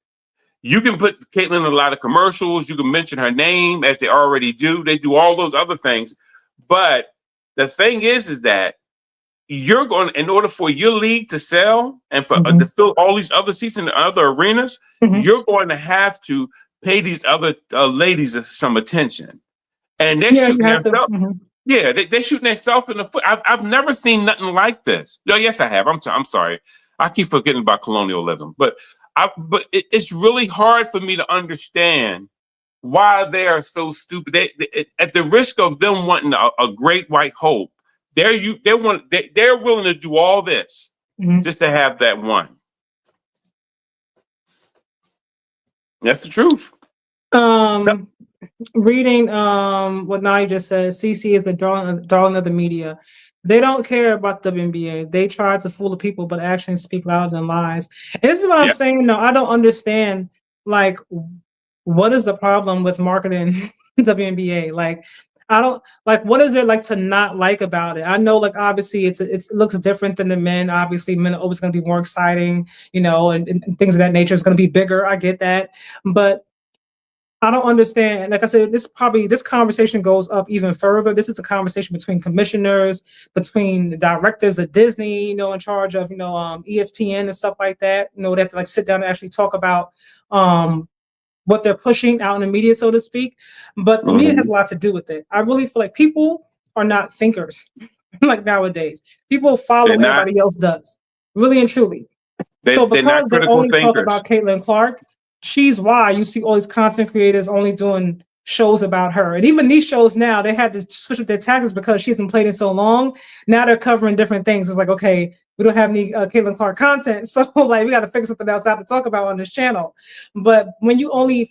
You can put Caitlin in a lot of commercials. You can mention her name as they already do. They do all those other things. But the thing is that you're going, in order for your league to sell and for
Mm-hmm.
to fill all these other seats in other arenas,
Mm-hmm.
you're going to have to pay these other ladies some attention. And they're
Yeah, you
shooting
have to.
themselves.
Mm-hmm.
Yeah, they're shooting themselves in the foot. I've never seen nothing like this. No, yes, I have. I'm sorry. I keep forgetting about colonialism, but it's really hard for me to understand why they are so stupid. At the risk of them wanting a great white hope, they're willing to do all this
Mm-hmm.
just to have that one. That's the truth.
Reading what Nai just said, CC is the darling of the media. They don't care about WNBA. They try to fool the people, but actions speak louder than lies. And this is what I'm
Yeah.
saying. No, I don't understand. Like, what is the problem with marketing WNBA? Like, I don't like. What is it like to not like about it? I know, like, obviously, it looks different than the men. Obviously, men are always going to be more exciting, and things of that nature is going to be bigger. I get that, but I don't understand. Like I said, this conversation goes up even further. This is a conversation between commissioners, between the directors of Disney, in charge of, ESPN and stuff like that. They have to like sit down and actually talk about what they're pushing out in the media, so to speak. But the media has a lot to do with it. I really feel like people are not thinkers like nowadays. People follow
They're
what
not.
everybody else does, really and truly. So
They're not
because they
critical
only talk
thinkers.
about Caitlin Clark, she's why you see all these content creators only doing shows about her. And even these shows now, they had to switch up their tactics because she hasn't played in so long. Now they're covering different things. It's like, okay, we don't have any Caitlin Clark content, so like we got to figure something else out to talk about on this channel. But when you only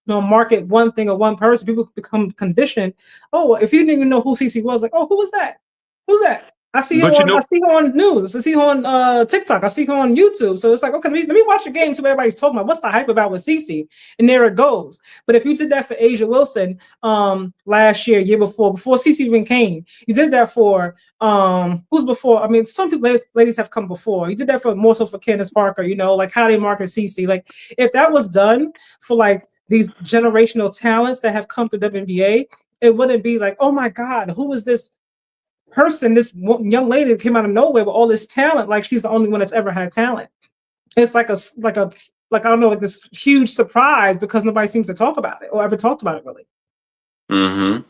market one thing or one person, people become conditioned. Oh, if you didn't even know who CC was, like, oh, who was that? Who's that? I see her
But you
on
know,
news. I see her on TikTok. I see her on YouTube. So it's like, okay, let me watch a game. So everybody's talking about what's the hype about with Cece, and there it goes. But if you did that for Asia Wilson last year before Cece even came, you did that for who's before? I mean, some people ladies have come before. You did that for more so for Candace Parker. You know, like how they market Cece. Like if that was done for like these generational talents that have come to WNBA, it wouldn't be like, oh my God, who is this person, this young lady that came out of nowhere with all this talent, like she's the only one that's ever had talent. It's like I don't know, like this huge surprise because nobody seems to talk about it or ever talked about it really.
mm-hmm.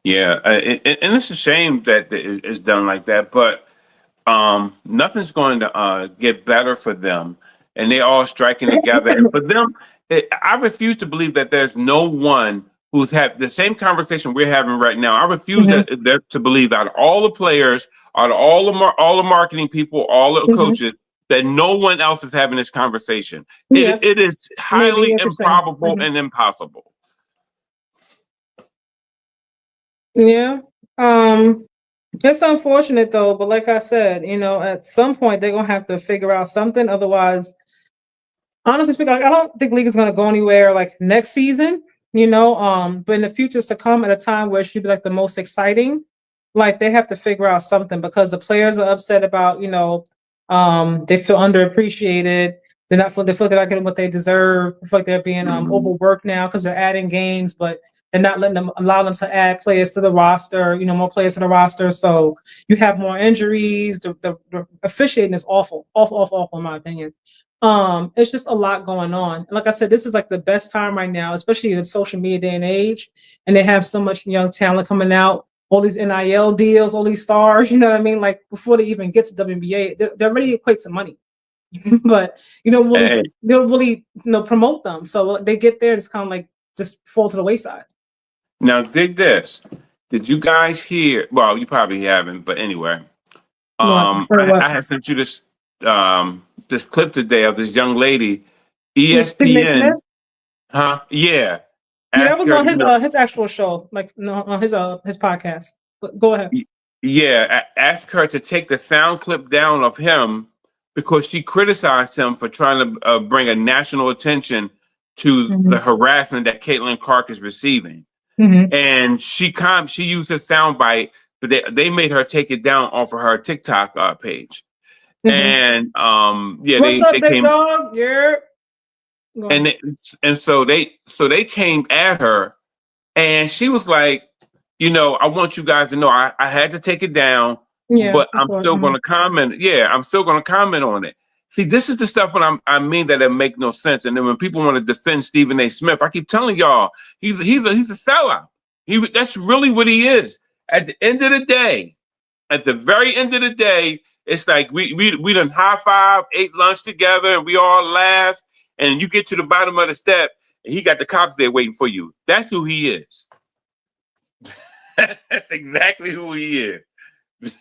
Yeah, and it's a shame that it's done like that, but nothing's going to get better for them, and they all striking together. And for them, I refuse to believe that there's no one who's had the same conversation we're having right now. I refuse
Mm-hmm.
to believe out of all the players, out of all the marketing people, all the
Mm-hmm.
coaches, that no one else is having this conversation.
Yeah,
It is
maybe
highly
interesting.
improbable
Mm-hmm.
and impossible.
Yeah. It's unfortunate though, but like I said, you know, at some point they're gonna have to figure out something. Otherwise, honestly speaking, I don't think league is going to go anywhere like next season, you know. But in the futures to come, at a time where it should be like the most exciting, like they have to figure out something because the players are upset about, you know, they feel underappreciated. They feel they're not getting what they deserve. They feel like they're being
Mhm.
overworked now because they're adding games, but they're not letting them allow them to add players to the roster, you know, more players to the roster. So you have more injuries. The officiating is awful, awful, awful, awful in my opinion. It's just a lot going on. Like I said, this is like the best time right now, especially in social media day and age. And they have so much young talent coming out, all these NIL deals, all these stars, you know what I mean? Like before they even get to WNBA, they're already equate to money. But
Hey,
you don't really promote them. So they get there, it's kind of like just fall to the wayside.
now dig this. Did you guys hear? Well, you probably haven't, but anyway,
What? Or what?
I had sent you this clip today of this young lady,
With Stephen A. Smith?
ESPN, huh? Yeah,
Yeah, I
ask
was
her.
on his actual show, like no on his podcast. But go ahead.
Yeah, ask her to take the sound clip down of him because she criticized him for trying to bring a national attention to the
Hmm.
harassment that Caitlin Clark is receiving.
Hmm.
And she used a sound bite, but they made her take it down off of her TikTok page.
Hmm.
And yeah,
What's up,
they
big
came
dog? Yeah. Go
and
ahead.
they, and so they came at her, and she was like, I want you guys to know I had to take it down,
Yeah,
but
that's
I'm
what.
still going to comment. Yeah, I'm still going to comment on it. See, this is the stuff when I mean that it make no sense. And then when people want to defend Stephen A. Smith, I keep telling y'all he's a sellout. That's really what he is. At the end of the day, at the very end of the day, it's like we done high five, ate lunch together, and we all laughed. And you get to the bottom of the step, and he got the cops there waiting for you. That's who he is. That's exactly who he is.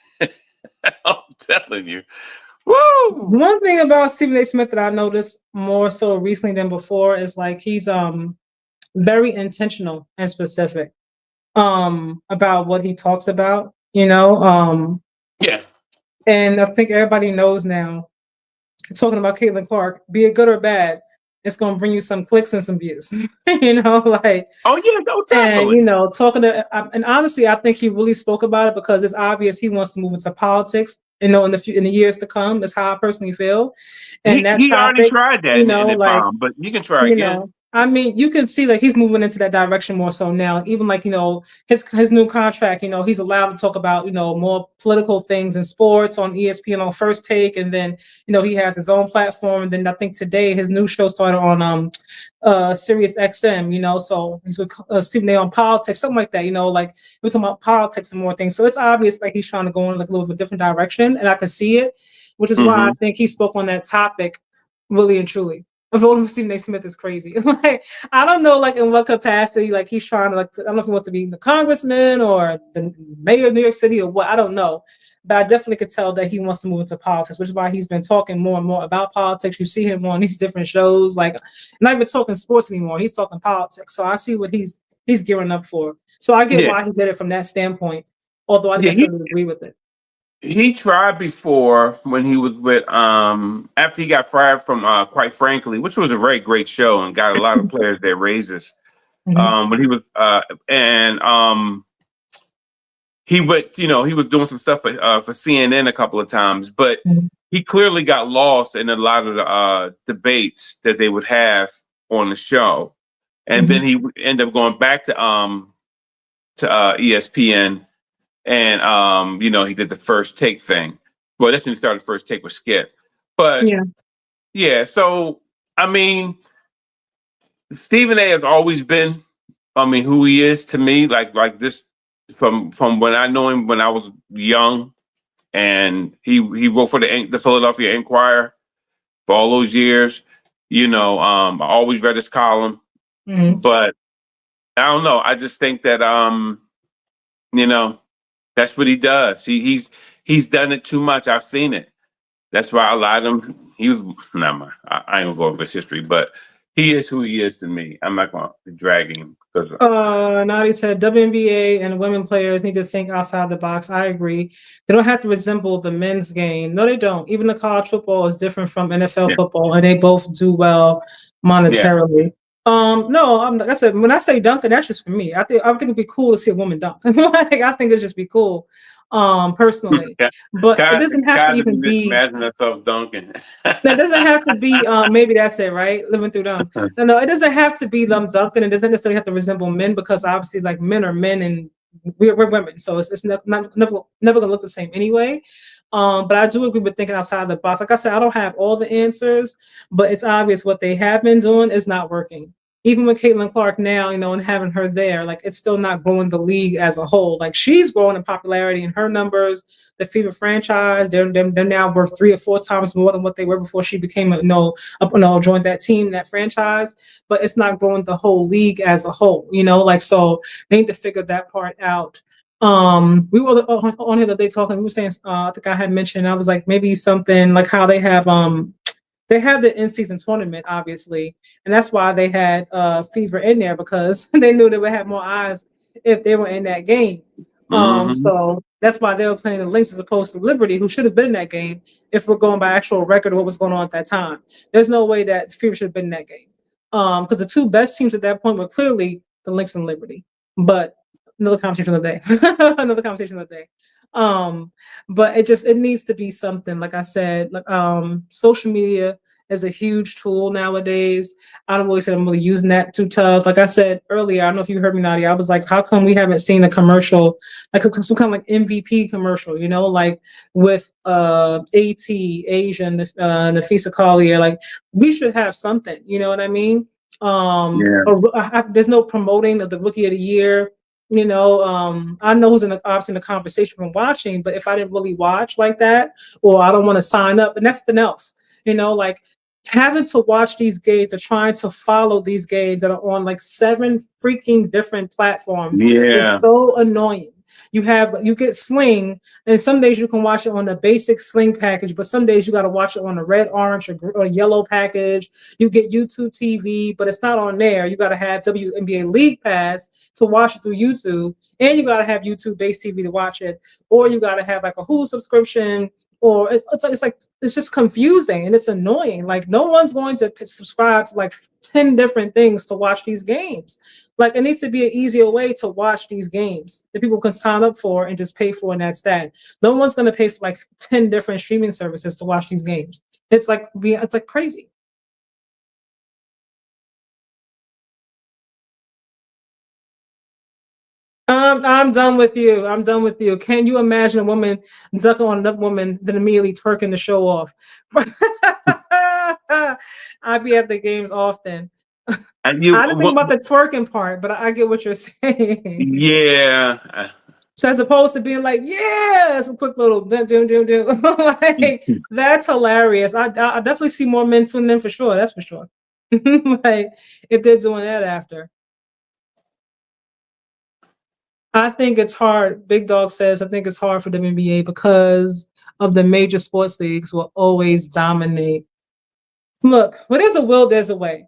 I'm telling you. Woo!
One thing about Stephen A. Smith that I noticed more so recently than before is like he's very intentional and specific about what he talks about, you know.
Yeah.
And I think everybody knows now, talking about Caitlin Clark, be it good or bad, it's gonna bring you some clicks and some views. You know, like.
Oh yeah, no,
And
definitely.
talking to, and honestly, I think he really spoke about it because it's obvious he wants to move into politics. In the years to come, is how I personally feel. And that
He already
topic,
tried that and it
like
bombed, but he can try again.
I mean, you can see like he's moving into that direction more so now. Even like his new contract, he's allowed to talk about more political things in sports on ESPN on First Take, and then he has his own platform. And then I think today his new show started on Sirius XM. So he's with Stephen A on politics, something like that. Like we're talking about politics and more things. So it's obvious like he's trying to go in like a little bit different direction, and I can see it, which is why I
Hmm.
think he spoke on that topic really and truly. Voting for Stephen A. Smith is crazy. Like, I don't know, like, in what capacity, like, he's trying to, like, I don't know if he wants to be the congressman or the mayor of New York City or what, I don't know. But I definitely could tell that he wants to move into politics, which is why he's been talking more and more about politics. You see him on these different shows, like, not even talking sports anymore. He's talking politics. So I see what he's gearing up for. So I get
Yeah.
why he did it from that standpoint, although I didn't
Yeah,
necessarily agree with it.
He tried before when he was with after he got fired from Quite Frankly, which was a very great show and got a lot of players their raises.
Mhm.
When he was and he would, he was doing some stuff for CNN a couple of times, but
Mhm.
he clearly got lost in a lot of the debates that they would have on the show, and then
Mhm.
he would end up going back to ESPN, and he did the First Take thing. Well, that's when he started First Take with Skip, but
Yeah.
yeah. So I mean, Stephen A. has always been, who he is to me, like this from when I know him when I was young, and he wrote for the Philadelphia Inquirer for all those years. I always read his column,
Mhm.
but I don't know. I just think that you know, that's what he does. He's done it too much. I've seen it. That's why I lied to him. He was not my. I ain't gonna go over his history, but he is who he is to me. I'm not gonna drag him because
Nadi said WNBA and women players need to think outside the box. I agree. They don't have to resemble the men's game. No, they don't. Even the college football is different from NFL
yeah,
football, and they both do well
yeah,
monetarily. No, like I said, when I say dunking, that's just for me. I think it'd be cool to see a woman dunk. Like I think it'd just be cool, personally. But it doesn't have to
Guys
even
just
be.
imagine themselves dunking.
That doesn't have to be. Maybe that's it, right? Living through them. No, it doesn't have to be them dunking. It doesn't necessarily have to resemble men because obviously, like men are men and we're women, so it's never gonna look the same anyway. But I do agree with thinking outside the box. Like I said, I don't have all the answers, but it's obvious what they have been doing is not working. Even with Caitlin Clark now, and having her there, like it's still not growing the league as a whole. Like she's growing in popularity in her numbers. The Fever franchise, they're now worth 3 or 4 times more than what they were before she became joined that team, that franchise. But it's not growing the whole league as a whole. Like so they need to figure that part out. We were on here the day talking. We were saying, I think I had mentioned, I was like, maybe something like how they had the in-season tournament, obviously, and that's why they had Fever in there because they knew they would have more eyes if they were in that game.
Hmm.
So that's why they were playing the Lynx as opposed to Liberty, who should have been in that game if we're going by actual record of what was going on at that time. There's no way that Fever should have been in that game because the two best teams at that point were clearly the Lynx and Liberty. But another conversation of the day. Another conversation of the day. Um, but it needs to be something like I said. Like social media is a huge tool nowadays. I don't really say I'm really using that too tough. Like I said earlier, I don't know if you heard me, Nadia. I was like, how come we haven't seen a commercial, like some kind of like MVP commercial, like with AT Asian Nafisa Collier. Like we should have something, you know what I mean?
Yeah,
There's no promoting of the rookie of the year. I know who's obviously in the conversation from watching, but if I didn't really watch like that, or I don't want to sign up, and that's something else, like having to watch these games or trying to follow these games that are on like 7 freaking different platforms is
yeah,
so annoying. You get Sling, and some days you can watch it on a basic Sling package, but some days you got to watch it on a red, orange, or yellow package. You get YouTube TV, but it's not on there. You got to have WNBA League Pass to watch it through YouTube, and you got to have YouTube based TV to watch it, or you got to have like a Hulu subscription, or it's just confusing and it's annoying. Like no one's going to subscribe to like 10 different things to watch these games. Like it needs to be an easier way to watch these games that people can sign up for and just pay for, and that's that. No one's going to pay for like 10 different streaming services to watch these games. It's like crazy. I'm done with you. I'm done with you. Can you imagine a woman zucking on another woman, then immediately twerking the show off? I be at the games often.
and you,
I didn't think about the twerking part, but I get what you're saying.
yeah.
So as opposed to being like, yeah, it's a quick little do. Like that's hilarious. I definitely see more men tuning in for sure. That's for sure. Like if they're doing that after. I think it's hard. Big Dog says, I think it's hard for the NBA because of the major sports leagues will always dominate. Look, where there's a will, there's a way.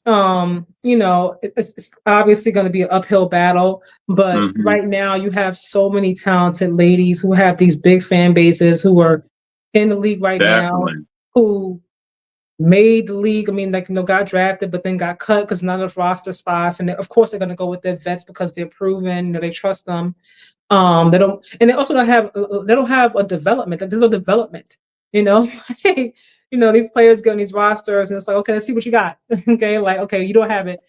It's obviously going to be an uphill battle, but
Mhm.
right now you have so many talented ladies who have these big fan bases who are in the league right now,
Definitely.
who made the league. I mean, like, got drafted, but then got cut because none of roster spots. And of course, they're going to go with their vets because they're proven, they trust them. They don't, and they also they don't have a development. Like, there's no development. You know, these players get on these rosters, and it's like, okay, let's see what you got. Okay, like, okay, you don't have it,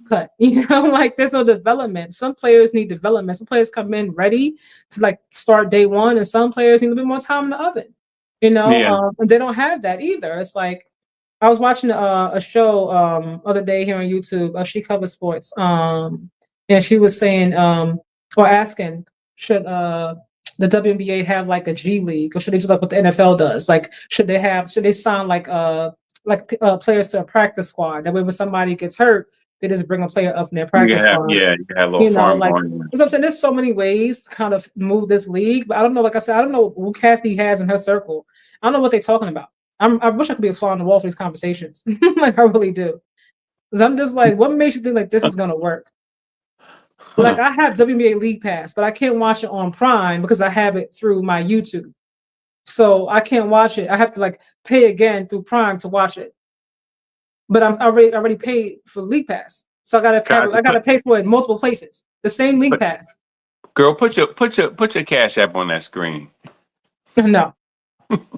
cut. Like, there's no development. Some players need development. Some players come in ready to, like, start day one, and some players need a little bit more time in the oven.
Yeah.
And they don't have that either. It's like, I was watching a show other day here on YouTube. She covers sports, and she was saying, or asking, should the WNBA have like a G League, or should they do like what the NFL does? Like, should they sign players to a practice squad? That way, when somebody gets hurt, they just bring a player up in their practice squad.
You can have a little farm
Like,
going on.
as I'm saying, there's so many ways to kind of move this league, but I don't know. Like I said, I don't know who Kathy has in her circle. I don't know what they're talking about. I wish I could be a fly on the wall for these conversations. Like, I really do. Because I'm just like, what makes you think like this is gonna work? Like, I have WNBA League Pass, but I can't watch it on Prime because I have it through my YouTube. So I can't watch it. I have to, like, pay again through Prime to watch it. But I already paid for League Pass. So I gotta pay for it in multiple places. The same League Pass.
Girl, put your Cash App on that screen.
No.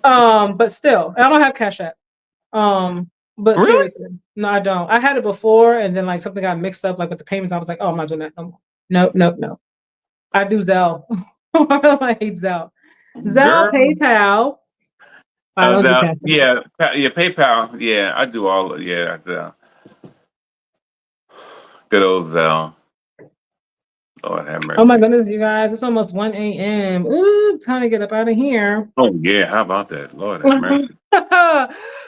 But still, I don't have Cash App. But
Really?
seriously, no, I don't. I had it before, and then, like, something got mixed up, like, with the payments. I was like, oh, I'm not doing that no more. Nope, nope, no. I do Zelle. I hate Zelle. Zelle,
Girl.
PayPal. I don't do
Zelle,
Cash App.
yeah, PayPal. Yeah, I do all. Yeah, Zelle. Good old Zelle. Lord have mercy.
Oh my goodness, you guys! It's almost 1 a.m. Ooh, time to get up out of here.
Oh yeah, how about that? Lord have mercy.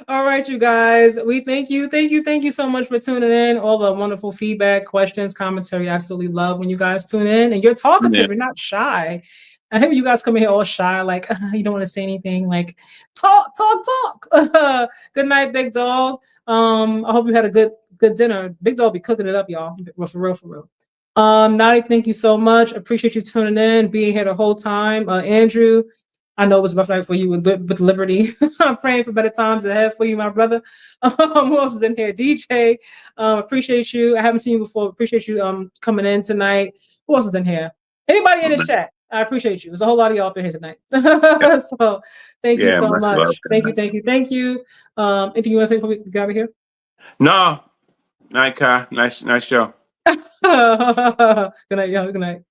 All right, you guys. We thank you so much for tuning in. All the wonderful feedback, questions, commentary. I absolutely love when you guys tune in, and you're talkative.
Yeah.
You're not shy. I hate when you guys come in here all shy, like, you don't want to say anything. Like, talk. Good night, big dog. I hope you had a good dinner. Big dog be cooking it up, y'all. For real. Nadi, thank you so much. Appreciate you tuning in, being here the whole time. Andrew, I know it was a rough night for you with Liberty. I'm praying for better times ahead for you, my brother. Who else is in here? DJ, appreciate you. I haven't seen you before. Appreciate you coming in tonight. Who else is in here? Anybody in this chat? I appreciate you. There's a whole lot of y'all up in here tonight. So thank you so much. Thank you. Anything you want to say before we get out of here?
No. Night, Kai. Nice show.
Good night, y'all. Good night.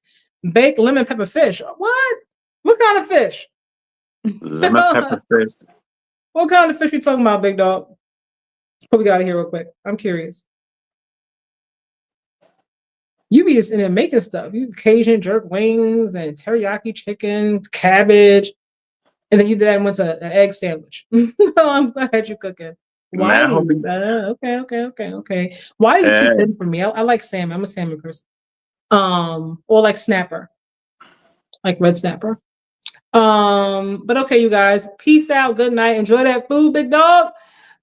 Baked lemon pepper fish. What kind of fish?
Lemon pepper fish.
What kind of fish you talking about, big dog? Before we got out of here real quick. I'm curious. You be just in there making stuff. You Cajun jerk wings and teriyaki chickens, cabbage, and then you did that and went to an egg sandwich. I'm glad you're cooking. Why? Okay. Why is it too thin for me? I like salmon. I'm a salmon person. Or like snapper, like red snapper. But okay, you guys. Peace out. Good night. Enjoy that food, big dog.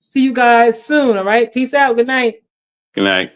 See you guys soon. All right. Peace out. Good night.
Good night.